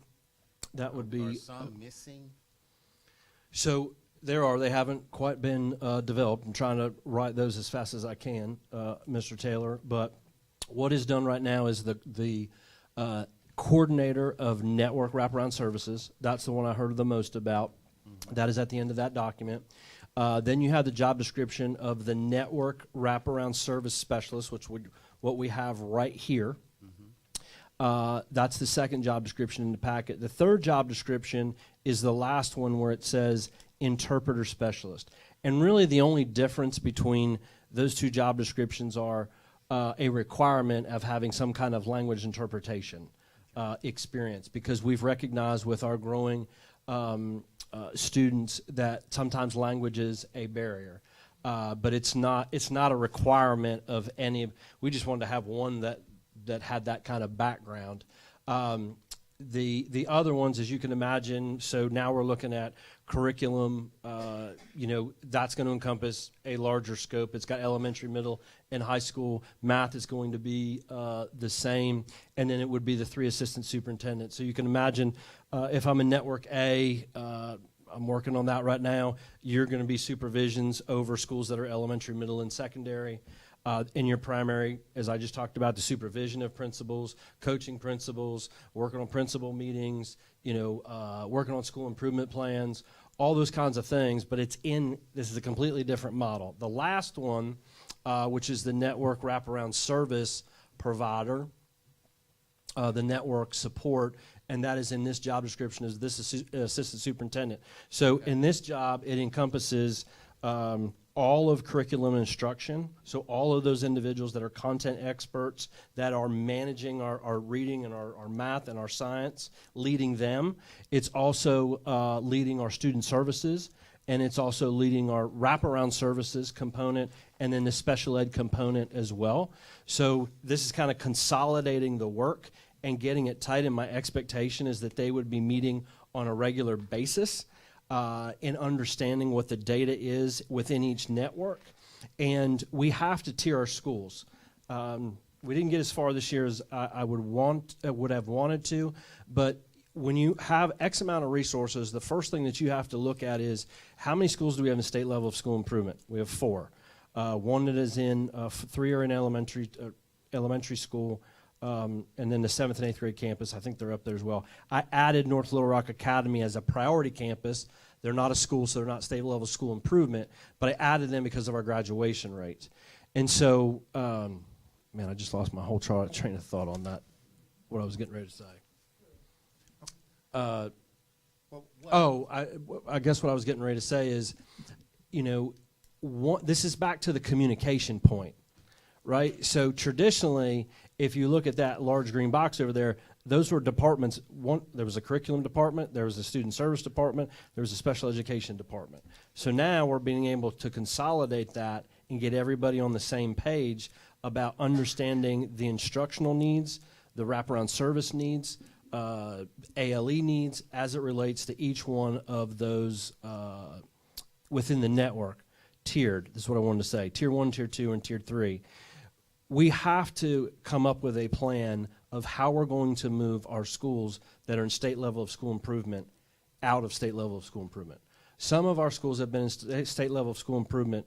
that would be... Are some missing? So there are. They haven't quite been developed. I'm trying to write those as fast as I can, Mr. Taylor. But what is done right now is the coordinator of network wraparound services. That's the one I heard the most about. Mm-hmm. That is at the end of that document. Then you have the job description of the network wraparound service specialist, which would what we have right here. That's the second job description in the packet. The third job description is the last one where it says interpreter specialist. And really the only difference between those two job descriptions are a requirement of having some kind of language interpretation experience, because we've recognized with our growing students that sometimes language is a barrier. But it's not a requirement of any. We just wanted to have one that had that kind of background. The other ones, as you can imagine, so now we're looking at curriculum, that's going to encompass a larger scope. It's got elementary, middle, and high school. Math is going to be the same, and then it would be the 3 assistant superintendents. So you can imagine if I'm in Network A, I'm working on that right now, you're going to be supervisions over schools that are elementary, middle, and secondary. In your primary, as I just talked about, the supervision of principals, coaching principals, working on principal meetings, working on school improvement plans, all those kinds of things. But this is a completely different model. The last one, which is the network wraparound service provider, the network support, and that is in this job description as this assistant superintendent. So in this job, it encompasses all of curriculum and instruction, so all of those individuals that are content experts that are managing our reading and our math and our science, leading them. It's also leading our student services, and it's also leading our wraparound services component, and then the special ed component as well. So this is kind of consolidating the work and getting it tight, and my expectation is that they would be meeting on a regular basis in understanding what the data is within each network. And we have to tier our schools. We didn't get as far this year as I would have wanted to, but when you have X amount of resources, the first thing that you have to look at is how many schools do we have in the state level of school improvement? We have 4. One that is in 3 are in elementary school, and then the 7th and 8th grade campus. I think they're up there as well. I added North Little Rock Academy as a priority campus. They're not a school, so they're not state level school improvement, but I added them because of our graduation rate. And so, man, I just lost my whole train of thought on that, what I was getting ready to say. I guess what I was getting ready to say is, this is back to the communication point, right? So traditionally, if you look at that large green box over there, those were departments. There was a curriculum department, there was a student service department, there was a special education department. So now we're being able to consolidate that and get everybody on the same page about understanding the instructional needs, the wraparound service needs, ALE needs as it relates to each one of those within the network, tiered. This is what I wanted to say. Tier 1, Tier 2, and Tier 3. We have to come up with a plan of how we're going to move our schools that are in state level of school improvement out of state level of school improvement. Some of our schools have been in state level of school improvement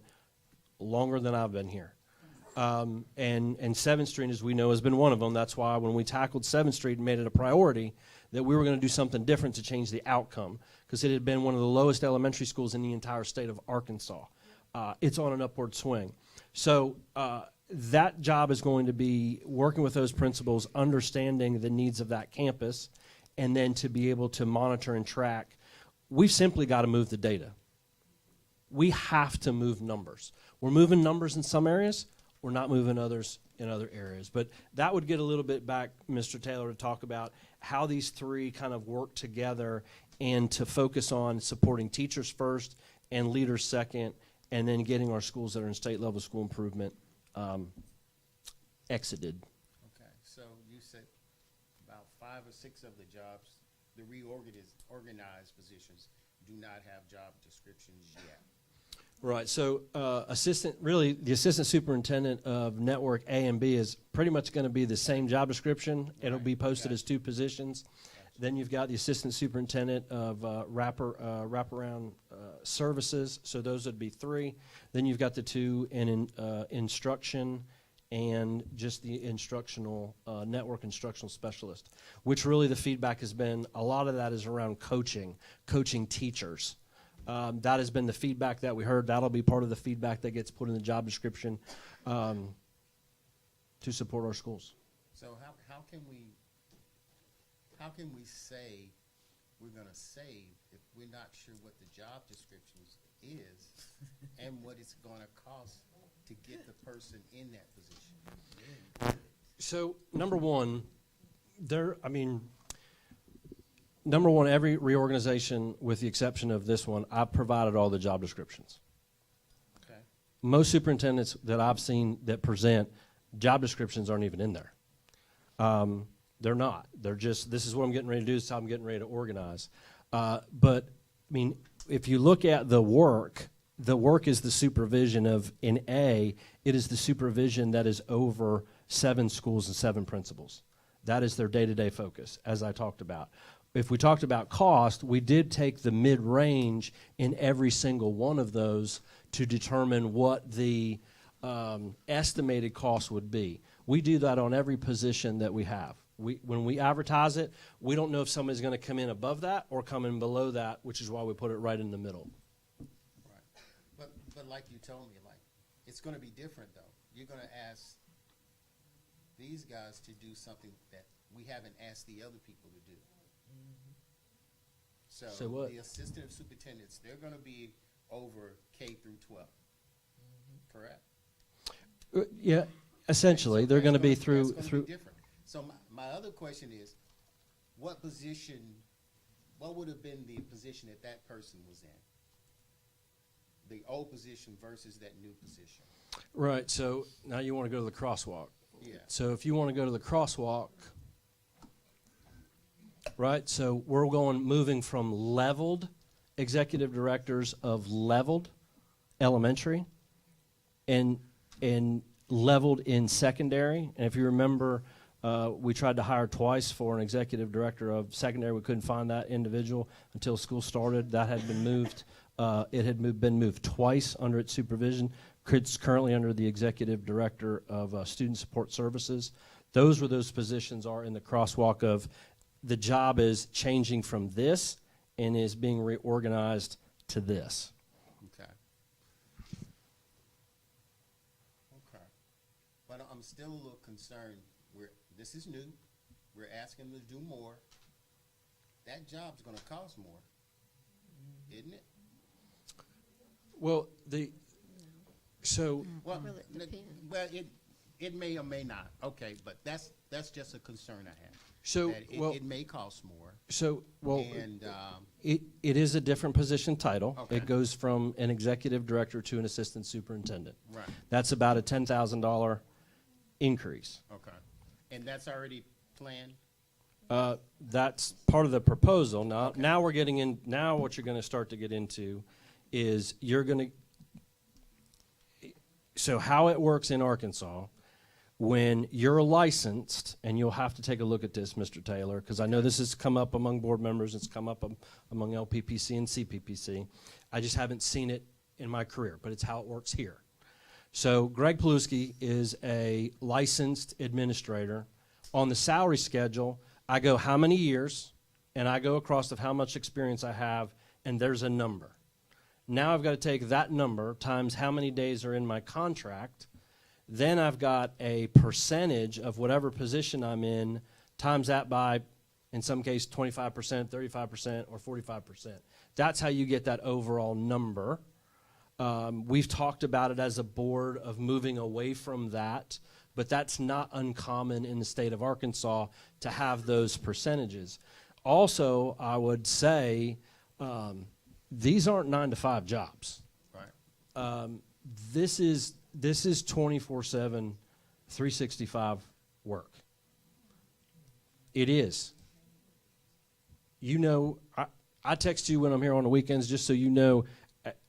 longer than I've been here. And 7th Street, as we know, has been one of them. That's why when we tackled 7th Street and made it a priority, that we were going to do something different to change the outcome, because it had been one of the lowest elementary schools in the entire state of Arkansas. It's on an upward swing. So that job is going to be working with those principals, understanding the needs of that campus, and then to be able to monitor and track. We've simply got to move the data. We have to move numbers. We're moving numbers in some areas. We're not moving others in other areas. But that would get a little bit back, Mr. Taylor, to talk about how these 3 kind of work together and to focus on supporting teachers first and leaders second, and then getting our schools that are in state level school improvement exited. Okay, so you said about 5 or 6 of the jobs, the reorganized positions, do not have job descriptions yet. Right. So the assistant superintendent of network A and B is pretty much going to be the same job description. Right. It'll be posted as 2 positions. Gotcha. Then you've got the assistant superintendent of wraparound services. So those would be 3. Then you've got the 2 in instruction and just the instructional network instructional specialist, which really the feedback has been, a lot of that is around coaching teachers. That has been the feedback that we heard. That'll be part of the feedback that gets put in the job description to support our schools. So how can we say we're going to save if we're not sure what the job descriptions is and what it's going to cost to get the person in that position? So number one, every reorganization, with the exception of this one, I've provided all the job descriptions. Okay. Most superintendents that I've seen that present, job descriptions aren't even in there. They're not. They're just, this is what I'm getting ready to do, this is how I'm getting ready to organize. But, if you look at the work is the supervision of, in A, it is the supervision that is over 7 schools and 7 principals. That is their day-to-day focus, as I talked about. If we talked about cost, we did take the mid-range in every single one of those to determine what the estimated cost would be. We do that on every position that we have. When we advertise it, we don't know if somebody's going to come in above that or come in below that, which is why we put it right in the middle. Right. But like you told me, it's going to be different, though. You're going to ask these guys to do something that we haven't asked the other people to do. So what? The assistant superintendents, they're going to be over K through 12, correct? Yeah, essentially, So they're going to be that's through. gonna be different. So my other question is, what would have been the position that person was in? The old position versus that new position. Right. So now you want to go to the crosswalk. Yeah. So if you want to go to the crosswalk, right? So we're moving from leveled executive directors of leveled elementary and leveled in secondary. And if you remember, we tried to hire twice for an executive director of secondary. We couldn't find that individual until school started. That had been moved. It had been moved twice under its supervision. It's currently under the executive director of student support services. Those positions are in the crosswalk of the job is changing from this and is being reorganized to this. Okay. Okay. But I'm still a little concerned. This is new. We're asking them to do more. That job's going to cost more, isn't it? Well, it may or may not. Okay, but that's just a concern I have. So, that it may cost more. So, well, and it is a different position title. Okay. It goes from an executive director to an assistant superintendent. Right. That's about a $10,000 increase. Okay, and that's already planned. That's part of the proposal. Now we're getting in. Now what you're going to start to get into is you're going to. So how it works in Arkansas, when you're licensed, and you'll have to take a look at this, Mr. Taylor, because I know this has come up among board members. It's come up among LPPC and CPPC. I just haven't seen it in my career, but it's how it works here. So Greg Paluski is a licensed administrator. On the salary schedule, I go how many years, and I go across of how much experience I have, and there's a number. Now I've got to take that number times how many days are in my contract. Then I've got a percentage of whatever position I'm in, times that by, in some case, 25%, 35%, or 45%. That's how you get that overall number. We've talked about it as a board of moving away from that, but that's not uncommon in the state of Arkansas to have those percentages. Also, I would say these aren't 9-to-5 jobs. Right. This is 24/7, 365 work. It is. You know, I text you when I'm here on the weekends just so you know.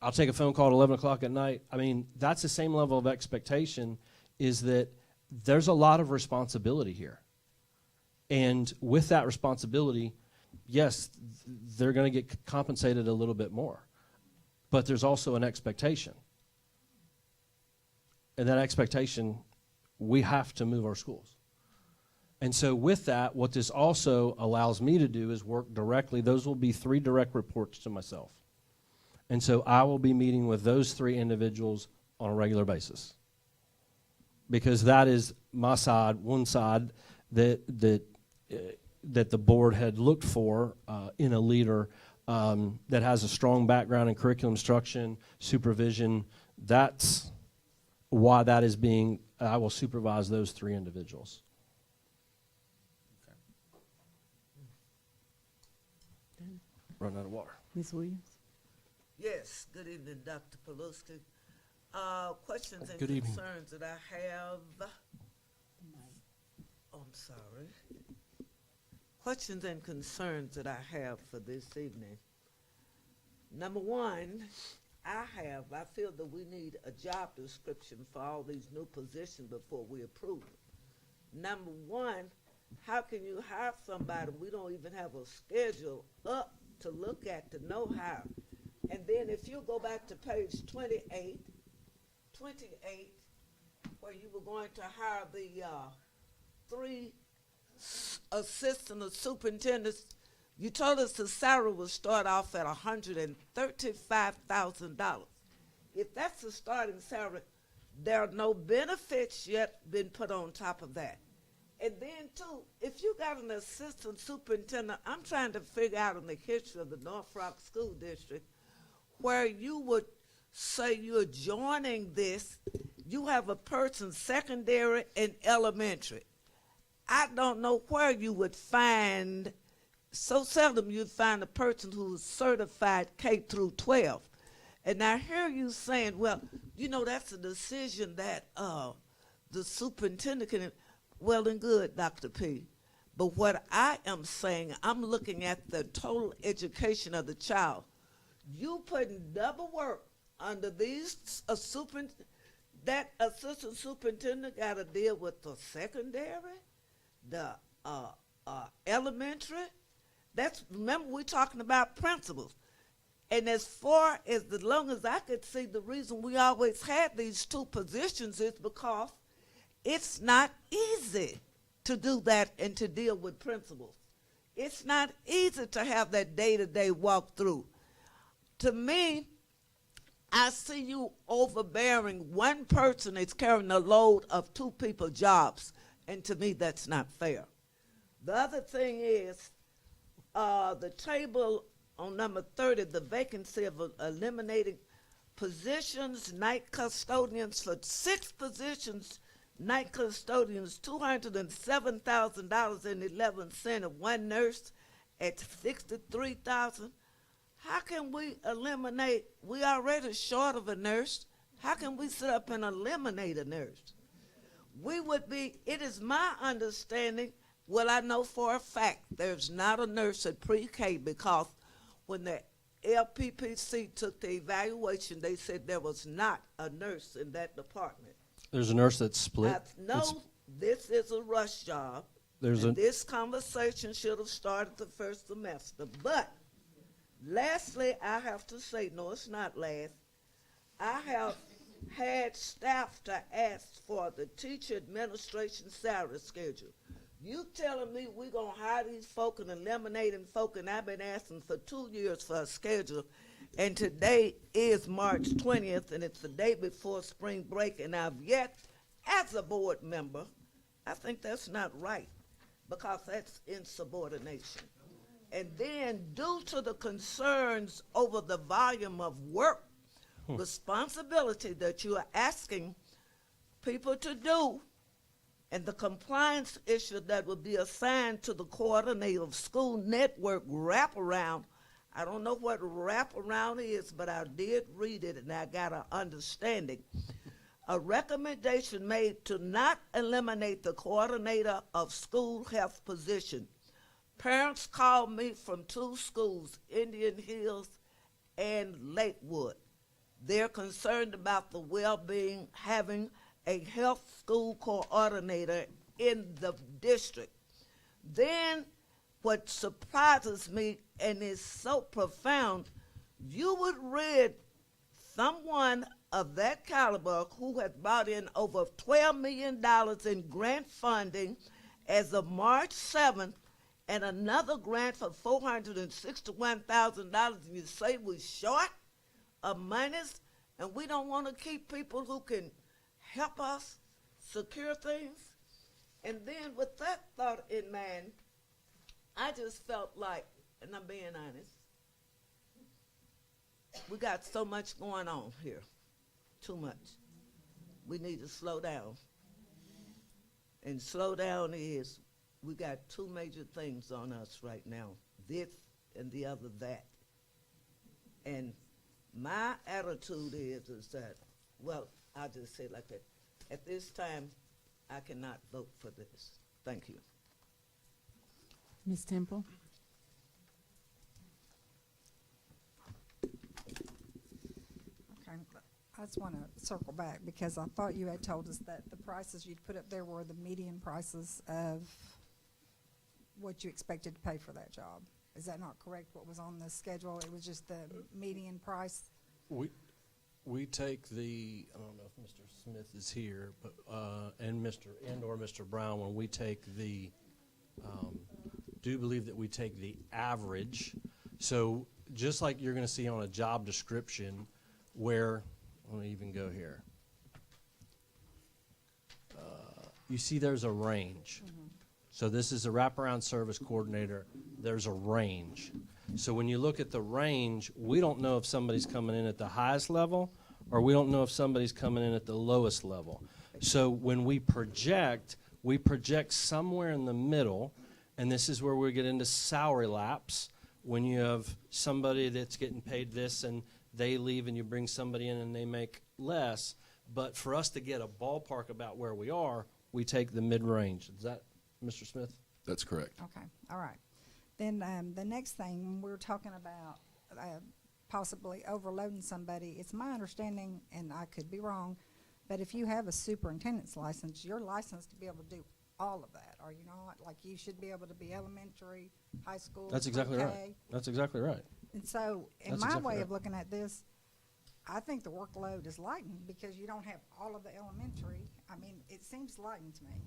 I'll take a phone call at 11 o'clock at night. I mean, that's the same level of expectation, is that there's a lot of responsibility here. And with that responsibility, yes, they're going to get compensated a little bit more. But there's also an expectation. And that expectation, we have to move our schools. And so with that, what this also allows me to do is work directly. Those will be 3 direct reports to myself. And so I will be meeting with those 3 individuals on a regular basis. Because that is my side, one side that the board had looked for in a leader that has a strong background in curriculum instruction, supervision. That's why that is being, I will supervise those 3 individuals. Okay. Run out of water. Ms. Williams? Yes, good evening, Dr. Paluski. Questions and Good evening. concerns that I have. Oh, I'm sorry. Questions and concerns that I have for this evening. Number one, I feel that we need a job description for all these new positions before we approve it. Number one, how can you hire somebody? We don't even have a schedule up to look at to know how. And then if you go back to page 28, where you were going to hire the 3 assistant superintendents, you told us the salary would start off at $135,000. If that's the starting salary, there are no benefits yet been put on top of that. And then, too, if you got an assistant superintendent, I'm trying to figure out in the history of the North Rock School District where you would say you're joining this, you have a person secondary and elementary. I don't know where you would find, so seldom you'd find a person who's certified K through 12. And I hear you saying, well, you know, that's a decision that the superintendent can, well and good, Dr. P. But what I am saying, I'm looking at the total education of the child. You putting double work under these that assistant superintendent got to deal with the secondary, the elementary. Remember, we're talking about principals. And as far as the long as I could see, the reason we always had these two positions is because it's not easy to do that and to deal with principals. It's not easy to have that day-to-day walkthrough. To me, I see you overbearing. One person is carrying the load of two people's jobs, and to me, that's not fair. The other thing is the table on number 30, the vacancy of eliminating positions, night custodians for 6 positions, night custodians, $207,000.11, and one nurse at $63,000. How can we eliminate? We already short of a nurse. How can we sit up and eliminate a nurse? We would be. It is my understanding. Well, I know for a fact there's not a nurse at pre-K because when the LPPC took the evaluation, they said there was not a nurse in that department. There's a nurse that's split. This is a rush job. This conversation should have started the first semester. But lastly, I have to say, no, it's not last. I have had staff to ask for the teacher administration salary schedule. You telling me we're going to hire these folk and eliminating folk, and I've been asking for 2 years for a schedule, and today is March 20th, and it's the day before spring break, and I've yet, as a board member, I think that's not right, because that's insubordination. And then due to the concerns over the volume of work, responsibility that you are asking people to do, and the compliance issue that would be assigned to the coordinator of school network wraparound. I don't know what wraparound is, but I did read it and I got an understanding. A recommendation made to not eliminate the coordinator of school health position. Parents called me from 2 schools, Indian Hills and Lakewood. They're concerned about the well-being, having a health school coordinator in the district. Then what surprises me and is so profound, you would read someone of that caliber who has brought in over $12 million in grant funding as of March 7th and another grant for $461,000, and you say we're short of monies and we don't want to keep people who can help us secure things. And then with that thought in mind, I just felt like, and I'm being honest, we got so much going on here, too much. We need to slow down. And slow down is, we got 2 major things on us right now, this and the other that. And my attitude is that, well, I'll just say it like that. At this time, I cannot vote for this. Thank you. Ms. Temple? Okay, I just want to circle back because I thought you had told us that the prices you'd put up there were the median prices of what you expected to pay for that job. Is that not correct, what was on the schedule? It was just the median price? We take the, I don't know if Mr. Smith is here, but or Mr. Brown, when we take the, do believe that we take the average. So just like you're going to see on a job description where, let me even go here. You see there's a range. So this is a wraparound service coordinator. There's a range. So when you look at the range, we don't know if somebody's coming in at the highest level or we don't know if somebody's coming in at the lowest level. So when we project somewhere in the middle, and this is where we get into salary lapse, when you have somebody that's getting paid this and they leave and you bring somebody in and they make less. But for us to get a ballpark about where we are, we take the mid-range. Is that, Mr. Smith? That's correct. Okay, all right. Then the next thing, when we're talking about possibly overloading somebody, it's my understanding, and I could be wrong, But if you have a superintendent's license, you're licensed to be able to do all of that, are you not? Like, you should be able to be elementary, high school, That's exactly pre-K. right. That's exactly right. And so, in That's my exactly way right. of looking at this, I think the workload is lightened because you don't have all of the elementary. I mean, it seems lightened to me.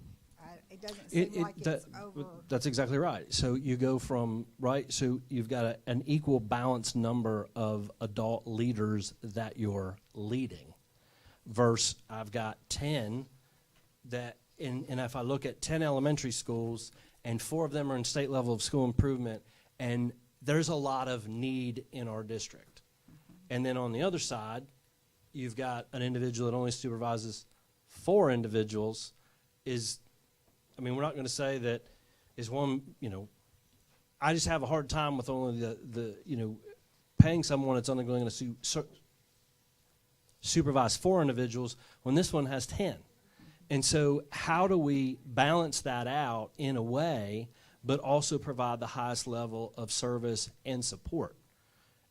It doesn't seem like it's over. That's exactly right. So you go from, right, so you've got an equal balanced number of adult leaders that you're leading versus I've got 10 that, and if I look at 10 elementary schools and 4 of them are in state level of school improvement, and there's a lot of need in our district. And then on the other side, you've got an individual that only supervises 4 individuals we're not going to say that is one, I just have a hard time with only the paying someone that's only going to supervise 4 individuals when this one has 10. And so how do we balance that out in a way, but also provide the highest level of service and support?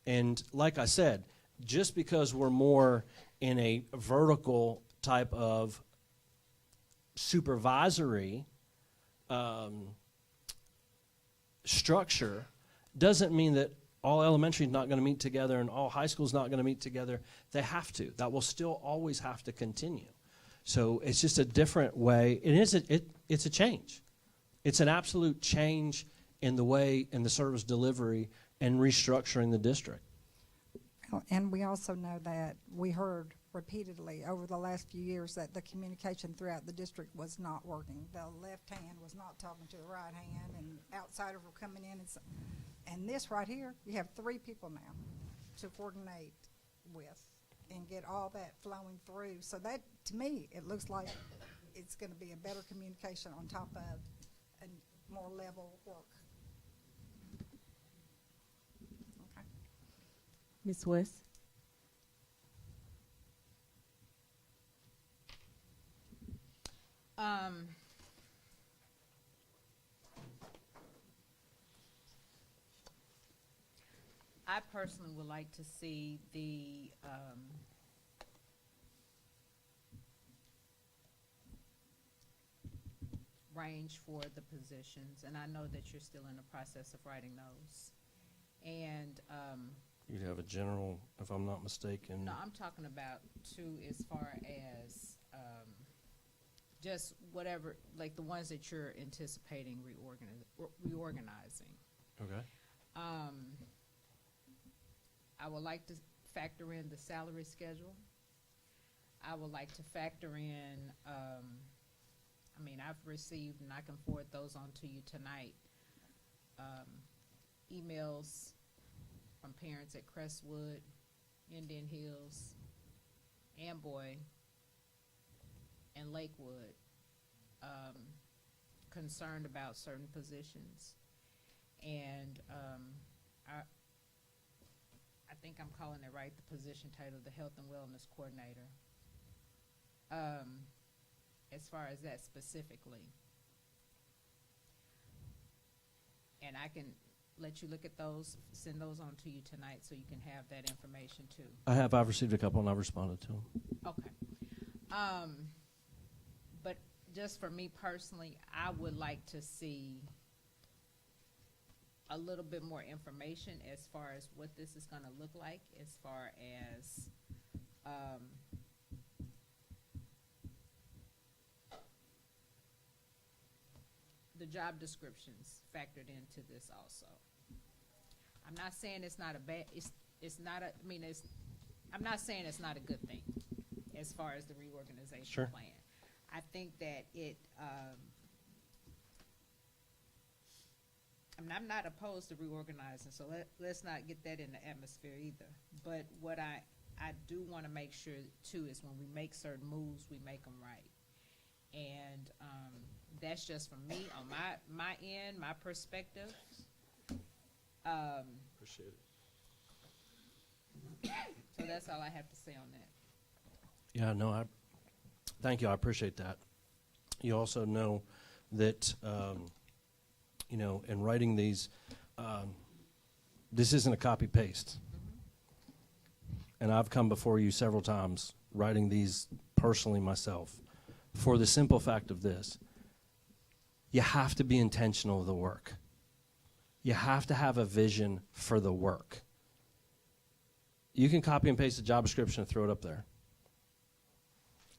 And like I said, just because we're more in a vertical type of supervisory structure doesn't mean that all elementary is not going to meet together and all high school is not going to meet together. They have to. That will still always have to continue. So it's just a different way. It's a change. It's an absolute change in the way, in the service delivery and restructuring the district. And we also know that we heard repeatedly over the last few years that the communication throughout the district was not working. The left hand was not talking to the right hand, and outsiders were coming in. And this right here, you have 3 people now to coordinate with and get all that flowing through. So that, to me, it looks like it's going to be a better communication on top of a more level work. Okay. Ms. West? I personally would like to see the range for the positions, and I know that you're still in the process of writing those. And You'd have a general, if I'm not mistaken. no, I'm talking about too, as far as just whatever, like the ones that you're anticipating reorganizing. Okay. I would like to factor in the salary schedule. I would like to factor in, I've received, and I can forward those on to you tonight, emails from parents at Crestwood, Indian Hills, Amboy, and Lakewood, concerned about certain positions. And I think I'm calling it right, the position title, the Health and Wellness Coordinator. As far as that specifically. And I can let you look at those, send those on to you tonight so you can have that information too. I've received a couple and I've responded to them. Okay. But just for me personally, I would like to see a little bit more information as far as what this is going to look like, as far as the job descriptions factored into this also. I'm not saying it's not a bad, it's not a, I'm not saying it's not a good thing as far as the reorganization Sure. plan. I think that it, I'm not opposed to reorganizing, so let's not get that in the atmosphere either. But what I do want to make sure too is when we make certain moves, we make them right. And that's just from me on my end, my perspective. Appreciate it. So that's all I have to say on that. Yeah, no, thank you. I appreciate that. You also know that, in writing these, this isn't a copy paste. And I've come before you several times writing these personally myself for the simple fact of this. You have to be intentional of the work. You have to have a vision for the work. You can copy and paste the job description and throw it up there.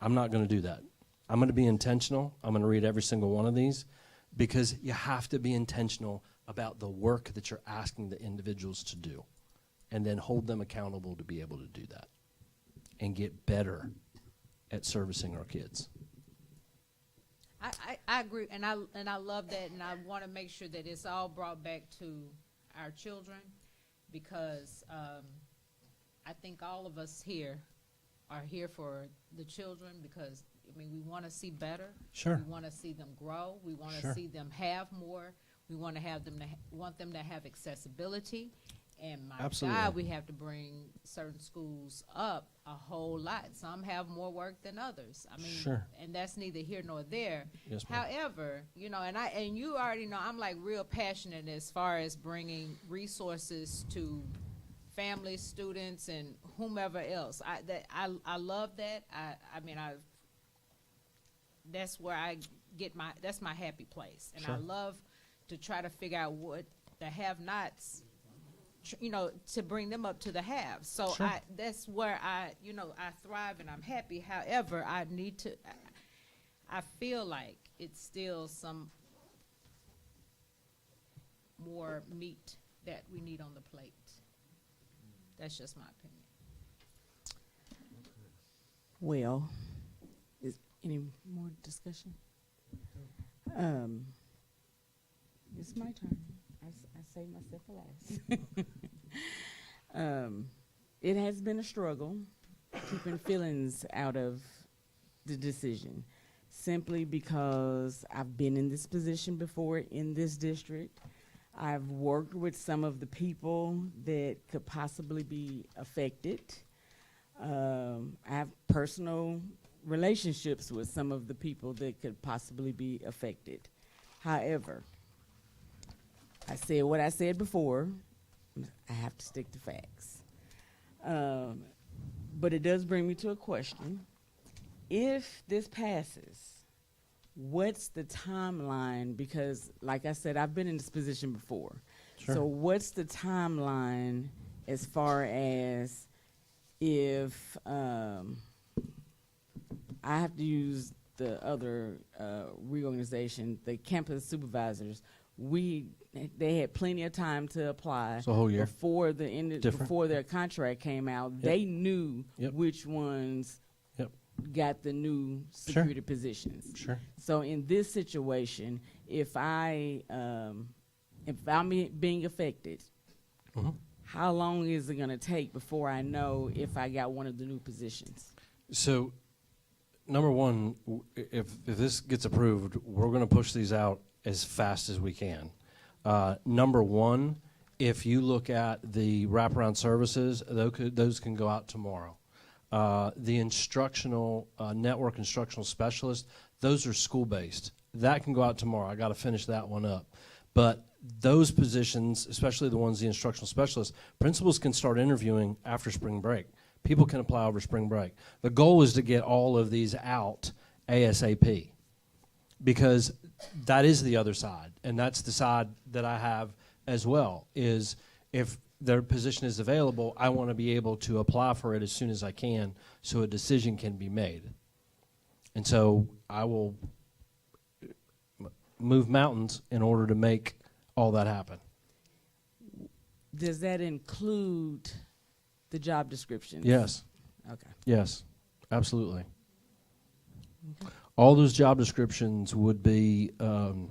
I'm not going to do that. I'm going to be intentional. I'm going to read every single one of these because you have to be intentional about the work that you're asking the individuals to do and then hold them accountable to be able to do that and get better at servicing our kids. I agree, and I love that, and I want to make sure that it's all brought back to our children, because I think all of us here are here for the children, because I mean we want to see better. Sure. We want to see them grow. We want to Sure. see them have more. We want to have them want them to have accessibility. And my Absolutely. God, we have to bring certain schools up a whole lot. Some have more work than others. I mean, Sure. and that's neither here nor there. Yes, ma'am. However, you know, and you already know, I'm like real passionate as far as bringing resources to families, students, and whomever else. I love that. I mean, that's where I get that's my happy place, and I Sure. love to try to figure out what the have-nots, you know, to bring them up to the haves. So Sure. that's where I thrive and I'm happy. However, I feel like it's still some more meat that we need on the plate. That's just my opinion. Well, is any more discussion? It's my turn. I saved myself for last. It has been a struggle keeping feelings out of the decision, simply because I've been in this position before in this district. I've worked with some of the people that could possibly be affected. I have personal relationships with some of the people that could possibly be affected. However, I said what I said before. I have to stick to facts. But it does bring me to a question. If this passes, what's the timeline? Because, like I said, I've been in this position before. Sure. So what's the timeline as far as if I have to use the other reorganization, the campus supervisors? They had plenty of time to apply. So a whole year. Before the end Different. before their contract came out. Yep. They knew Yep. which ones Yep. got the new Sure. security positions. Sure. So in this situation, if I'm being affected, Mhm. how long is it going to take before I know if I got one of the new positions? So, number one, if this gets approved, we're going to push these out as fast as we can. Number one, if you look at the wraparound services, those can go out tomorrow. The instructional, network instructional specialist, those are school-based. That can go out tomorrow. I got to finish that one up. But those positions, especially the ones, the instructional specialists, principals can start interviewing after spring break. People can apply over spring break. The goal is to get all of these out ASAP, because that is the other side, and that's the side that I have as well, is if their position is available, I want to be able to apply for it as soon as I can so a decision can be made. And so I will move mountains in order to make all that happen. Does that include the job descriptions? Yes. Okay. Yes, absolutely. All those job descriptions would be, I mean,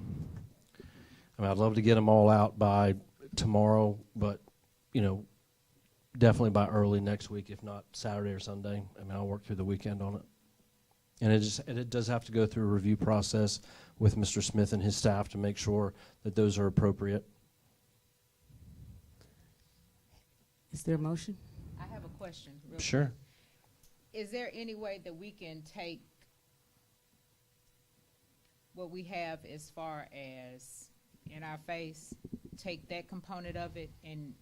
I'd love to get them all out by tomorrow, but, you know, definitely by early next week, if not Saturday or Sunday. I mean, I'll work through the weekend on it. And it does have to go through a review process with Mr. Smith and his staff to make sure that those are appropriate. Is there a motion? I have a question. Real Sure. quick. Is there any way that we can take what we have as far as in our face, take that component of it and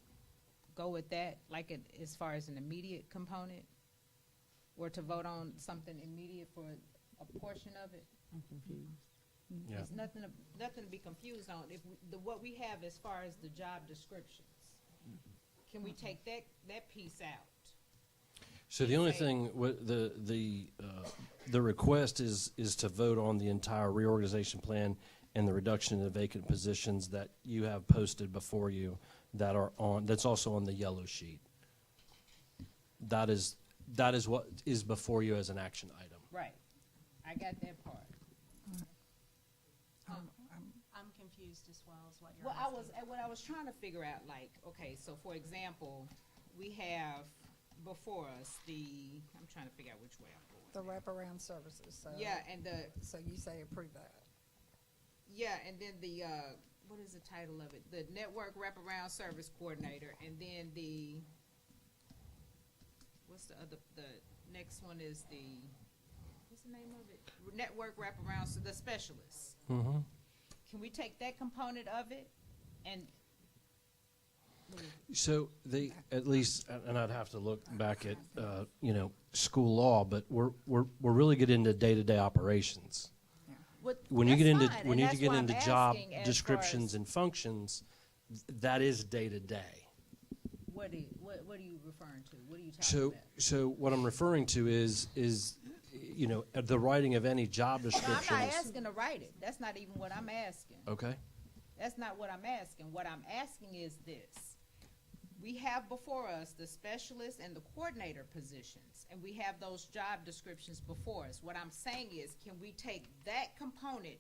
go with that, like as far as an immediate component? or to vote on something immediate for a portion of it? I'm confused. Yeah. It's nothing to be confused on. If what we have as far as the job descriptions, can we take that piece out? So the only thing, the request is to vote on the entire reorganization plan and the reduction in the vacant positions that you have posted before you that's also on the yellow sheet. That is what is before you as an action item. Right. I got that part. I'm confused as well as what you're Well, asking. what I was trying to figure out, like, okay, so for example, we have before us I'm trying to figure out which way I'm going. The wraparound services, so. Yeah, and So you say approve that. yeah, and then what is the title of it? The Network Wraparound Service Coordinator, and then what's the next one is what's the name of it? Network Wraparound, so the specialists. Mm-hmm. Can we take that component of it and So at least, and I'd have to look back at school law, but we're really getting into day-to-day operations. When you get into job descriptions and functions, that is day-to-day. what are you referring to? What are you talking about? So what I'm referring to is the writing of any job descriptions. No, I'm not asking to write it. That's not even what I'm asking. Okay. That's not what I'm asking. What I'm asking is this. We have before us the specialist and the coordinator positions, and we have those job descriptions before us. What I'm saying is, can we take that component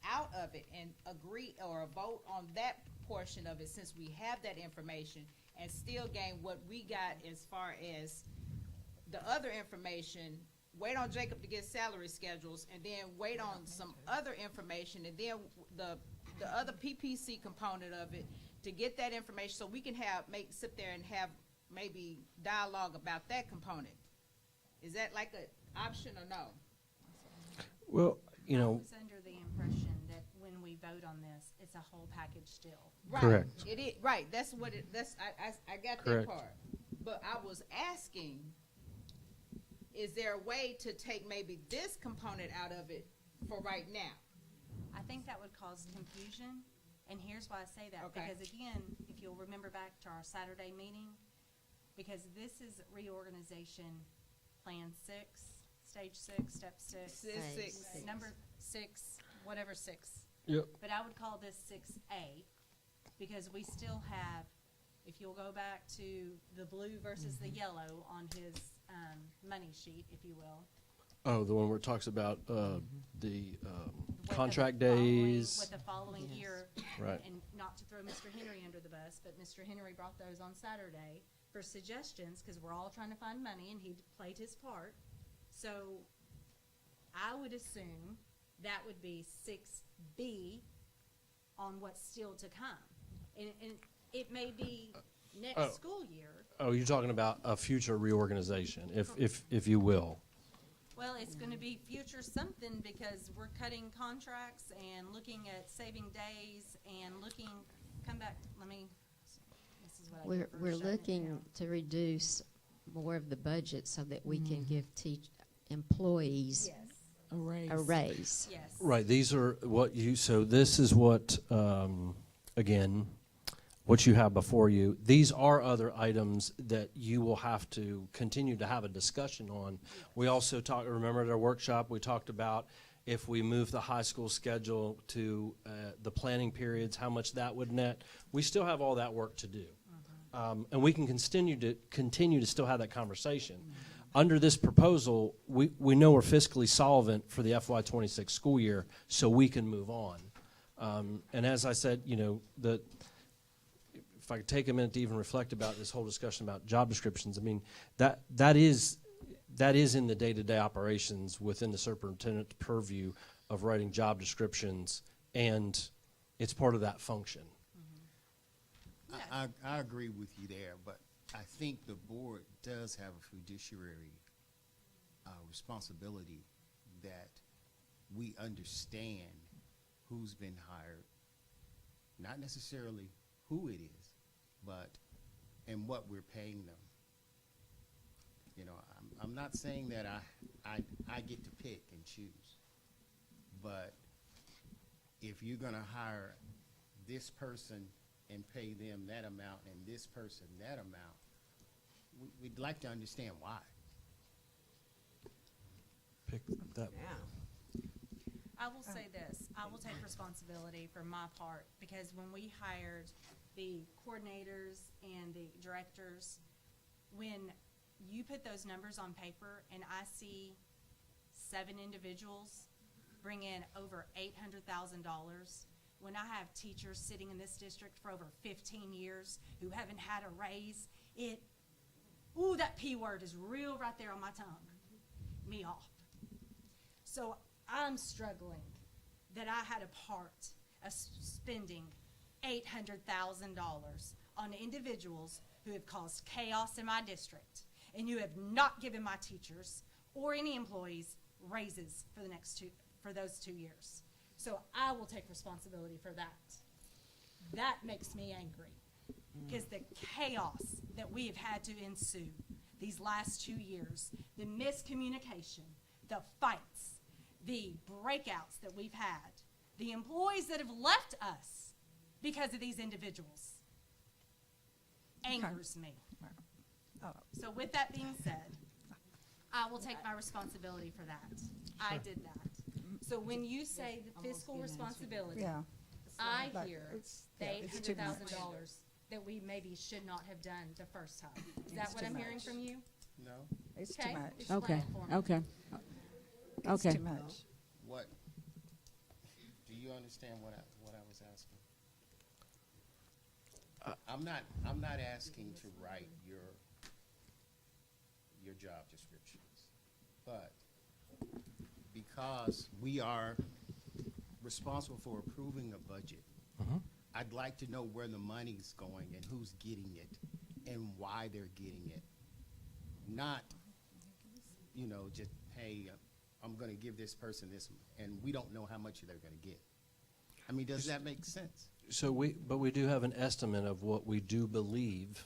out of it and agree or vote on that portion of it, since we have that information, and still gain what we got as far as the other information, wait on Jacob to get salary schedules, and then wait on some other information, and then the other PPC component of it to get that information, so we can sit there and have maybe dialogue about that component. Is that like an option or no? Well, I was under the impression that when we vote on this, it's a whole package still. Right. Correct. It is, right, that's what I got Correct. that part. But I was asking, is there a way to take maybe this component out of it for right now? I think that would cause confusion, and here's why I say that. Okay. Because again, if you'll remember back to our Saturday meeting, because this is reorganization plan 6, stage 6, step 6. Six. Number 6, whatever 6. Yep. But I would call this 6A, because we still have, if you'll go back to the blue versus the yellow on his money sheet, if you will. Oh, the one where it talks about the With contract the following- days. With the following year. Right. And not to throw Mr. Henry under the bus, but Mr. Henry brought those on Saturday for suggestions, because we're all trying to find money, and he played his part. So I would assume that would be 6B on what's still to come. And it may be next school year. Oh, you're talking about a future reorganization, if you will. Well, it's going to be future something, because we're cutting contracts and looking at saving days and come back, this is what I We're prefer shutting it looking down. to reduce more of the budget so that we can give employees Yes. a raise. Yes. Right, these are so this is what, again, what you have before you. These are other items that you will have to continue to have a discussion on. We also remember at our workshop, we talked about if we move the high school schedule to the planning periods, how much that would net. We still have all that work to do. And we can continue to still have that conversation. Under this proposal, we know we're fiscally solvent for the FY26 school year, so we can move on. And as I said, if I could take a minute to even reflect about this whole discussion about job descriptions, I mean, that is in the day-to-day operations within the superintendent's purview of writing job descriptions, and it's part of that function. I agree with you there, but I think the board does have a fiduciary responsibility that we understand who's been hired, not necessarily who it is, but and what we're paying them. You know, I'm not saying that I get to pick and choose, but if you're gonna hire this person and pay them that amount and this person that amount, we'd like to understand why. Pick that. I will say this, I will take responsibility for my part, because when we hired the coordinators and the directors, when you put those numbers on paper and I see 7 individuals bring in over $800,000, when I have teachers sitting in this district for over 15 years who haven't had a raise, that P word is real right there on my tongue, me off. So I'm struggling that I had a part of spending $800,000 on individuals who have caused chaos in my district, and you have not given my teachers or any employees raises for those 2 years. So I will take responsibility for that. That makes me angry, because the chaos that we have had to ensue these last 2 years, the miscommunication, the fights, the breakouts that we've had, the employees that have left us because of these individuals, angers me. So with that being said, I will take my responsibility for that. I did that. So when you say the fiscal responsibility, I hear the $800,000 that we maybe should not have done the first time. Is that what I'm hearing from you? No. It's too Okay. much. Explain Okay, it for me. okay. It's Okay. too much. What, do you understand what I was asking? I'm not asking to write your job descriptions, but because we are responsible for approving a budget, I'd like to know where the money's going and who's getting it and why they're getting it. Not, just, hey, I'm going to give this person this, and we don't know how much they're going to get. I mean, does that make sense? So but we do have an estimate of what we do believe.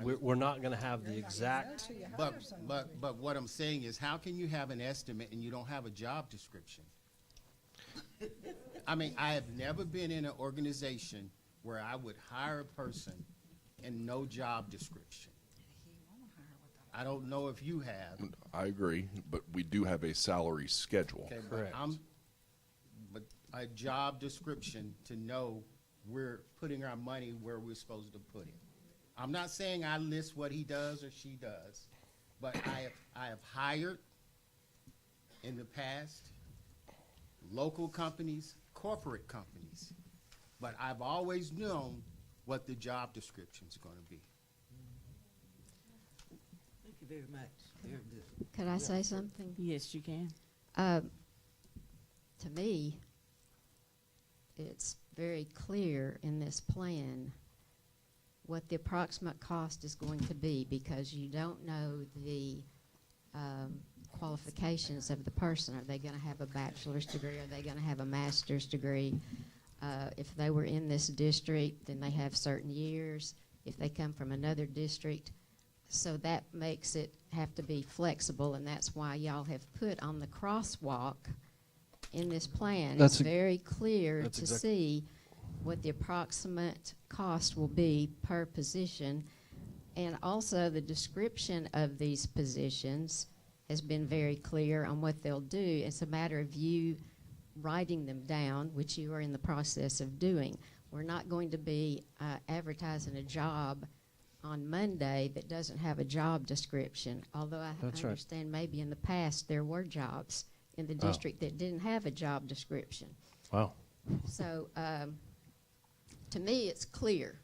We're not going to have the exact. But what I'm saying is, how can you have an estimate and you don't have a job description? I mean, I have never been in an organization where I would hire a person and no job description. I don't know if you have. I agree, but we do have a salary schedule. Okay, Correct. But a job description to know we're putting our money where we're supposed to put it. I'm not saying I list what he does or she does, but I have hired in the past local companies, corporate companies, but I've always known what the job description's going to be. Thank you very much. Very good. Could I say something? Yes, you can. To me, it's very clear in this plan what the approximate cost is going to be, because you don't know the qualifications of the person. Are they going to have a bachelor's degree? Are they going to have a master's degree? If they were in this district, then they have certain years. If they come from another district, so that makes it have to be flexible, and that's why y'all have put on the crosswalk in this plan. It's very clear to see what the approximate cost will be per position, and also the description of these positions has been very clear on what they'll do. It's a matter of you writing them down, which you are in the process of doing. We're not going to be advertising a job on Monday that doesn't have a job description, although I understand maybe in the past there were jobs in the district that didn't have a job description. Wow. So to me, it's clear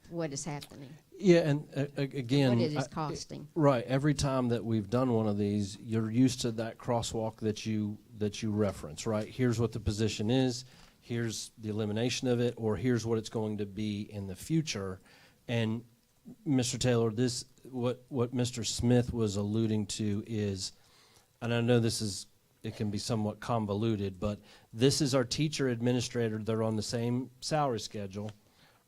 what is happening. Yeah, and again, what it is costing. Right. Every time that we've done one of these, you're used to that crosswalk that you reference, right? Here's what the position is, here's the elimination of it, or here's what it's going to be in the future. And Mr. Taylor, what Mr. Smith was alluding to is, and I know it can be somewhat convoluted, but this is our teacher administrator. They're on the same salary schedule,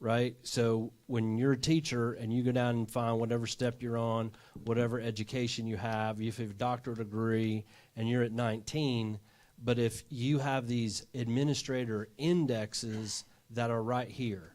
right? So when you're a teacher and you go down and find whatever step you're on, whatever education you have, if you have a doctorate degree and you're at 19, but if you have these administrator indexes that are right here,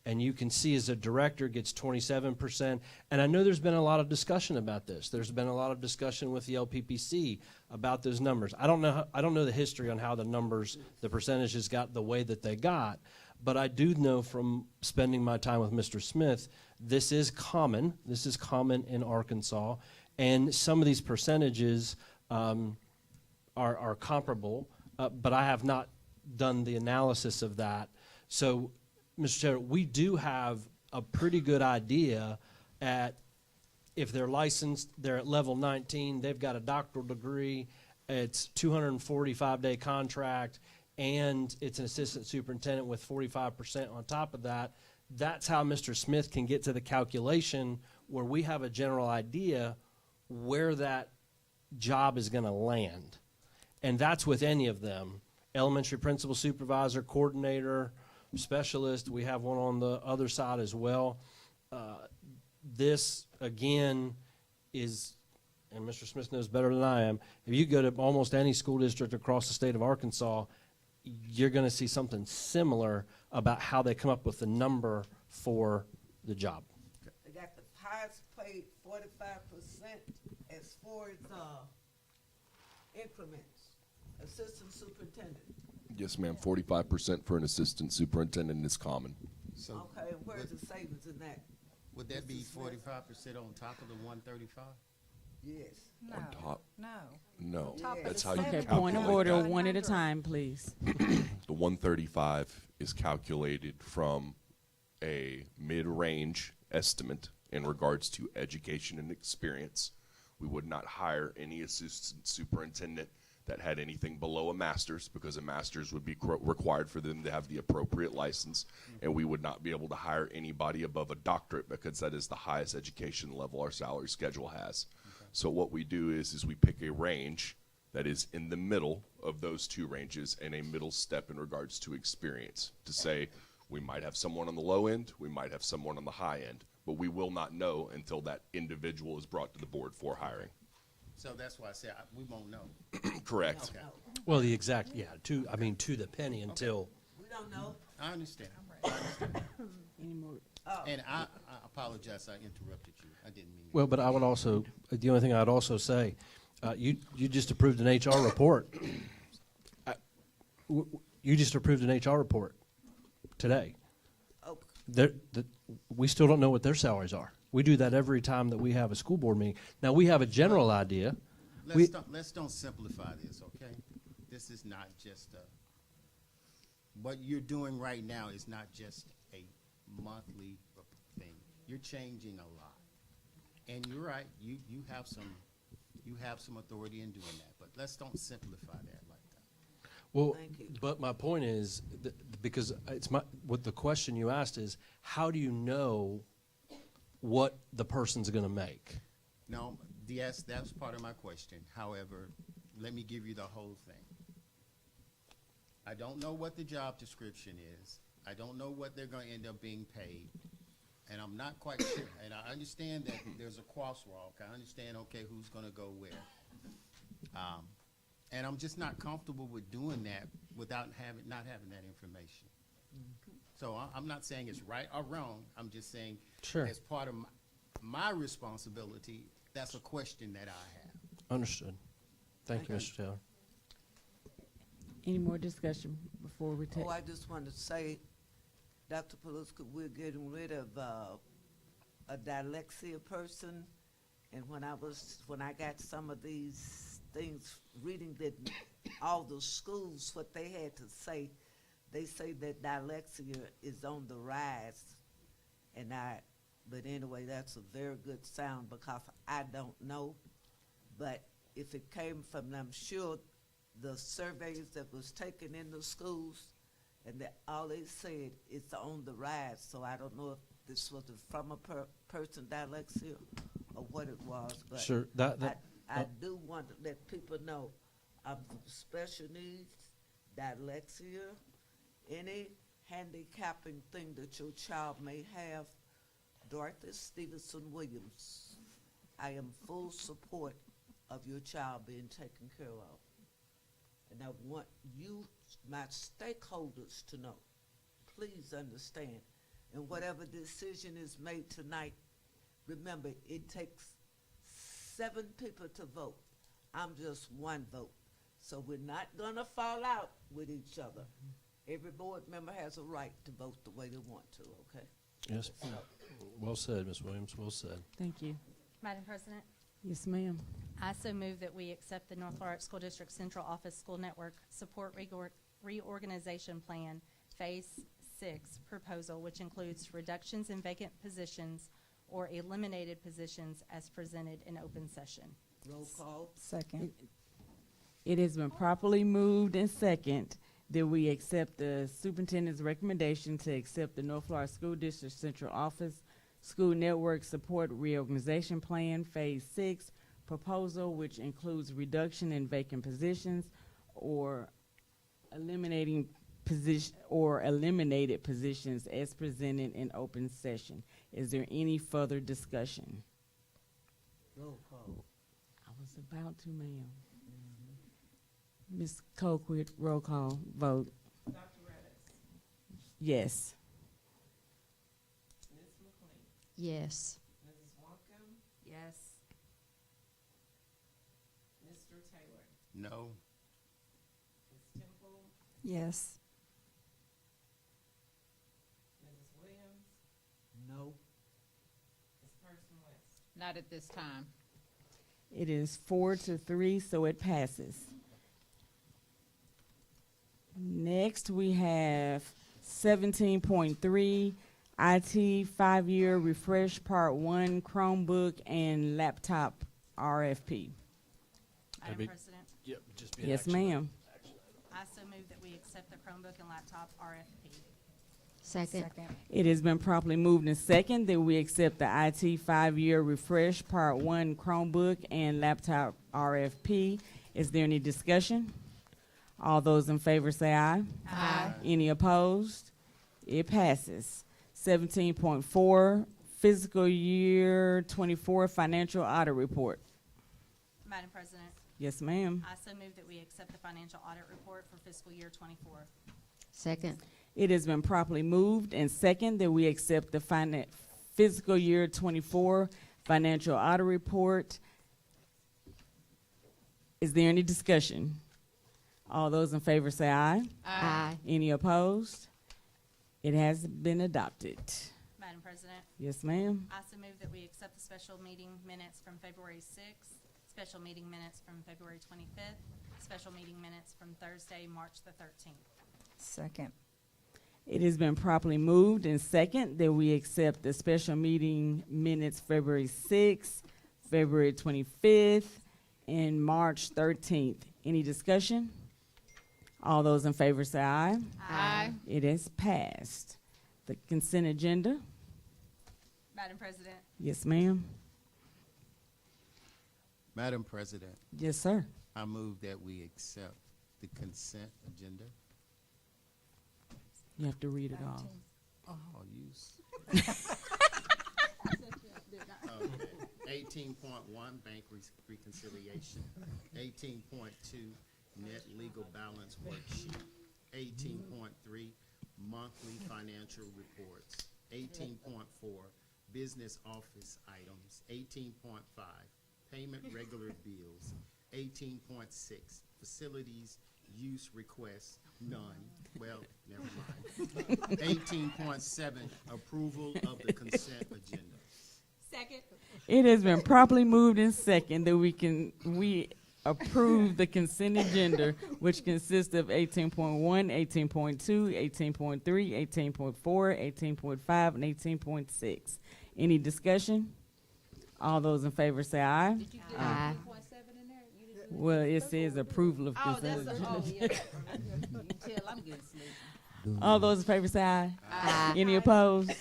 and you can see as a director gets 27%, and I know there's been a lot of discussion about this. There's been a lot of discussion with the LPPC about those numbers. I don't know the history on how the numbers, the percentages got the way that they got, but I do know from spending my time with Mr. Smith, this is common. This is common in Arkansas, and some of these percentages are comparable, but I have not done the analysis of that. So, Mr. Chair, we do have a pretty good idea at if they're licensed, they're at level 19, they've got a doctoral degree, it's 245-day contract, and it's an assistant superintendent with 45% on top of that. That's how Mr. Smith can get to the calculation where we have a general idea where that job is going to land. And that's with any of them. Elementary principal, supervisor, coordinator, specialist. We have one on the other side as well. This, again, is, and Mr. Smith knows better than I am, if you go to almost any school district across the state of Arkansas, you're going to see something similar about how they come up with the number for the job. They got the highest paid 45% as far as increments. Assistant superintendent. Yes, ma'am. 45% for an assistant superintendent is common. So Okay, where's the savings in that? would that be 45% on top of the 135? Yes. No. On top? No. No. On top of That's the how you Okay, calculate point of order, that. one at a time, please. The 135 is calculated from a mid-range estimate in regards to education and experience. We would not hire any assistant superintendent that had anything below a master's, because a master's would be required for them to have the appropriate license, and we would not be able to hire anybody above a doctorate, because that is the highest education level our salary schedule has. Okay. So what we do is we pick a range that is in the middle of those two ranges and a middle step in regards to experience, to say we might have someone on the low end, we might have someone on the high end, but we will not know until that individual is brought to the board for hiring. So that's why I said we won't know. Correct. Okay. Well, the exact, to the penny until. We don't know. I understand. I understand. Any more? And I apologize, I interrupted you. I didn't mean. Well, but I would also, the only thing I'd also say, you just approved an HR report. You just approved an HR report today. Okay. We still don't know what their salaries are. We do that every time that we have a school board meeting. Now, we have a general idea. Let's don't simplify this, okay? This is not just what you're doing right now is not just a monthly thing. You're changing a lot. And you're right, you have some authority in doing that, but let's don't simplify that like that. Well, but my point is, because what the question you asked is, how do you know what the person's going to make? No, yes, that's part of my question. However, let me give you the whole thing. I don't know what the job description is. I don't know what they're going to end up being paid. And I'm not quite sure. And I understand that there's a crosswalk. I understand, okay, who's going to go where. And I'm just not comfortable with doing that without not having that information. So I'm not saying it's right or wrong. I'm just saying as part of my responsibility, that's a question that I have. Understood. Thank you, Mr. Taylor. Any more discussion before we take? Oh, I just wanted to say, Dr. Paluska, we're getting rid of a dyslexia person. And when I got some of these things, reading that all the schools, what they had to say, they say that dyslexia is on the rise. But anyway, that's a very good sound because I don't know. But if it came from, I'm sure the surveys that was taken in the schools, and all they said it's on the rise. So I don't know if this was from a person dyslexia or what it was. But sure, I do want to let people know I'm from special needs, dyslexia, any handicapping thing that your child may have, Dorothy Stevenson Williams, I am full support of your child being taken care of. And I want you, my stakeholders, to know, please understand, and whatever decision is made tonight, remember, it takes 7 people to vote. I'm just one vote. So we're not gonna fall out with each other. Every board member has a right to vote the way they want to, okay? Yes. Well said, Ms. Williams. Well said. Thank you. Madam President, Yes, ma'am. I so move that we accept the North Little Rock School District Central Office School Network Support Reorganization Plan Phase 6 proposal, which includes reductions in vacant positions or eliminated positions as presented in open session. Roll call. Second. It has been properly moved and second that we accept the superintendent's recommendation to accept the North Florida School District Central Office School Network Support Reorganization Plan Phase 6 proposal, which includes reduction in vacant positions or eliminated positions as presented in open session. Is there any further discussion? Roll call. I was about to, ma'am. Ms. Colquitt, roll call vote. Dr. Redis. Yes. Ms. McLean. Yes. Mrs. Wonkum. Yes. Mr. Taylor. No. Ms. Temple. Yes. Mrs. Williams. No. Ms. Person West. Not at this time. It is 4-3, so it passes. Next, we have 17.3 IT 5-year refresh part 1 Chromebook and laptop RFP. Madam Maybe- President, Yep, just be an Yes, action ma'am. I so move that we accept the Chromebook and laptop RFP. Second. It has been properly moved and second that we accept the IT 5-year refresh part 1 Chromebook and laptop RFP. Is there any discussion? All those in favor say aye. Aye. Any opposed? It passes. 17.4 fiscal year 24 financial audit report. Madam President, Yes, ma'am. I so move that we accept the financial audit report for fiscal year 24. Second. It has been properly moved and second that we accept the fiscal year 24 financial audit report. Is there any discussion? All those in favor say aye. Aye. Any opposed? It has been adopted. Madam President, Yes, ma'am. I so move that we accept the special meeting minutes from February 6th, special meeting minutes from February 25th, special meeting minutes from Thursday, March the 13th. Second. It has been properly moved and second that we accept the special meeting minutes February 6th, February 25th, and March 13th. Any discussion? All those in favor say aye. Aye. It has passed. The consent agenda. Madam President, Yes, ma'am. Madam President, Yes, sir. I move that we accept the consent agenda. You have to read it all. Oh, Okay. 18.1, bank reconciliation. 18.2, net legal balance worksheet. 18.3, monthly financial reports. 18.4, business office items. 18.5, payment regular bills. 18.6, facilities use requests, none. Well, never mind. 18.7, approval of the consent agenda. second. It has been properly moved and second that we approve the consent agenda, which consists of 18.1, 18.2, 18.3, 18.4, 18.5, and 18.6. Any discussion? All those in favor say aye. Aye. Well, it says approval of consent agenda. You can tell I'm getting sleepy. All those in favor say aye. Aye. Any opposed?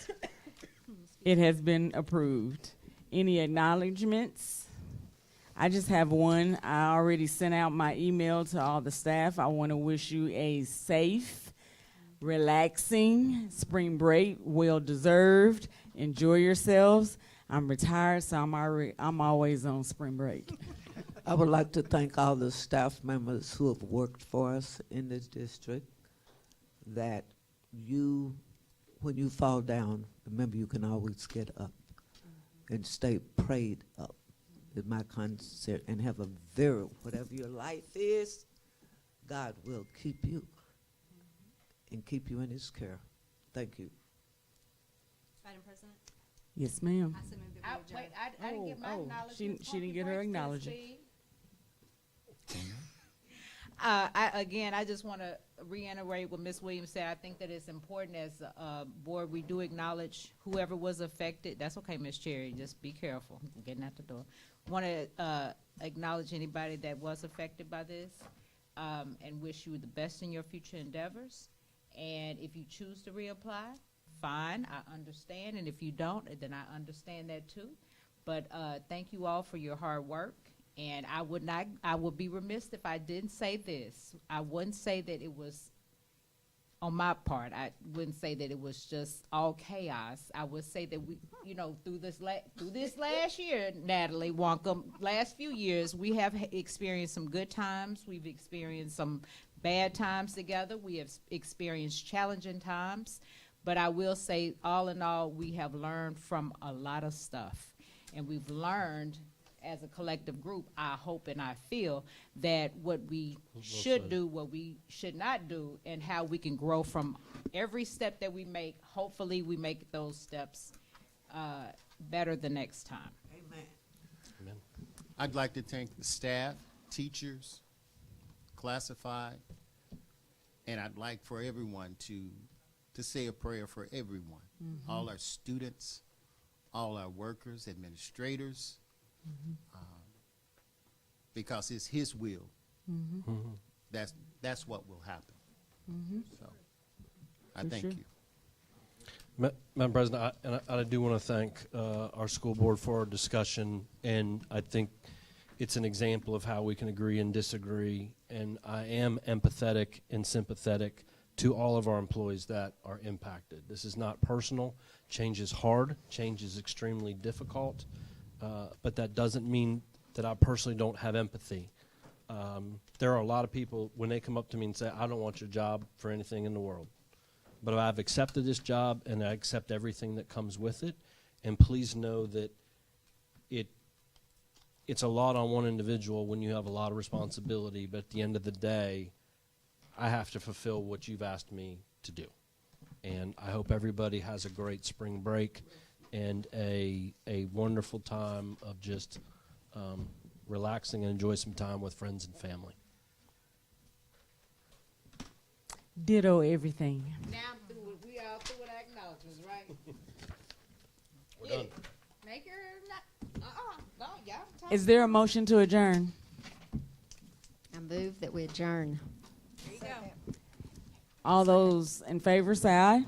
It has been approved. Any acknowledgements? I just have one. I already sent out my email to all the staff. I want to wish you a safe relaxing spring break, well deserved. Enjoy yourselves. I'm retired, so I'm always on spring break. I would like to thank all the staff members who have worked for us in this district, that when you fall down, remember you can always get up and stay prayed up, is my concept, and have whatever your life is, God will keep you and keep you in his care. Thank you. Madam President? Yes, ma'am. I so move that we adjourn. I didn't get my acknowledgement. She didn't get her acknowledgement. I just want to reiterate what Ms. Williams said. I think that it's important as a board, we do acknowledge whoever was affected. That's okay, Ms. Cherry, just be careful, getting out the door. Want to acknowledge anybody that was affected by this, and wish you the best in your future endeavors. And if you choose to reapply, fine, I understand. And if you don't, then I understand that too. But thank you all for your hard work. And I would be remiss if I didn't say this. I wouldn't say that it was, on my part, I wouldn't say that it was just all chaos. I would say that we, through this last year, Natalie Wonka, last few years, we have experienced some good times. We've experienced some bad times together. We have experienced challenging times. But I will say, all in all, we have learned from a lot of stuff. And we've learned, as a collective group, I hope and I feel, that what we should do, what we should not do, and how we can grow from every step that we make. Hopefully we make those steps better the next time. Amen. Amen. I'd like to thank the staff, teachers, classified, and I'd like for everyone to say a prayer for everyone, all our students, all our workers, administrators, because it's his will. That's what will happen. So I thank you. Madam President, I do want to thank our school board for our discussion, and I think it's an example of how we can agree and disagree, and I am empathetic and sympathetic to all of our employees that are impacted. This is not personal. Change is hard. Change is extremely difficult, but that doesn't mean that I personally don't have empathy. There are a lot of people, when they come up to me and say, I don't want your job for anything in the world, but I've accepted this job and I accept everything that comes with it, and please know that it's a lot on one individual when you have a lot of responsibility, but at the end of the day, I have to fulfill what you've asked me to do. And I hope everybody has a great spring break and a wonderful time of just relaxing and enjoy some time with friends and family. Ditto everything. Now I'm through with, we all through with our acknowledgements, right? We're done. Make her not, no, y'all. Is there a motion to adjourn? I move that we adjourn. There you go. All those in favor say aye.